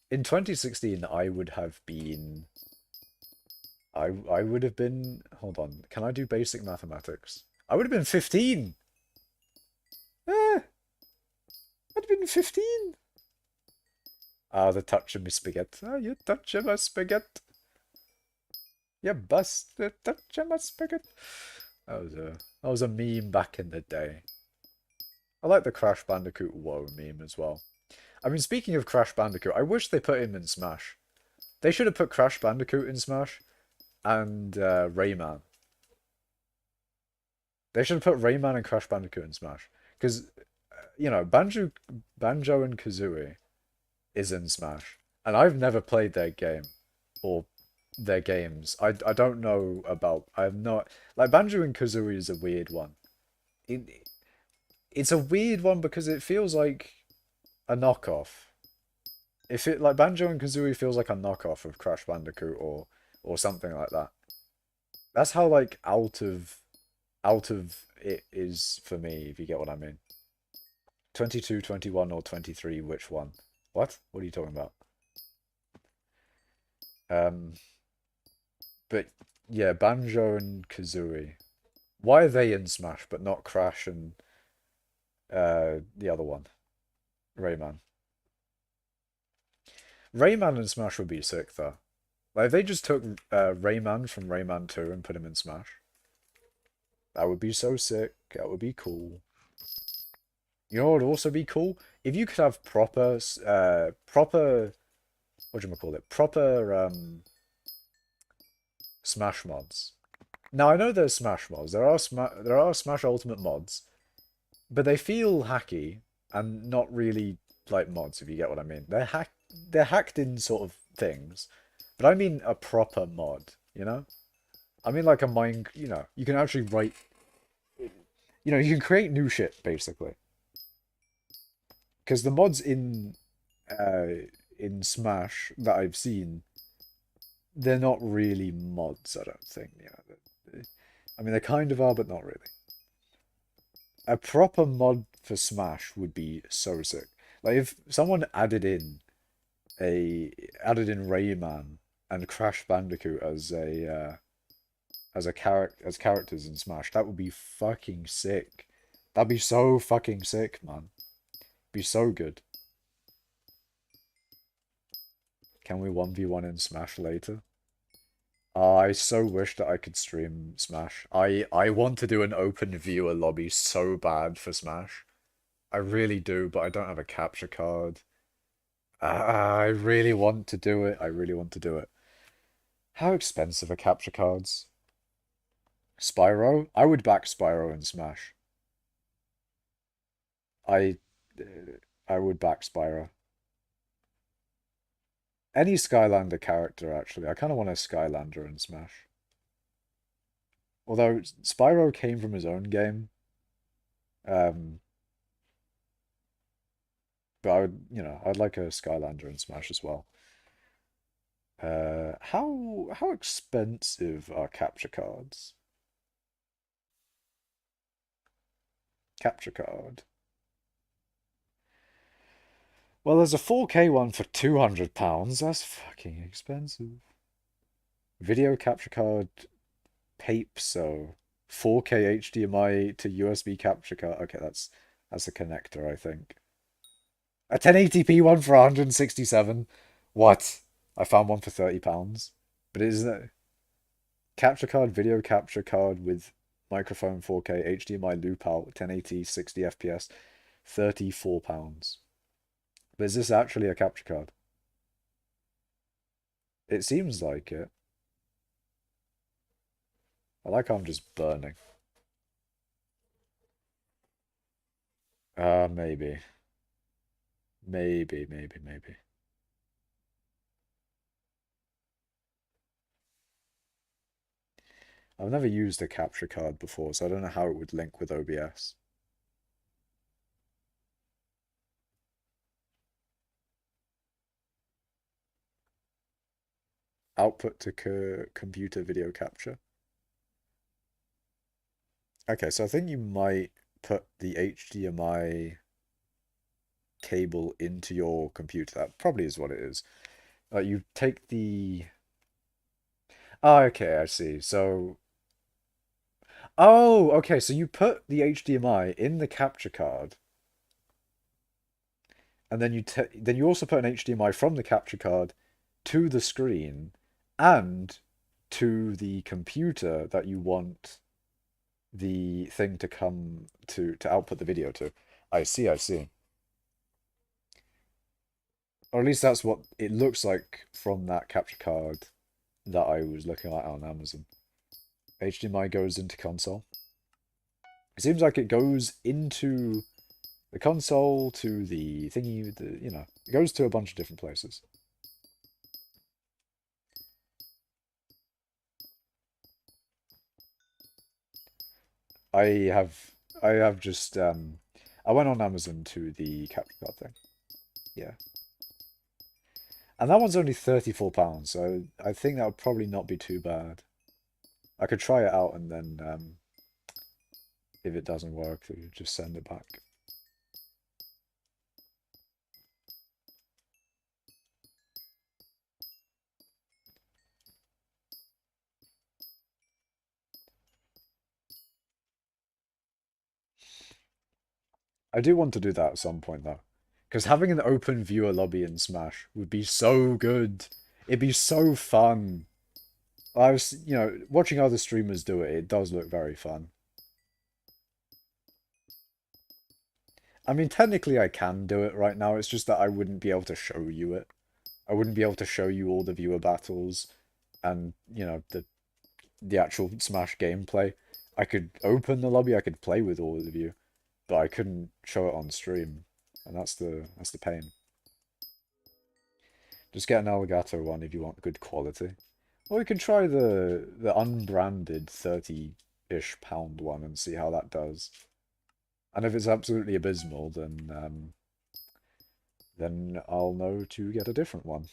In 2016, I would have been. I would have been. Hold on. Can I do basic mathematics? I would have been 15. Eh, I'd have been 15. Ah, the touch of my spaghetti. Ah, you touch of my spaghetti. You bust the touch of my spaghetti. That was a meme back in the day. I like the Crash Bandicoot Whoa meme as well. I mean, speaking of Crash Bandicoot, I wish they put him in Smash. They should have put Crash Bandicoot in Smash and Rayman. They should have put Rayman and Crash Bandicoot in Smash. Because, Banjo and Kazooie is in Smash. And I've never played their game or their games. I don't know about. I have not. Like, Banjo and Kazooie is a weird one. It's a weird one because it feels like a knockoff. If it like Banjo and Kazooie feels like a knockoff of Crash Bandicoot or something like that. That's how like out of it is for me, if you get what I mean. 22, 21, or 23, which one? What? What are you talking about? Um, but yeah, Banjo and Kazooie. Why are they in Smash but not Crash and the other one, Rayman? Rayman and Smash would be sick though. Like if they just took Rayman from Rayman 2 and put him in Smash. That would be so sick. That would be cool. You know what would also be cool? If you could have proper, what do you call it? Proper Smash mods. Now I know there's Smash mods. There are Smash Ultimate mods, but they feel hacky and not really like mods. If you get what I mean, they're hacked in sort of things, but I mean a proper mod. You know, I mean like a mine. You can actually write. You can create new shit basically. Because the mods in Smash that I've seen, they're not really mods, I don't think. I mean, they kind of are, but not really. A proper mod for Smash would be so sick. Like if someone added in Rayman and Crash Bandicoot as characters in Smash, that would be fucking sick. That'd be so fucking sick, man. Be so good. Can we 1v1 in Smash later? I so wish that I could stream Smash. I want to do an open viewer lobby so bad for Smash. I really do, but I don't have a capture card. I really want to do it. I really want to do it. How expensive are capture cards? Spyro? I would back Spyro in Smash. I I would back Spyro. Any Skylander character, actually. I kind of want a Skylander in Smash. Although Spyro came from his own game. Um, but I'd like a Skylander in Smash as well. How expensive are capture cards? Capture card. Well, there's a 4K one for £200. That's fucking expensive. Video capture card, so 4K HDMI to USB capture card. Okay, that's a connector, I think. A 1080p one for 167. What? I found one for £30. But it is a capture card, video capture card with microphone 4K, HDMI loop out, 1080, 60 FPS, £34. But is this actually a capture card? It seems like it. I like how I'm just burning. Maybe. Maybe. I've never used a capture card before, so I don't know how it would link with OBS. Output to computer video capture. Okay, so I think you might put the HDMI cable into your computer. That probably is what it is. You take the... Oh, okay, I see. So... Oh, okay, so you put the HDMI in the capture card, and then you also put an HDMI from the capture card to the screen and to the computer that you want the thing to come to output the video to. I see. Or at least that's what it looks like from that capture card that I was looking at on Amazon. HDMI goes into console. It seems like it goes into the console to the thingy, it goes to a bunch of different places. I have I have just I went on Amazon to the capture card thing. Yeah. And that one's only £34, so I think that would probably not be too bad. I could try it out and then if it doesn't work, just send it back. I do want to do that at some point though. Because having an open viewer lobby in Smash would be so good. It'd be so fun. I was, watching other streamers do it, it does look very fun. I mean, technically I can do it right now, it's just that I wouldn't be able to show you it. I wouldn't be able to show you all the viewer battles and, the actual Smash gameplay. I could open the lobby, I could play with all of you, but I couldn't show it on stream. And that's the pain. Just get an Elgato one if you want good quality. Or we could try the unbranded 30-ish pound one and see how that does. And if it's absolutely abysmal, then I'll know to get a different one.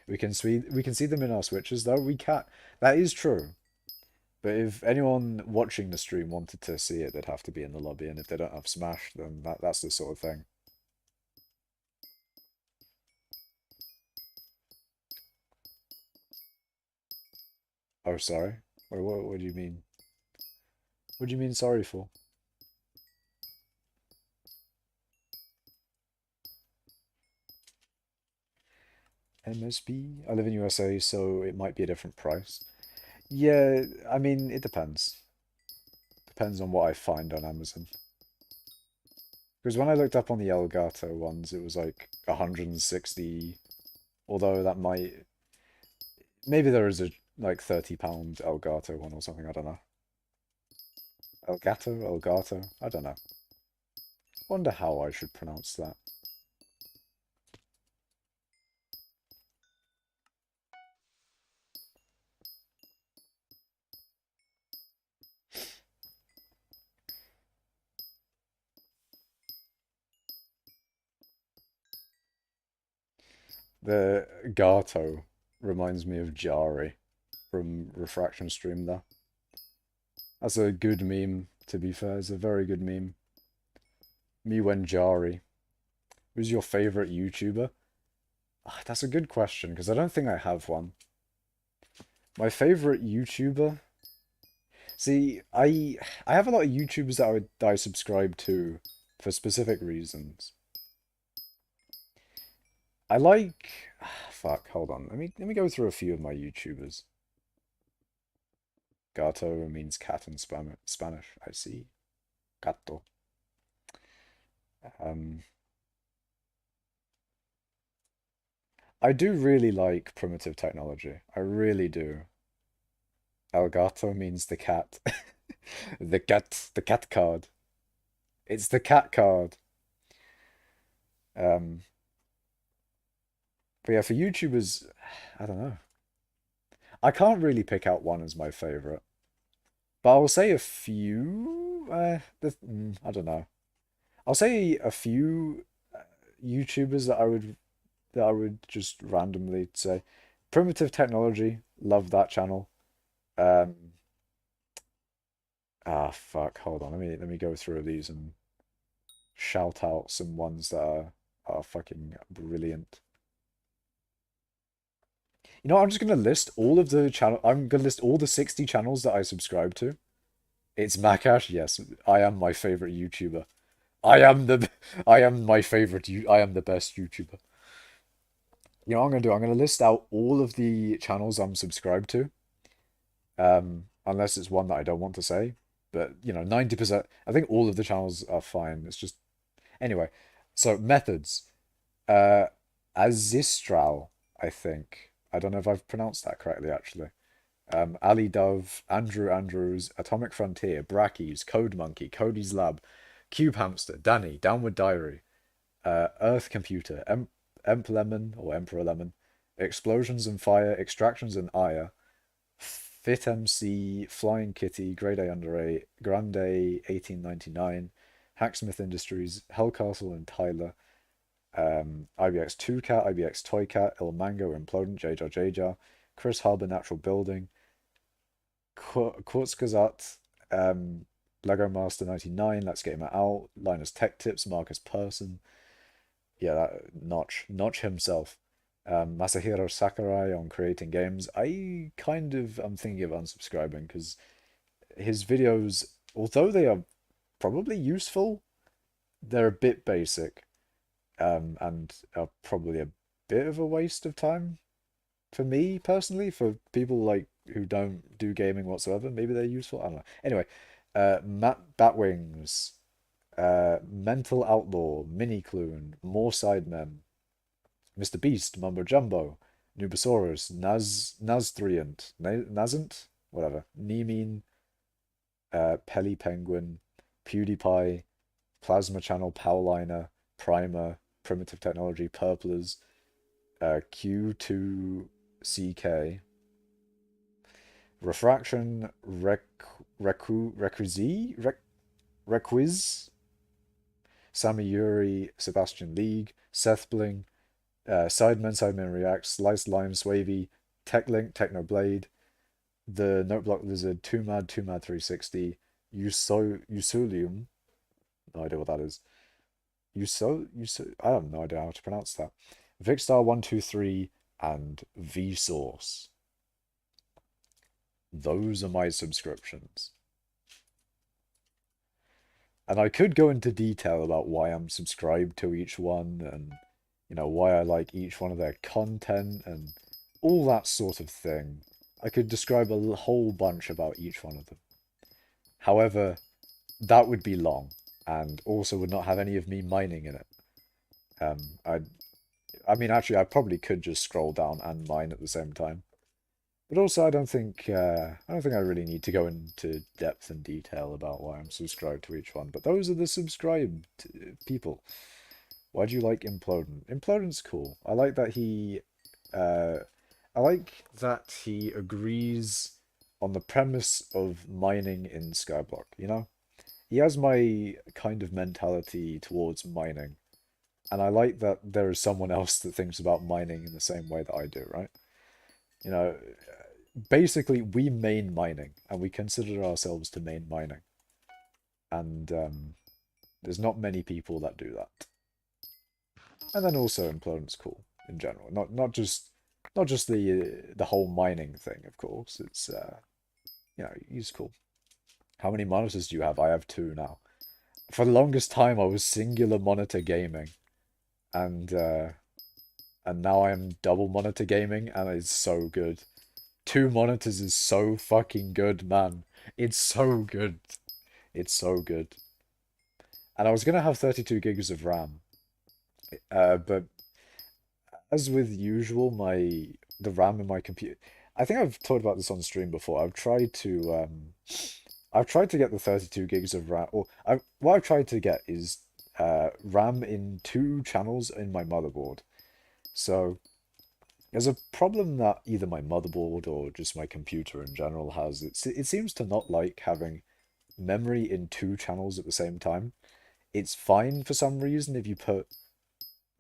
We can see them in our switches though. We can't. That is true. But if anyone watching the stream wanted to see it, they'd have to be in the lobby, and if they don't have Smash, then that's the sort of thing. Oh, sorry. Wait, what do you mean? What do you mean sorry for? MSB? I live in USA, so it might be a different price. Yeah, I mean, it depends. Depends on what I find on Amazon. Because when I looked up on the Elgato ones, it was like 160. Although that might... Maybe there is a like £30 Elgato one or something, I don't know. Elgato? I don't know. Wonder how I should pronounce that. The Gato reminds me of Jari from Refraction Stream there. That's a good meme, to be fair. It's a very good meme. Me when Jari. Who's your favorite YouTuber? Ah, that's a good question, because I don't think I have one. My favorite YouTuber? See, I have a lot of YouTubers that I subscribe to for specific reasons. I like fuck, hold on. Let me go through a few of my YouTubers. Gato means cat in Spanish, I see. Gato. Um I do really like primitive technology. I really do. El gato means the cat. The cat card. It's the cat card. Um but yeah, for YouTubers, I don't know. I can't really pick out one as my favorite. But I'll say a few. I don't know. I'll say a few YouTubers that I would just randomly say. Primitive Technology, love that channel. Um, fuck. Hold on. Let me go through these and shout out some ones that are fucking brilliant. You know, I'm just gonna list all of the channel. I'm gonna list all the 60 channels that I subscribe to. It's Makash. Yes, I am my favorite YouTuber. I am the I am my favorite I am the best YouTuber. You know what I'm gonna do? I'm gonna list out all of the channels I'm subscribed to. Unless it's one that I don't want to say. But you know, 90%, I think all of the channels are fine. It's just anyway. So methods. Uh Azistral, I think. I don't know if I've pronounced that correctly actually. Ali Dove, Andrew Andrews, Atomic Frontier, Brackies, Code Monkey, Cody's Lab, Cube Hamster, Danny, Downward Diary, Earth Computer, Emp Lemon or Emperor Lemon, Explosions and Fire, Extractions and Ire, Fit MC, Flying Kitty, Grade A Under A, Grande 1899, Hacksmith Industries, Hellcastle and Tyler, IBX 2 Cat, IBX Toy Cat, Il Mango, Implodent, Jjar Jjar, Chris Harbour Natural Building, Kurzgesagt, Lego Master 99, Let's Get Him Out, Linus Tech Tips, Marcus Persson, yeah, Notch himself. Masahiro Sakurai on creating games. I kind of am thinking of unsubscribing because his videos, although they are probably useful, they're a bit basic, and are probably a bit of a waste of time for me personally. For people like who don't do gaming whatsoever, maybe they're useful. I don't know. Anyway, Matt Batwings, Mental Outlaw, Mini Clune, More Sidemen, Mr. Beast, Mumbo Jumbo, Nubosaurus, Nazthriant, Nazant, whatever, Nemean, Pelly Penguin, PewDiePie, Plasma Channel, Powliner, Primer, Primitive Technology, Purplers, Q2CK, Refraction, Requiz, Sammy Yuri, Sebastian League, Seth Bling, Sidemen React, Slice Lime, Swavy, Techlink, Technoblade, the Noteblock Lizard, Too Mad 360, Usulium, no idea what that is. I have no idea how to pronounce that. Vicstar123 and Vsauce. Those are my subscriptions. And I could go into detail about why I'm subscribed to each one and you know why I like each one of their content and all that sort of thing. I could describe a whole bunch about each one of them. However, that would be long and also would not have any of me mining in it. Um, I I mean actually I probably could just scroll down and mine at the same time. But also I don't think I really need to go into depth and detail about why I'm subscribed to each one. But those are the subscribed people. Why do you like Implodent? Implodent's cool. Uh, I like that he agrees on the premise of mining in skyblock. You know, he has my kind of mentality towards mining, And I like that there is someone else that thinks about mining in the same way that I do, right? You know, basically we main mining and we consider ourselves to main mining. And there's not many people that do that. And then also Implodent's cool in general. Not just the whole mining thing, of course. It's you know, he's cool. How many monitors do you have? I have two now. For the longest time I was singular monitor gaming and now I am double monitor gaming and it's so good. Two monitors is so fucking good, man. It's so good. It's so good. And I was gonna have 32 gigs of RAM, but as with usual, the RAM in my computer. I think I've talked about this on stream before. I've tried to get the 32 gigs of RAM, what I've tried to get is RAM in two channels in my motherboard. So there's a problem that either my motherboard or just my computer in general has. It seems to not like having memory in two channels at the same time. It's fine for some reason if you put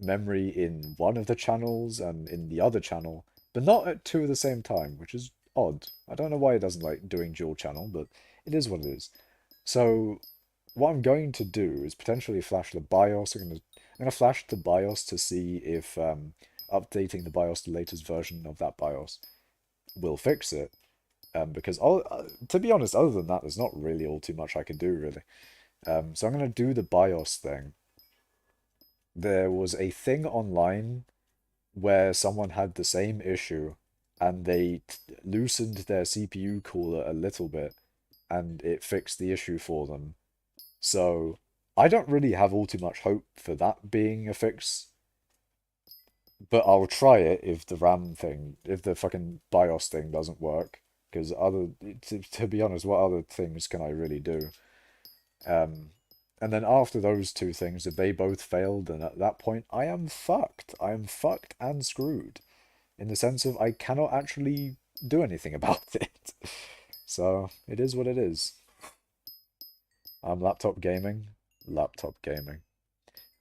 memory in one of the channels and in the other channel, but not at two at the same time, which is odd. I don't know why it doesn't like doing dual channel, but it is what it is. So what I'm going to do is potentially flash the BIOS. I'm gonna flash the BIOS to see if updating the BIOS to the latest version of that BIOS will fix it. Because to be honest, other than that, there's not really all too much I can do really. So I'm gonna do the BIOS thing. There was a thing online where someone had the same issue and they loosened their CPU cooler a little bit and it fixed the issue for them. So I don't really have all too much hope for that being a fix, but I'll try it if the RAM thing, if the fucking BIOS thing doesn't work. Because to be honest, what other things can I really do? Um, and then after those two things, if they both failed, then at that point, I am fucked. I am fucked and screwed. In the sense of I cannot actually do anything about it. So, it is what it is. I'm laptop gaming. Laptop gaming.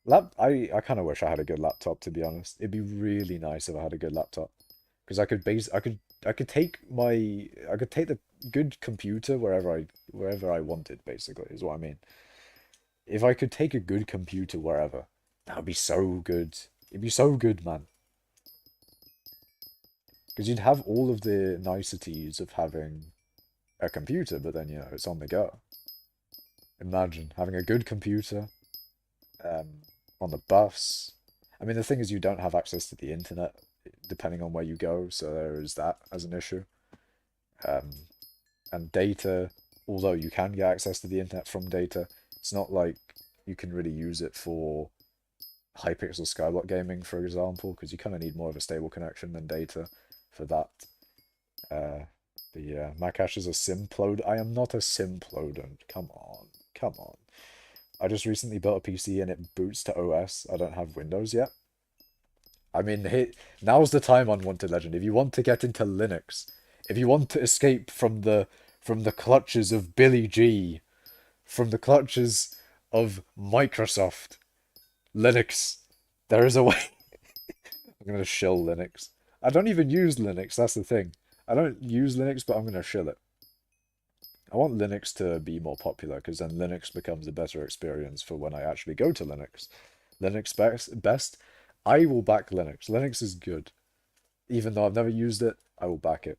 I kind of wish I had a good laptop, to be honest. It'd be really nice if I had a good laptop. Because I could take the good computer wherever I wanted, basically, is what I mean. If I could take a good computer wherever, that would be so good. It'd be so good, man. Because you'd have all of the niceties of having a computer, but then, it's on the go. Imagine having a good computer on the bus. I mean, the thing is, you don't have access to the internet depending on where you go, so there is that as an issue. Um, and data, although you can get access to the internet from data, it's not like you can really use it for hypixel skyblock gaming, for example, because you kind of need more of a stable connection than data for that. But yeah, my cache is a simplode. I am not a simplodent. Come on, come on. I just recently built a PC and it boots to OS. I don't have Windows yet. I mean, now's the time, Unwanted Legend. If you want to get into Linux, if you want to escape from the clutches of Billy G, from the clutches of Microsoft, Linux, there is a way. I'm gonna shill Linux. I don't even use Linux. That's the thing. I don't use Linux, but I'm gonna shill it. I want Linux to be more popular because then Linux becomes a better experience for when I actually go to Linux. Linux best. I will back Linux. Linux is good. Even though I've never used it, I will back it.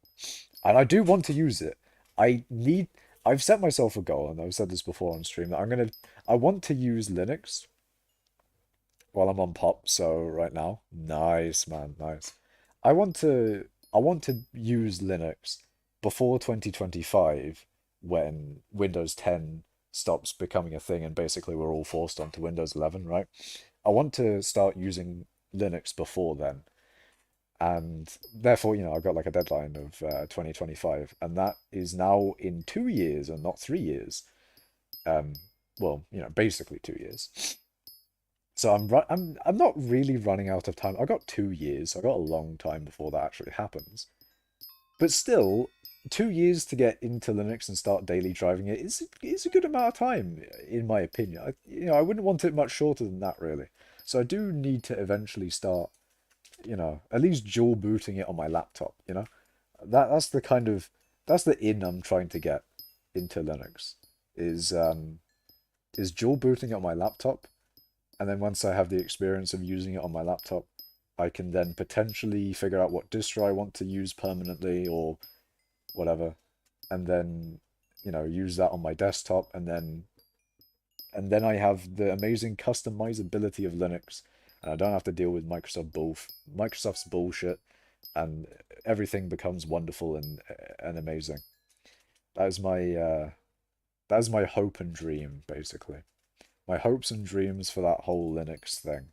And I do want to use it. I've set myself a goal, and I've said this before on stream, that I want to use Linux while I'm on pop, so right now. Nice, man, nice. I want to use Linux before 2025 when Windows 10 stops becoming a thing and basically we're all forced onto Windows 11, right? I want to start using Linux before then. And therefore, I've got like a deadline of 2025, and that is now in 2 years and not 3 years. Um, well, basically 2 years. So I'm not really running out of time. I got 2 years. I got a long time before that actually happens. But still, 2 years to get into Linux and start daily driving it is a good amount of time, in my opinion. I wouldn't want it much shorter than that, really. So I do need to eventually start, at least dual booting it on my laptop, that's the kind of that's the in I'm trying to get into Linux is dual booting it on my laptop, and then once I have the experience of using it on my laptop, I can then potentially figure out what distro I want to use permanently or whatever, and then use that on my desktop, and then I have the amazing customizability of Linux, and I don't have to deal with Microsoft's bullshit, and everything becomes wonderful and amazing. That is my that is my hope and dream, basically. My hopes and dreams for that whole Linux thing.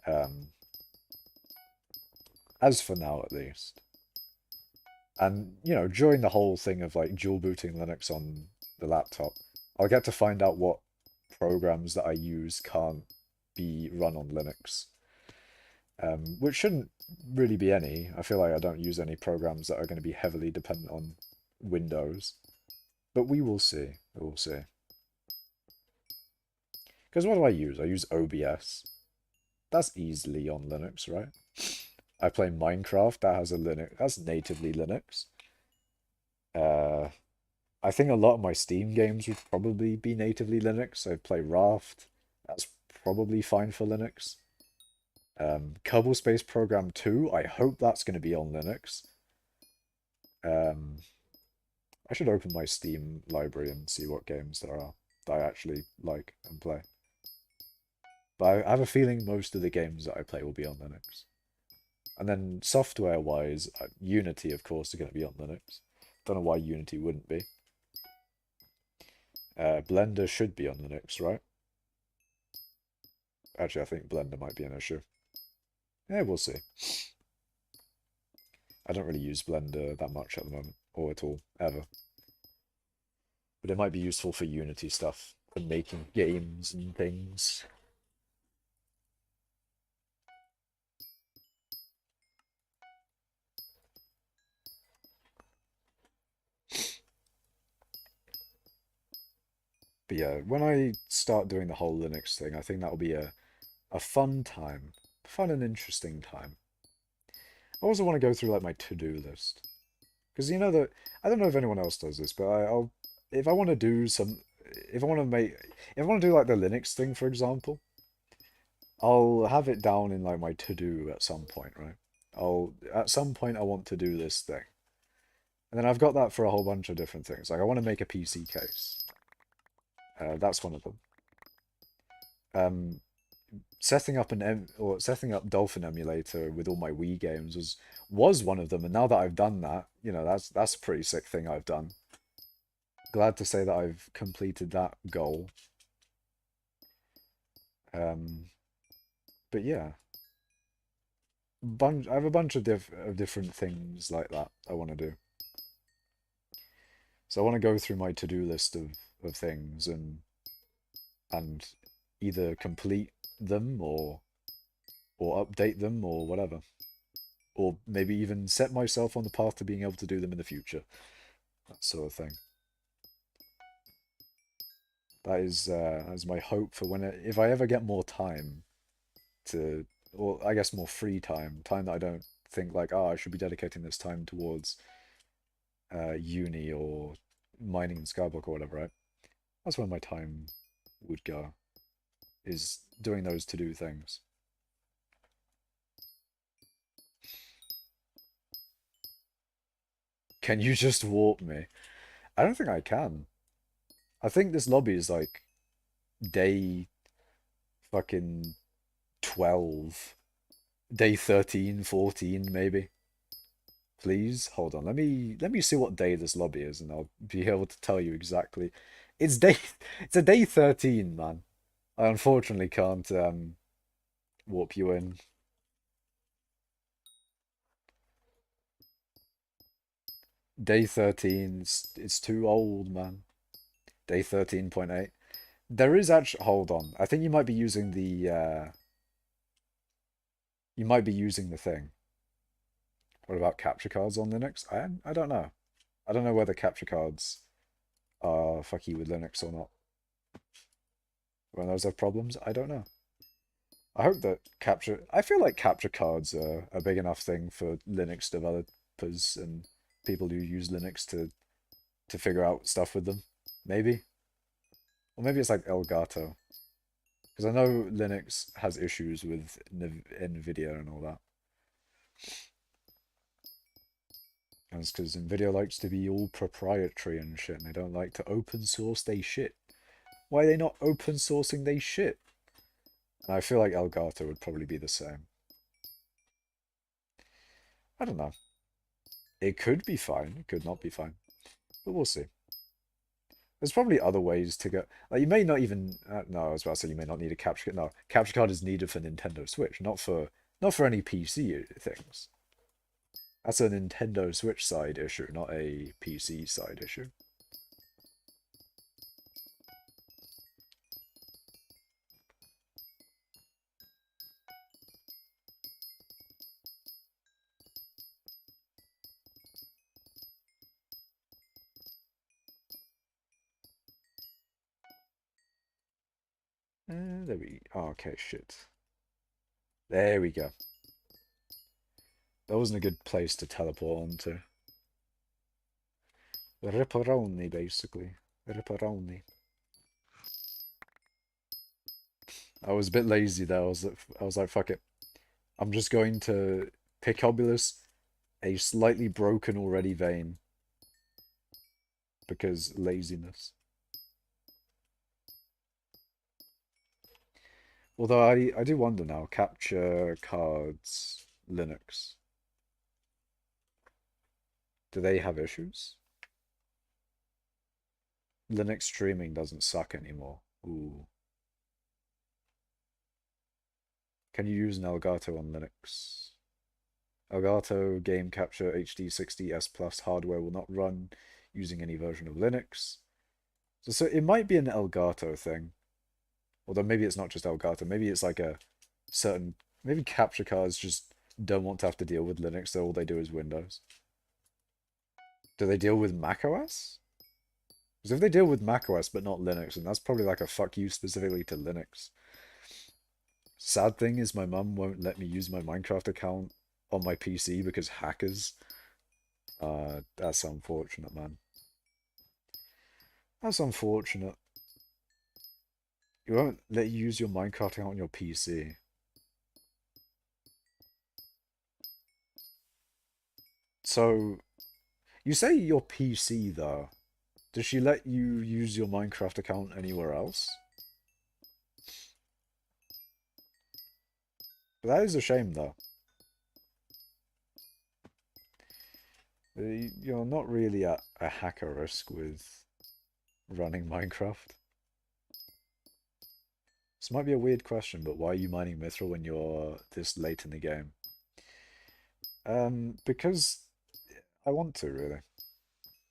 Um, as for now, at least. And during the whole thing of like dual booting Linux on the laptop, I'll get to find out what programs that I use can't be run on Linux. Which shouldn't really be any. I feel like I don't use any programs that are going to be heavily dependent on Windows. But we will see. We will see. Because what do I use? I use OBS. That's easily on Linux, right? I play Minecraft. That has a Linux. That's natively Linux. Uh, I think a lot of my Steam games would probably be natively Linux. I play Raft. That's probably fine for Linux. Kerbal Space Program 2, I hope that's going to be on Linux. Um, I should open my Steam library and see what games there are that I actually like and play. But I have a feeling most of the games that I play will be on Linux. And then software-wise, Unity, of course, are going to be on Linux. Don't know why Unity wouldn't be. Blender should be on Linux, right? Actually, I think Blender might be an issue. Yeah, we'll see. I don't really use Blender that much at the moment, or at all, ever. But it might be useful for Unity stuff, for making games and things. But yeah, when I start doing the whole Linux thing, I think that'll be a fun time. Fun and interesting time. I also want to go through like my to-do list. Because you know that I don't know if anyone else does this, but I'll if I want to do some if I want to make if I want to do like the Linux thing, for example, I'll have it down in like my to-do at some point, right? I'll at some point I want to do this thing. And then I've got that for a whole bunch of different things. Like I want to make a PC case. That's one of them. Um, setting up Dolphin emulator with all my Wii games was one of them. And now that I've done that, that's a pretty sick thing I've done. Glad to say that I've completed that goal. Um, but yeah, I have a bunch of different things like that I want to do. So I want to go through my to-do list of things and either complete them or update them or whatever. Or maybe even set myself on the path to being able to do them in the future. That sort of thing. That is my hope for if I ever get more time or I guess more free time that I don't think like, I should be dedicating this time towards uni or mining in skyblock or whatever, right? That's where my time would go, is doing those to-do things. Can you just warp me? I don't think I can. I think this lobby is like day fucking 12, day 13, 14 maybe. Please hold on. Let me see what day this lobby is, and I'll be able to tell you exactly. It's day it's a day 13, man. I unfortunately can't warp you in. Day 13, it's too old, man. Day 13.8. There is actually, hold on. I think you might be using the thing. What about capture cards on Linux? I don't know. I don't know whether capture cards are fucky with Linux or not. When those have problems, I don't know. I hope that capture. I feel like capture cards are a big enough thing for Linux developers and people who use Linux to figure out stuff with them. Maybe, or maybe it's like Elgato, because I know Linux has issues with NVIDIA and all that. And it's because NVIDIA likes to be all proprietary and shit, and they don't like to open source they shit. Why are they not open sourcing they shit? And I feel like Elgato would probably be the same. I don't know. It could be fine. It could not be fine. But we'll see. There's probably other ways to go. Like you may not even. No, I was about to say you may not need a capture card. No, capture card is needed for Nintendo Switch, not for any PC things. That's a Nintendo Switch side issue, not a PC side issue. There we. Oh, okay, shit. There we go. That wasn't a good place to teleport onto. Ripperoni, basically. Ripperoni. I was a bit lazy there. I was like, fuck it. I'm just going to pick Obulus, a slightly broken already vein, because laziness. Although I do wonder now, capture cards, Linux. Do they have issues? Linux streaming doesn't suck anymore. Ooh. Can you use an Elgato on Linux? Elgato Game Capture HD 60S Plus hardware will not run using any version of Linux. So it might be an Elgato thing. Although maybe it's not just Elgato. Maybe it's like a certain... Maybe capture cards just don't want to have to deal with Linux, so all they do is Windows. Do they deal with macOS? Because if they deal with macOS but not Linux, then that's probably like a fuck you specifically to Linux. Sad thing is my mum won't let me use my Minecraft account on my PC because hackers. That's unfortunate, man. That's unfortunate. You won't let you use your Minecraft account on your PC. So, you say your PC though. Does she let you use your Minecraft account anywhere else? But that is a shame though. You're not really at a hacker risk with running Minecraft. This might be a weird question, but why are you mining mithril when you're this late in the game? Because I want to, really.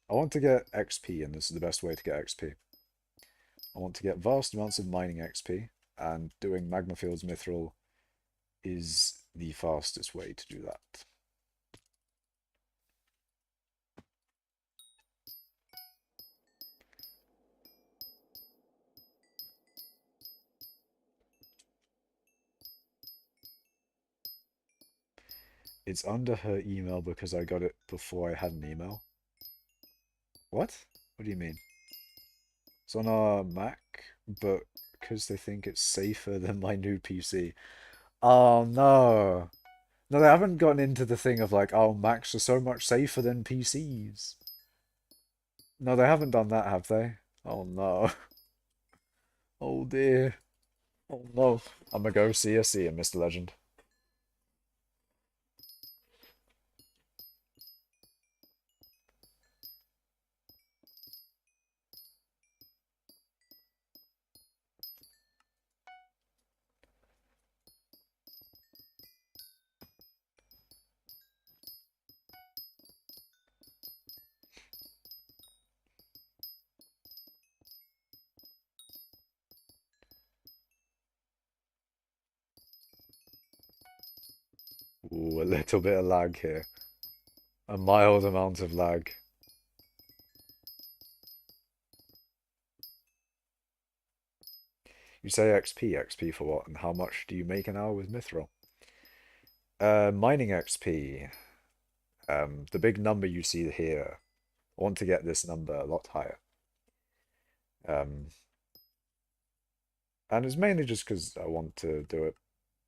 I want to get XP, and this is the best way to get XP. I want to get vast amounts of mining XP, and doing magma fields mithril is the fastest way to do that. It's under her email because I got it before I had an email. What? What do you mean? It's on our Mac, but because they think it's safer than my new PC. Oh no. No, they haven't gotten into the thing of like, oh, Macs are so much safer than PCs. No, they haven't done that, have they? Oh no. Oh dear. Oh no. I'm gonna go see you, Mr. Legend. Ooh, a little bit of lag here. A mild amount of lag. You say XP, XP for what? And how much do you make an hour with mithril? Mining XP. The big number you see here. I want to get this number a lot higher. Um, and it's mainly just because I want to do it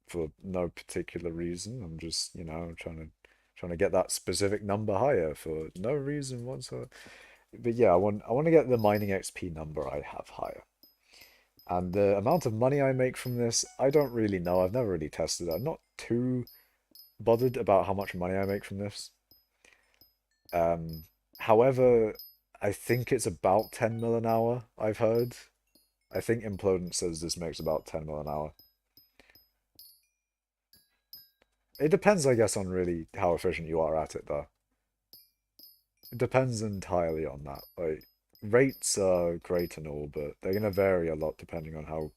for no particular reason. I'm just, trying to get that specific number higher for no reason whatsoever. But yeah, I want to get the mining XP number I have higher. And the amount of money I make from this, I don't really know. I've never really tested it. I'm not too bothered about how much money I make from this. Um, However, I think it's about 10 mil an hour, I've heard. I think Implodent says this makes about 10 mil an hour. It depends, I guess, on really how efficient you are at it, though. It depends entirely on that. Like, rates are great and all, but they're going to vary a lot depending on how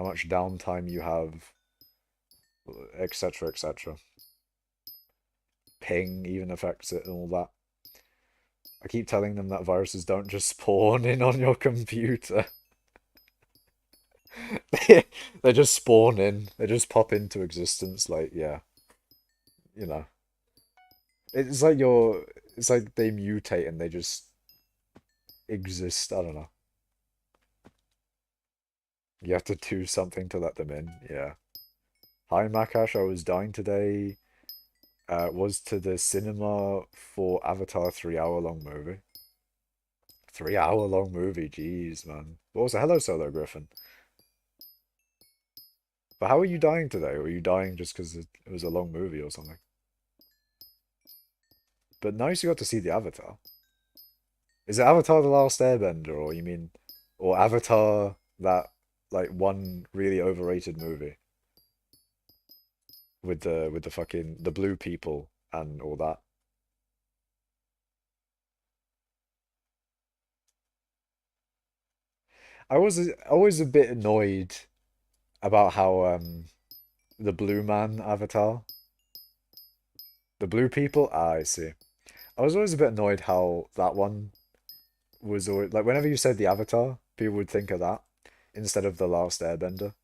much downtime you have, etc., etc. Ping even affects it and all that. I keep telling them that viruses don't just spawn in on your computer. They just spawn in. They just pop into existence. Like, yeah, you know. It's like it's like they mutate and they just exist. I don't know. You have to do something to let them in. Yeah. Hi, Makash. I was dying today. Was to the cinema for Avatar 3 hour long movie. 3 hour long movie. Jeez, man. What was it? Hello, Solo Griffin. But how are you dying today? Were you dying just because it was a long movie or something? But nice you got to see the Avatar. Is it Avatar The Last Airbender, or you mean, or Avatar that like one really overrated movie with the fucking the blue people and all that? I was always a bit annoyed about how the blue man Avatar, the blue people. Ah, I see. I was always a bit annoyed how that one was always like whenever you said the Avatar, people would think of that instead of the Last Airbender.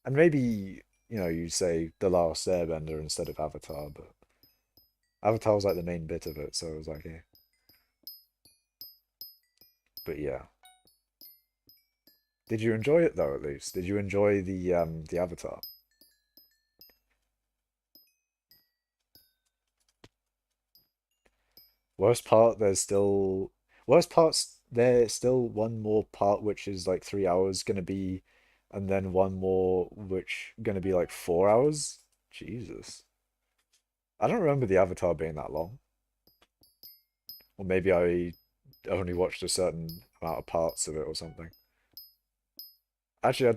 And maybe, you say The Last Airbender instead of Avatar, but Avatar was like the main bit of it, so it was like, yeah. But yeah. Did you enjoy it though, at least? Did you enjoy the Avatar? Worst part, worst part's there's still one more part which is like 3 hours gonna be, and then one more which gonna be like 4 hours. Jesus. I don't remember the Avatar being that long. Or maybe I only watched a certain amount of parts of it or something. Actually,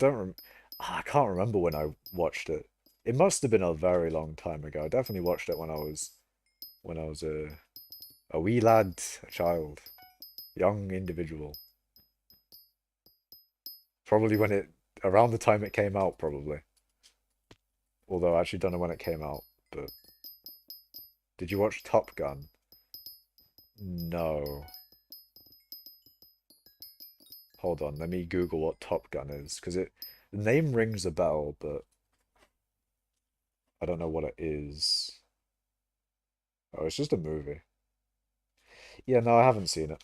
I can't remember when I watched it. It must have been a very long time ago. I definitely watched it when I was a wee lad, a child, young individual. Probably around the time it came out, probably. Although I actually don't know when it came out. But did you watch Top Gun? No. Hold on, let me Google what Top Gun is, because the name rings a bell, but I don't know what it is. Oh, it's just a movie. Yeah, no, I haven't seen it.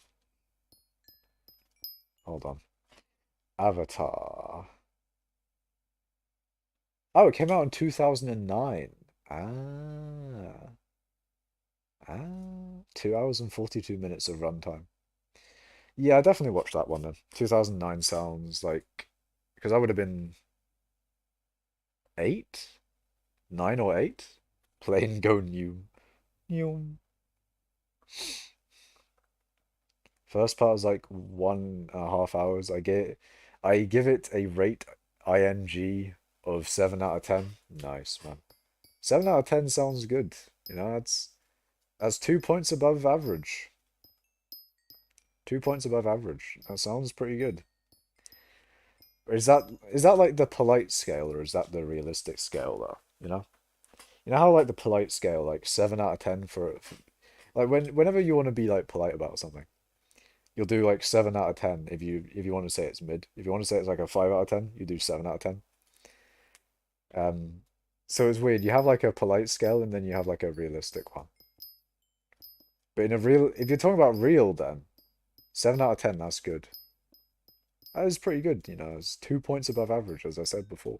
Hold on. Avatar. Oh, it came out in 2009. Ah. Ah. 2 hours and 42 minutes of runtime. Yeah, I definitely watched that one then. 2009 sounds like... Because I would have been 8? 9 or 8? Plane go new. New. First part was like 1.5 hours. I give it a rate ing of 7 out of 10. Nice, man. 7 out of 10 sounds good. That's 2 points above average. 2 points above average. That sounds pretty good. Is that like the polite scale, or is that the realistic scale though? You know how like the polite scale, like 7 out of 10 for like whenever you want to be like polite about something, You'll do like 7 out of 10 if you want to say it's mid. If you want to say it's like a 5 out of 10, you do 7 out of 10. Um, so it's weird. You have like a polite scale and then you have like a realistic one. But in a real, if you're talking about real, then 7 out of 10, that's good. That is pretty good, you know. It's 2 points above average, as I said before.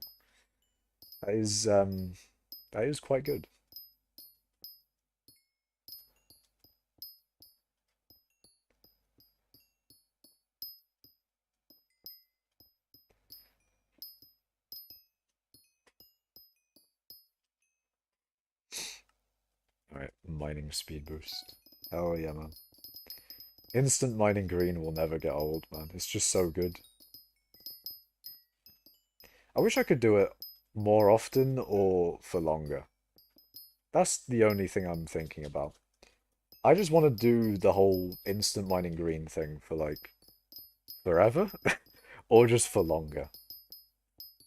That is that is quite good. Alright, mining speed boost. Oh yeah, man. Instant mining green will never get old, man. It's just so good. I wish I could do it more often or for longer. That's the only thing I'm thinking about. I just want to do the whole instant mining green thing for like forever or just for longer.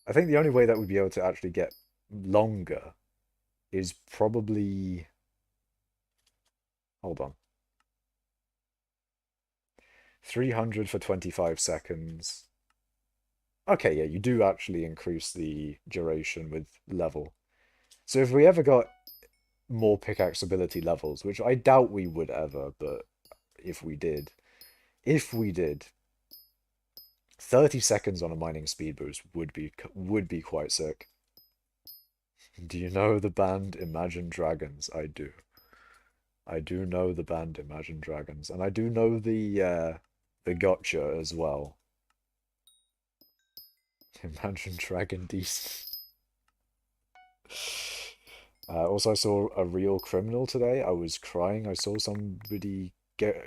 I think the only way that we'd be able to actually get longer is probably, hold on, 300 for 25 seconds. Okay, yeah, you do actually increase the duration with level. So if we ever got more pickaxe ability levels, which I doubt we would ever, but if we did, 30 seconds on a mining speed boost would be quite sick. Do you know the band Imagine Dragons? I do. I do know the band Imagine Dragons, and I do know the gotcha as well. Imagine Dragon DC. Also, I saw a real criminal today. I was crying. I saw somebody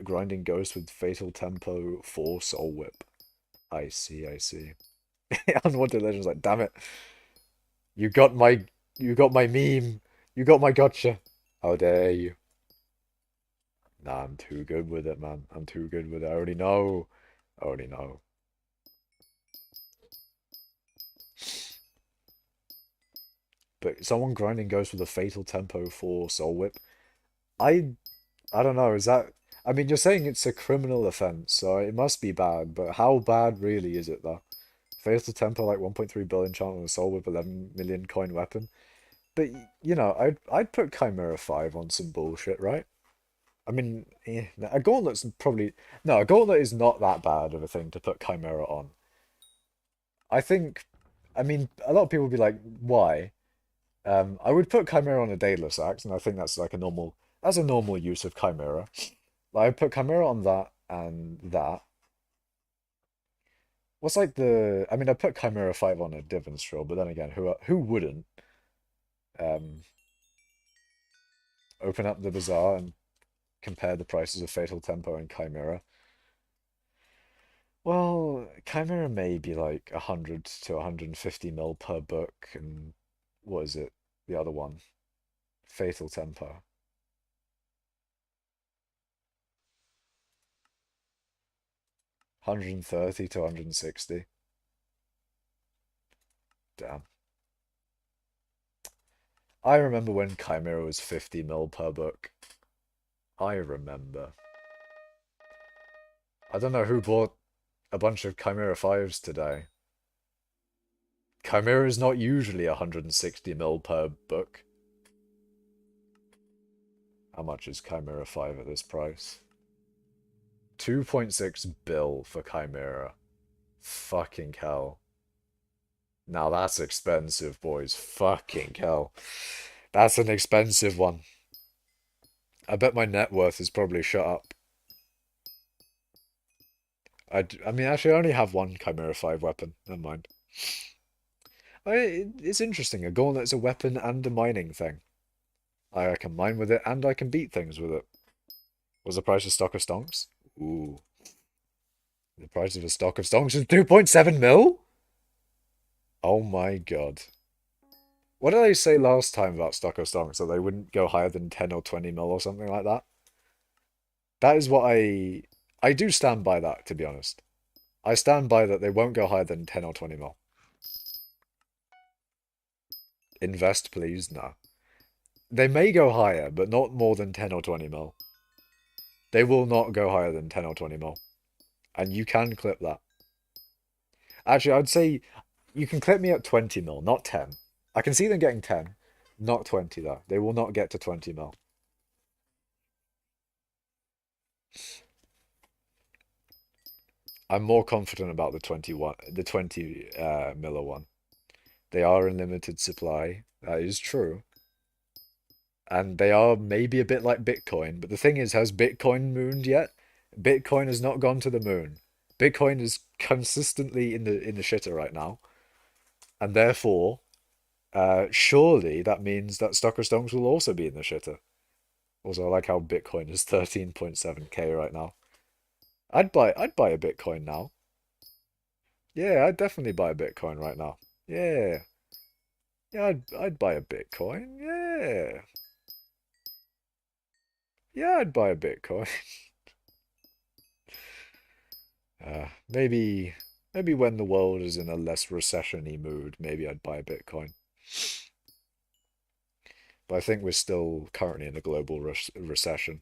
grinding Ghost with Fatal Tempo 4 Soul Whip. I see, I see. Unwanted Legends like, damn it. You got my you got my meme. You got my gotcha. How dare you? Nah, I'm too good with it, man. I'm too good with it. I already know. I already know. But someone grinding Ghost with a Fatal Tempo 4 Soul Whip. I I don't know, is that I mean you're saying it's a criminal offense, so it must be bad, but how bad really is it though? Fatal Tempo like 1.3 billion chance on a Soul Whip 11 million coin weapon. But you know, I'd put Chimera 5 on some bullshit, right? I mean, a gauntlet's probably no, a gauntlet is not that bad of a thing to put Chimera on. I think, I mean, a lot of people would be like, why? I would put Chimera on a Daedalus Axe, and I think that's a normal use of Chimera. Like, I'd put Chimera on that and that. What's like I mean, I'd put Chimera 5 on a Divans Drill, but then again, who wouldn't? Um, open up the bazaar and compare the prices of Fatal Tempo and Chimera. Well, Chimera may be like 100 to 150 mil per book, and what is it? The other one, Fatal Tempo, 130 to 160. Damn. I remember when Chimera was 50 mil per book. I remember. I don't know who bought a bunch of Chimera 5s today. Chimera is not usually 160 mil per book. How much is Chimera 5 at this price? 2.6 bill for Chimera. Fucking hell. Now that's expensive, boys. Fucking hell. That's an expensive one. I bet my net worth is probably shut up. I mean, actually, I only have one Chimera 5 weapon. Never mind. It's interesting. A gauntlet is a weapon and a mining thing. I can mine with it and I can beat things with it. What's the price of stock of stonks? Ooh. The price of a stock of stonks is 2.7 mil? Oh my god. What did I say last time about stock of stonks? That they wouldn't go higher than 10 or 20 mil or something like that? That is what I do stand by that, to be honest. I stand by that they won't go higher than 10 or 20 mil. Invest, please? No. They may go higher, but not more than 10 or 20 mil. They will not go higher than 10 or 20 mil. And you can clip that. Actually, I'd say you can clip me at 20 mil, not 10. I can see them getting 10, not 20 though. They will not get to 20 mil. I'm more confident about the 20 miller one. They are in limited supply. That is true. And they are maybe a bit like Bitcoin. But the thing is, has Bitcoin mooned yet? Bitcoin has not gone to the moon. Bitcoin is consistently in the shitter right now. And therefore, surely that means that Stocker Stonks will also be in the shitter. Also, I like how Bitcoin is 13.7k right now. I'd buy a Bitcoin now. Yeah, I'd definitely buy a Bitcoin right now. Yeah. Yeah, I'd buy a Bitcoin. Yeah. Yeah, I'd buy a Bitcoin. Maybe when the world is in a less recession-y mood, maybe I'd buy a Bitcoin. But I think we're still currently in a global recession.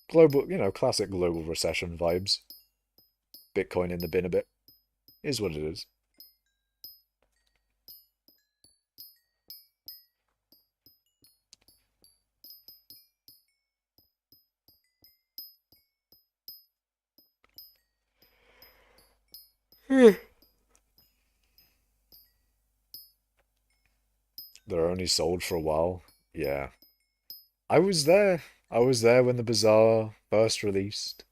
Global, classic global recession vibes. Bitcoin in the bin a bit. Is what it is. They're only sold for a while. Yeah. I was there. I was there when the Bazaar first released.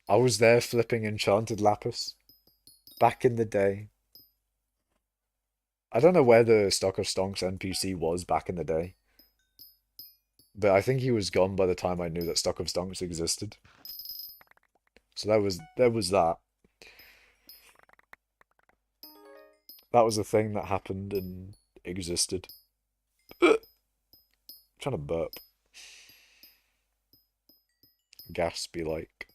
I was there flipping Enchanted Lapis back in the day. I don't know where the Stock of Stonks NPC was back in the day, but I think he was gone by the time I knew that Stock of Stonks existed. So there was that. That was a thing that happened and existed. Trying to burp. Gaspy like.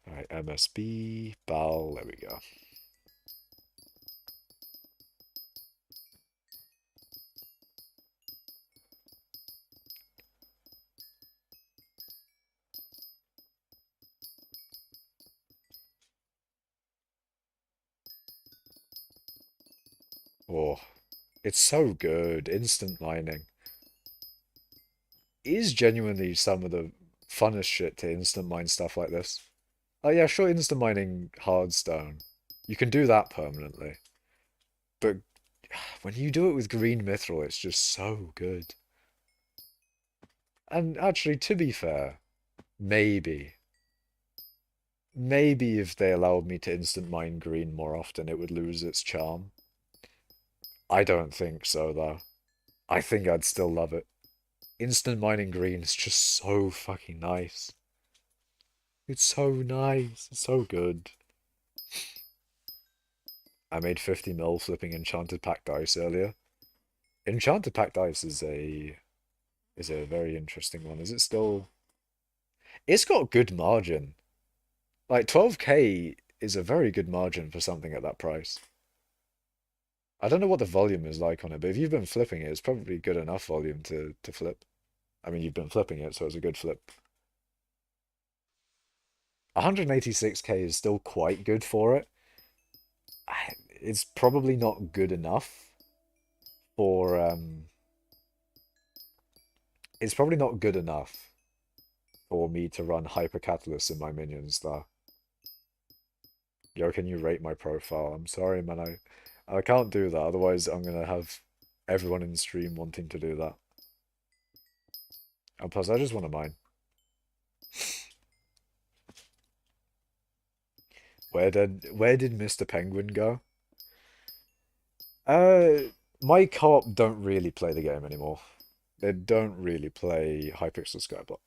Alright, MSB, Bal, there we go. Oh, it's so good. Instant mining is genuinely some of the funnest shit to instant mine stuff like this. Oh yeah, sure, instant mining hardstone. You can do that permanently. But when you do it with green mithril, it's just so good. And actually, to be fair, maybe. Maybe if they allowed me to instant mine green more often, it would lose its charm. I don't think so, though. I think I'd still love it. Instant mining green is just so fucking nice. It's so nice. It's so good. I made 50 mil flipping enchanted pack dice earlier. Enchanted pack dice is a very interesting one. Is it still? It's got good margin. Like 12k is a very good margin for something at that price. I don't know what the volume is like on it, but if you've been flipping it, it's probably good enough volume to flip. I mean, you've been flipping it, so it's a good flip. 186k is still quite good for it. It's probably not good enough for it's probably not good enough for me to run hypercatalysts in my minions though. Yo, can you rate my profile? I'm sorry, man. I can't do that. Otherwise, I'm gonna have everyone in the stream wanting to do that. And plus, I just want to mine. Where did Mr. Penguin go? Uh, my co-op don't really play the game anymore. They don't really play hypixel skyblock.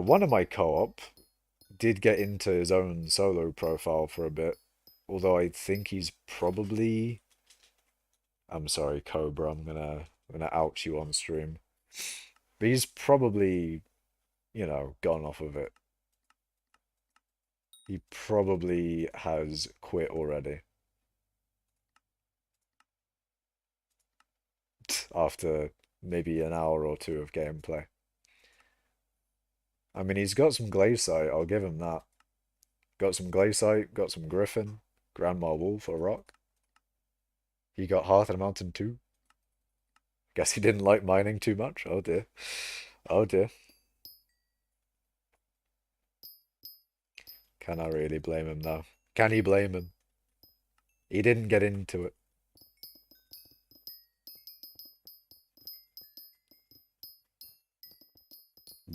One of my co-op did get into his own solo profile for a bit, although I think he's probably. I'm sorry, Cobra. I'm gonna out you on stream, but he's probably gone off of it. He probably has quit already after maybe an hour or two of gameplay. I mean, he's got some glaciite, I'll give him that. Got some glaciite, got some griffin, grandma wolf, a rock. He got hearth and a mountain too. Guess he didn't like mining too much. Oh dear. Oh dear. Can I really blame him though? Can he blame him? He didn't get into it.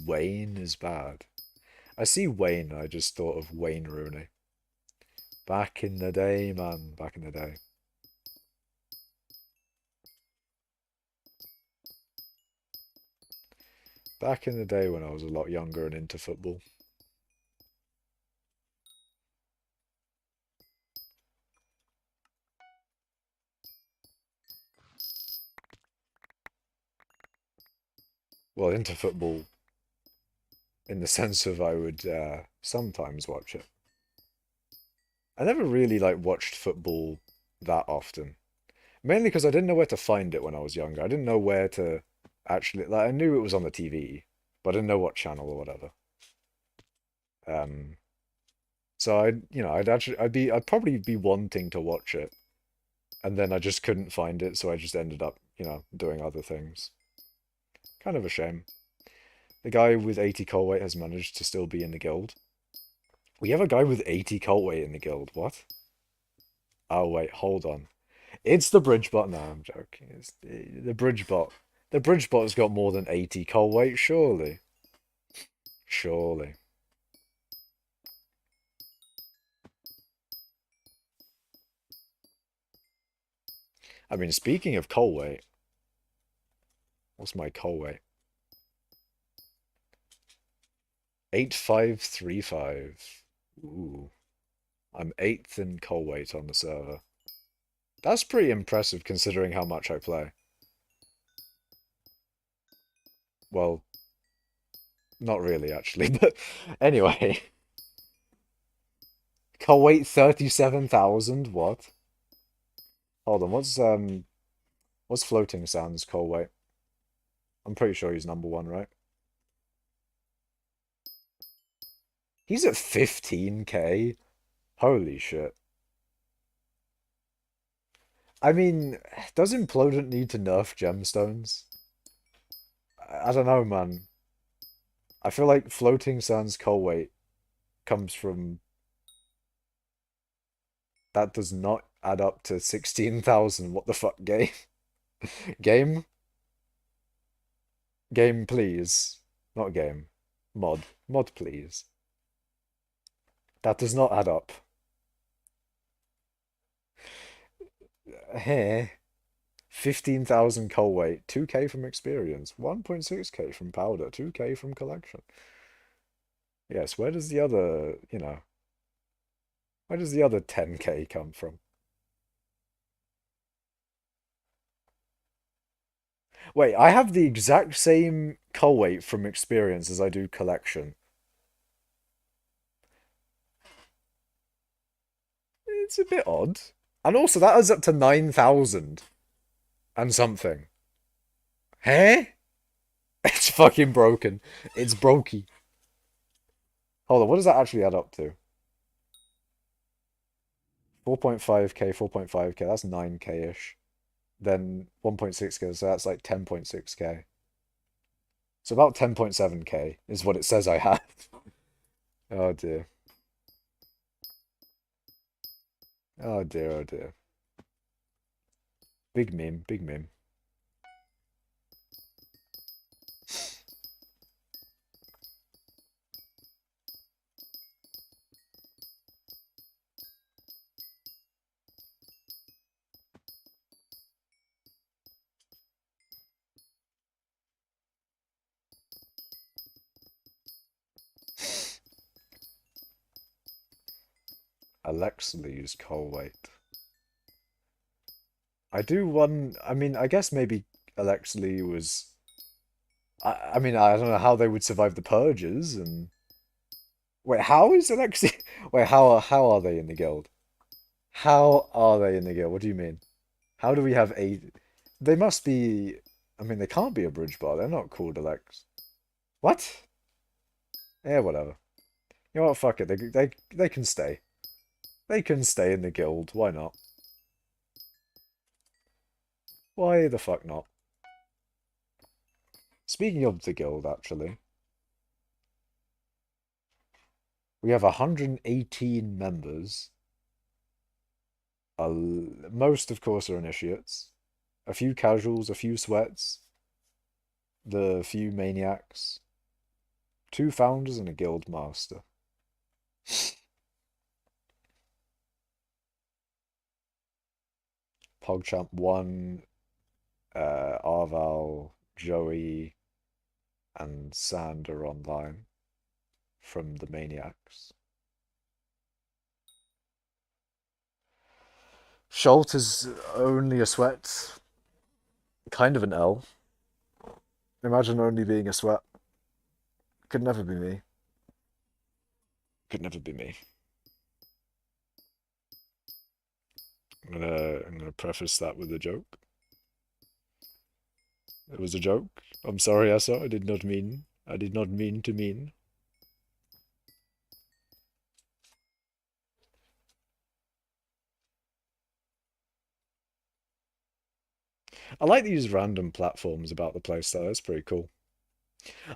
Wayne is bad. I see Wayne, I just thought of Wayne Rooney. Back in the day, man. Back in the day. Back in the day when I was a lot younger and into football. Well, into football in the sense of I would sometimes watch it. I never really like watched football that often. Mainly because I didn't know where to find it when I was younger. I didn't know where to actually like I knew it was on the TV, but I didn't know what channel or whatever. Um so I'd probably be wanting to watch it and then I just couldn't find it, so I just ended up, doing other things. Kind of a shame. The guy with 80 cult weight has managed to still be in the guild. We have a guy with 80 cult weight in the guild. What? Oh wait, hold on. It's the bridge bot. No, I'm joking. It's the bridge bot. The bridge bot's got more than 80 coal weight, surely. Surely. I mean, speaking of coal weight, what's my coal weight? 8535. Ooh. I'm 8th in coal weight on the server. That's pretty impressive considering how much I play. Well, not really, actually, but anyway. Coal weight 37,000? What? Hold on, what's floating sands coal weight? I'm pretty sure he's number one, right? He's at 15k? Holy shit. I mean, does Implodent need to nerf gemstones? I don't know, man. I feel like floating sands coal weight comes from... That does not add up to 16,000. What the fuck, game? Game? Game, please. Not game. Mod. Mod, please. That does not add up. Here. 15,000 coal weight, 2k from experience, 1.6k from powder, 2k from collection. Yes, where does the other, where does the other 10k come from? Wait, I have the exact same coal weight from experience as I do collection. It's a bit odd. And also, that adds up to 9,000 and something. Hey? It's fucking broken. It's brokey. Hold on, what does that actually add up to? 4.5k, 4.5k, that's 9k-ish. Then 1.6k, so that's like 10.6k. So about 10.7k is what it says I have. Oh dear. Oh dear, oh dear. Big meme, big meme. Alexley's coal weight. I mean, I guess maybe Alexley was... I mean, I don't know how they would survive the purges and... Wait, how is Alexei... Wait, how are they in the guild? How are they in the guild? What do you mean? How do we have eight? They must be... I mean, they can't be a bridge bar. They're not called Alex. What? Yeah, whatever. You know what? Fuck it. They can stay. They can stay in the guild. Why not? Why the fuck not? Speaking of the guild, actually, we have 118 members. Most, of course, are initiates. A few casuals, a few sweats, the few maniacs, two founders, and a guild master. PogChamp 1, Arval, Joey, and Sand are online from the maniacs. Schult is only a sweat, kind of an L. Imagine only being a sweat. Could never be me. Could never be me. I'm gonna preface that with a joke. It was a joke. I'm sorry, Asa. I did not mean. I did not mean to mean. I like these random platforms about the place though. It's pretty cool.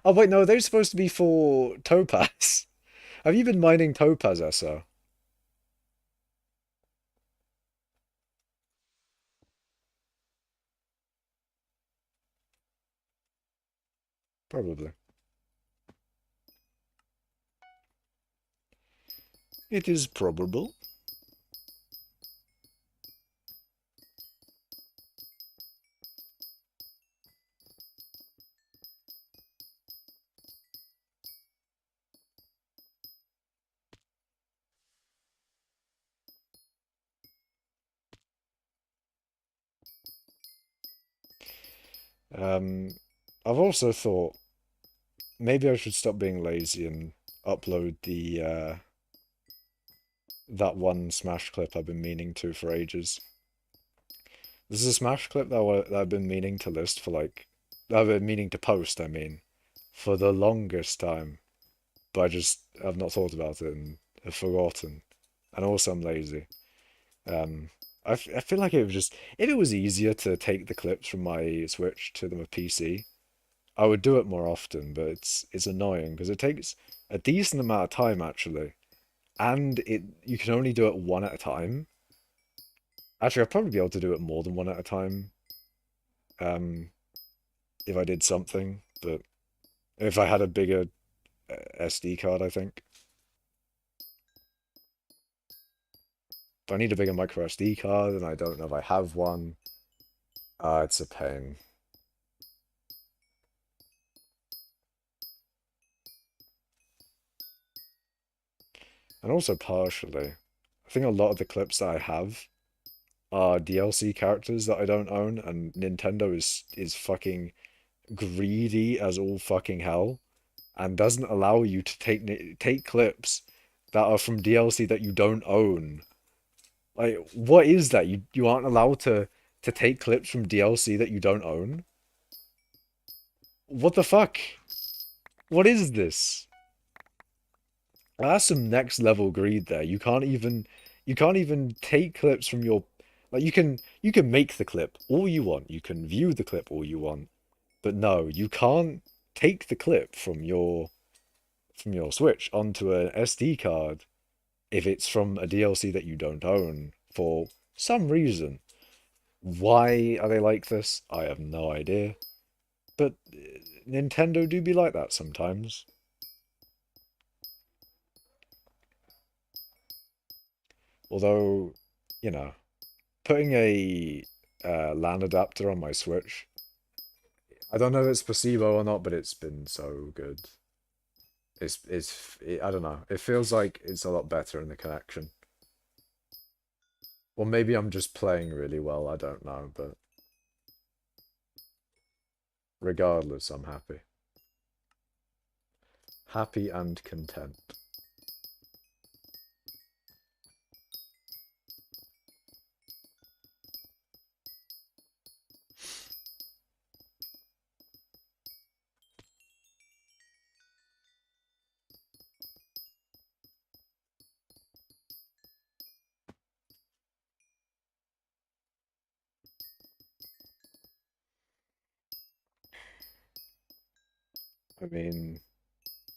Oh wait, no, they're supposed to be for topaz. Have you been mining topaz, Asa? Probably. It is probable. Um, I've also thought maybe I should stop being lazy and upload the that one Smash clip I've been meaning to for ages. This is a Smash clip that I've been meaning to list for like that I've been meaning to post, I mean, for the longest time. But I've not thought about it and have forgotten. And also I'm lazy. Um, I feel like it was just if it was easier to take the clips from my Switch to my PC, I would do it more often. But it's annoying because it takes a decent amount of time actually, and it you can only do it one at a time. Actually, I'd probably be able to do it more than one at a time. Um, if I did something, but if I had a bigger SD card, I think. But I need a bigger micro SD card, and I don't know if I have one. It's a pain. And also partially, I think a lot of the clips that I have are DLC characters that I don't own, and Nintendo is fucking greedy as all fucking hell, and doesn't allow you to take clips that are from DLC that you don't own. Like, what is that? You aren't allowed to take clips from DLC that you don't own? What the fuck? What is this? That's some next level greed there. You can't even take clips from your like you can make the clip all you want. You can view the clip all you want. But no, you can't take the clip from your Switch onto an SD card if it's from a DLC that you don't own for some reason. Why are they like this? I have no idea. But Nintendo do be like that sometimes. Although, you know, putting a LAN adapter on my Switch, I don't know if it's placebo or not, but it's been so good. I don't know. It feels like it's a lot better in the connection. Or maybe I'm just playing really well. I don't know, but regardless, I'm happy. Happy and content. I mean,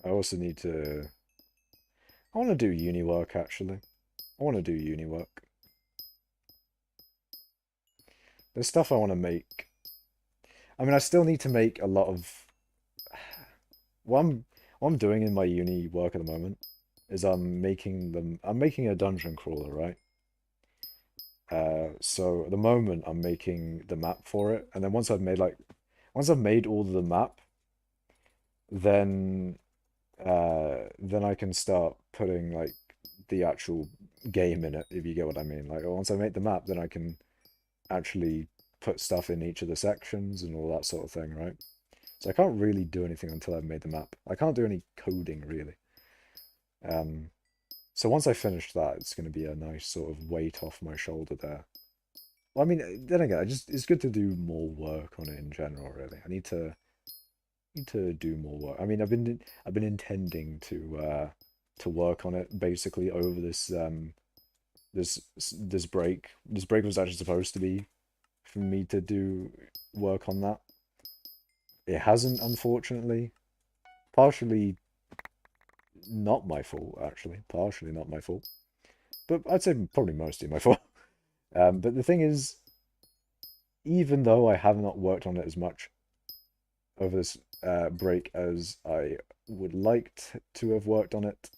I also need to. I want to do uni work actually. I want to do uni work. There's stuff I want to make. I mean, I still need to make a lot of. What I'm doing in my uni work at the moment is I'm making a dungeon crawler, right? So at the moment I'm making the map for it, and then once I've made all of the map, then then I can start putting like the actual game in it, if you get what I mean. Like once I make the map, then I can actually put stuff in each of the sections and all that sort of thing, right? So I can't really do anything until I've made the map. I can't do any coding really. Um, so once I finish that, it's going to be a nice sort of weight off my shoulder there. Well, I mean, then again, it's good to do more work on it in general, really. Need to do more work. I mean, I've been intending to work on it basically over this break. This break was actually supposed to be for me to do work on that. It hasn't, unfortunately. Partially not my fault, actually. Partially not my fault. But I'd say probably mostly my fault. But the thing is, even though I have not worked on it as much over this break as I would like to have worked on it,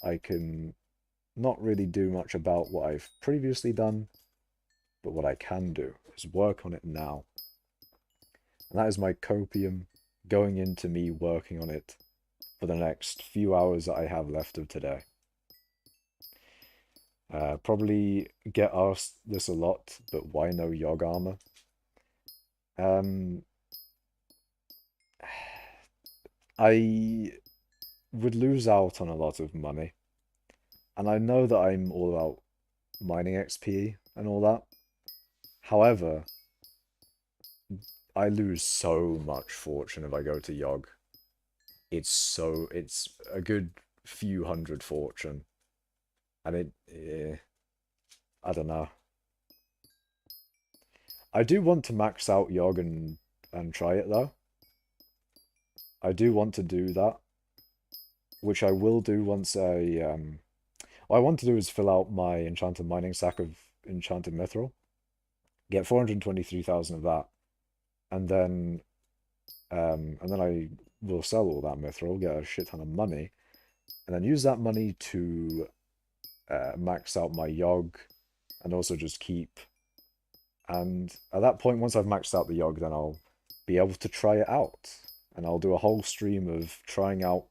I can not really do much about what I've previously done, but what I can do is work on it now. And that is my copium going into me working on it for the next few hours that I have left of today. Probably get asked this a lot, but why no Yogg armor? Um, I would lose out on a lot of money, and I know that I'm all about mining XP and all that. However, I lose so much fortune if I go to Yogg. It's a good few hundred fortune, and I don't know. I do want to max out Yogg and try it though. I do want to do that, which I will do once what I want to do is fill out my enchanted mining sack of enchanted mithril, get 423,000 of that, and then I will sell all that mithril, get a shit ton of money, and then use that money to max out my Yogg and also just keep. And at that point, once I've maxed out the Yogg, then I'll be able to try it out. And I'll do a whole stream of trying out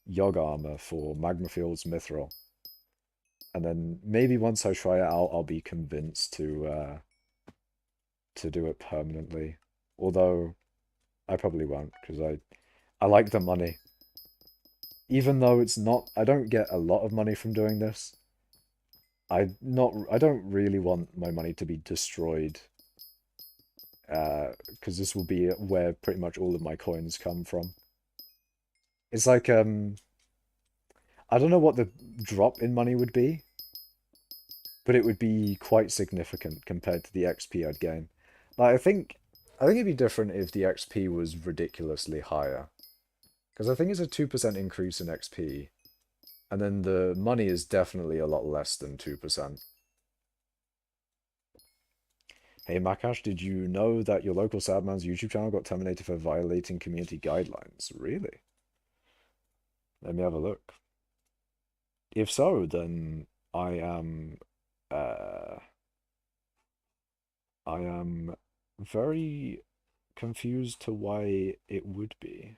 Yogg armor for Magmafield's mithril. And then maybe once I try it out, I'll be convinced to do it permanently. Although I probably won't, because I like the money. Even though it's not, I don't get a lot of money from doing this. I don't really want my money to be destroyed, because this will be where pretty much all of my coins come from. It's like I don't know what the drop in money would be, but it would be quite significant compared to the XP I'd gain. Like I think it'd be different if the XP was ridiculously higher, because I think it's a 2% increase in XP, and then the money is definitely a lot less than 2%. Hey Makash, did you know that your local Sadman's YouTube channel got terminated for violating community guidelines? Really? Let me have a look. If so, then uh I am very confused to why it would be.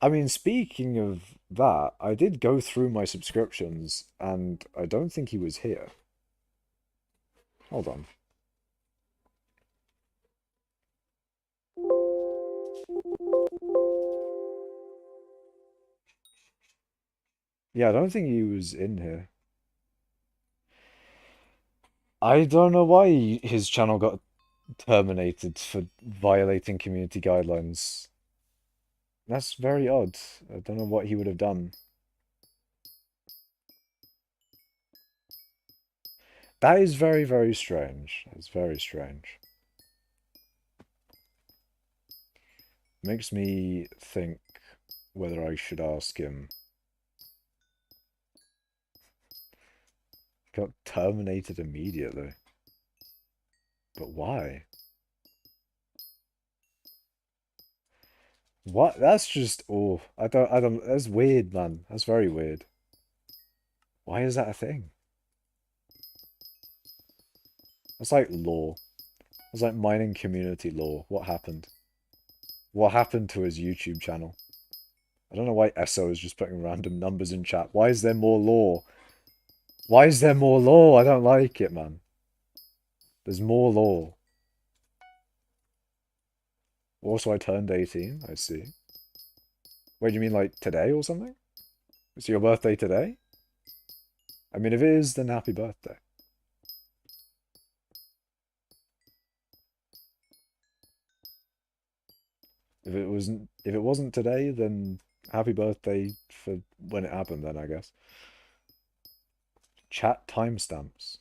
I mean, speaking of that, I did go through my subscriptions and I don't think he was here. Hold on. Yeah, I don't think he was in here. I don't know why his channel got terminated for violating community guidelines. That's very odd. I don't know what he would have done. That is very, very strange. It's very strange. Makes me think whether I should ask him. Got terminated immediately. But why? What? That's just, oh, that's weird, man. That's very weird. Why is that a thing? That's like law. It's like mining community law. What happened? What happened to his YouTube channel? I don't know why Esso is just putting random numbers in chat. Why is there more law? Why is there more law? I don't like it, man. There's more law. Also, I turned 18. I see. Wait, do you mean like today or something? Is your birthday today? I mean, if it is, then happy birthday. If it wasn't today, then happy birthday for when it happened, then I guess. Chat timestamps.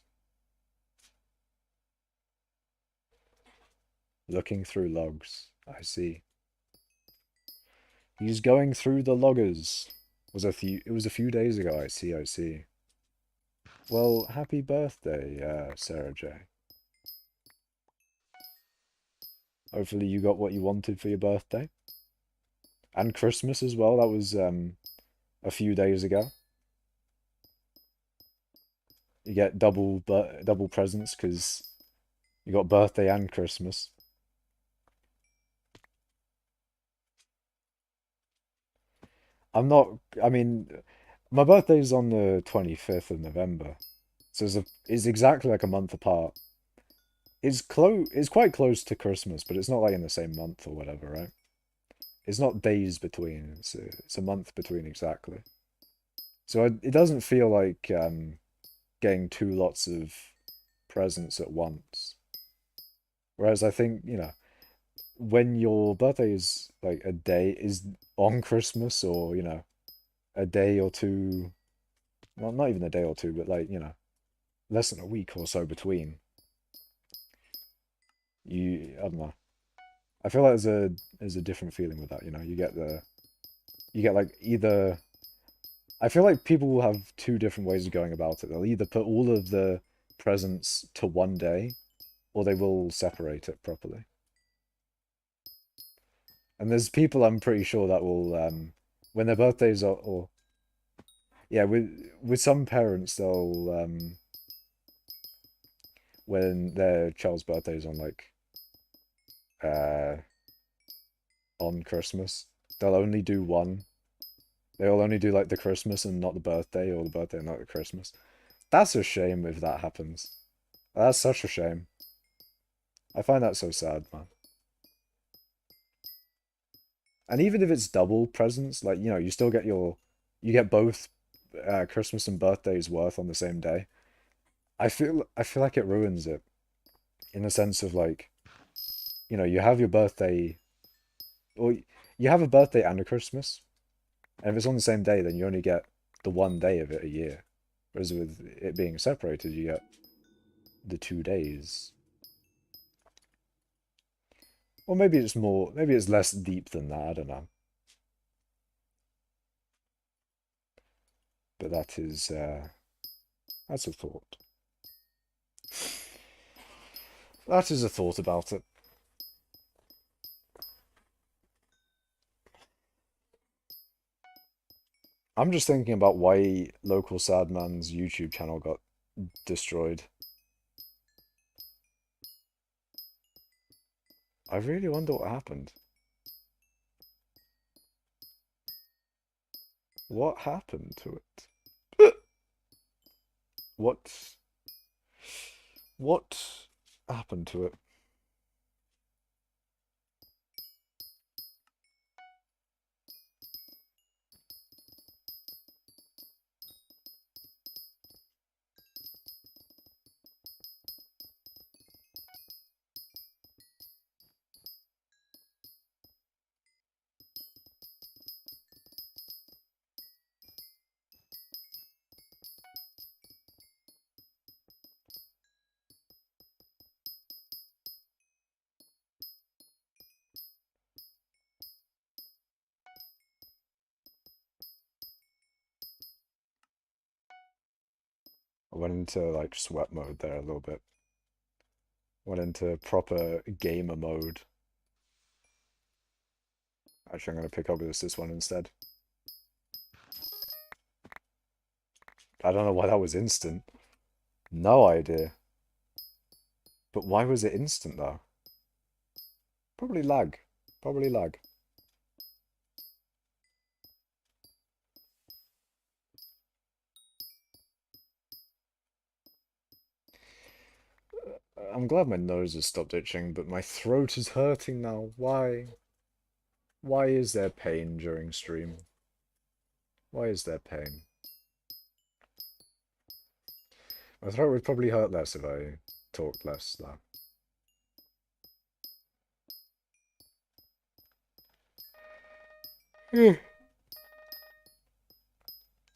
Looking through logs. I see. He's going through the loggers. It was a few days ago, I see, I see. Well, happy birthday, Sarah J. Hopefully you got what you wanted for your birthday. And Christmas as well, that was a few days ago. You get double presents because you got birthday and Christmas. I'm not, I mean, my birthday's on the 25th of November. So it's exactly like a month apart. It's quite close to Christmas, but it's not like in the same month or whatever, right? It's not days between. It's a month between exactly. So it doesn't feel like getting two lots of presents at once. Whereas I think, when your birthday is like a day is on Christmas or, a day or two, well, not even a day or two, but like, less than a week or so between, I don't know. I feel like there's a different feeling with that, you get like either I feel like people will have two different ways of going about it. They'll either put all of the presents to one day, or they will separate it properly. And there's people I'm pretty sure that will, when their birthdays are, or yeah, with some parents, they'll, when their child's birthday is on uh, on Christmas, they'll only do one. They'll only do like the Christmas and not the birthday, or the birthday and not the Christmas. That's a shame if that happens. That's such a shame. I find that so sad, man. And even if it's double presents, like, you still get you get both Christmas and birthdays worth on the same day. I feel like it ruins it in the sense of like, you have your birthday, or you have a birthday and a Christmas, and if it's on the same day, then you only get the one day of it a year. Whereas with it being separated, you get the 2 days. Or maybe it's less deep than that, I don't know. But that's a thought. That is a thought about it. I'm just thinking about why local Sadman's YouTube channel got destroyed. I really wonder what happened. What happened to it? What what happened to it? I went into like sweat mode there a little bit. Went into proper gamer mode. Actually, I'm gonna pick up this one instead. I don't know why that was instant. No idea. But why was it instant though? Probably lag. Probably lag. I'm glad my nose has stopped itching, but my throat is hurting now. Why? Why is there pain during stream? Why is there pain? My throat would probably hurt less if I talked less, though.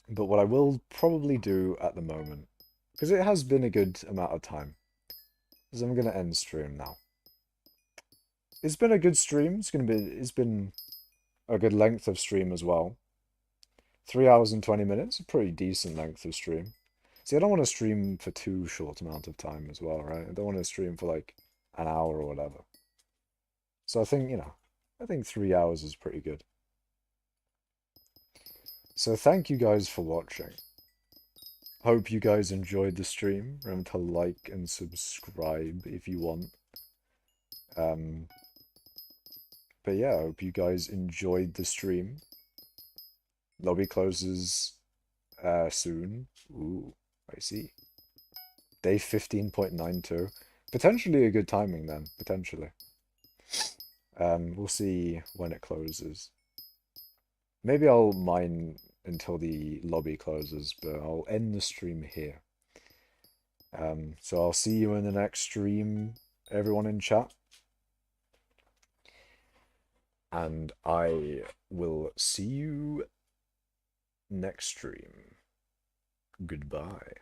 But what I will probably do at the moment, because it has been a good amount of time, is I'm gonna end stream now. It's been a good stream. It's been a good length of stream as well. 3 hours and 20 minutes, a pretty decent length of stream. See, I don't want to stream for too short amount of time as well, right? I don't want to stream for like an hour or whatever. So I think, I think 3 hours is pretty good. So thank you guys for watching. Hope you guys enjoyed the stream. Remember to like and subscribe if you want. But yeah, I hope you guys enjoyed the stream. Lobby closes soon. Ooh, I see. Day 15.92. Potentially a good timing then, potentially. We'll see when it closes. Maybe I'll mine until the lobby closes, but I'll end the stream here. So I'll see you in the next stream, everyone in chat. And I will see you next stream. Goodbye.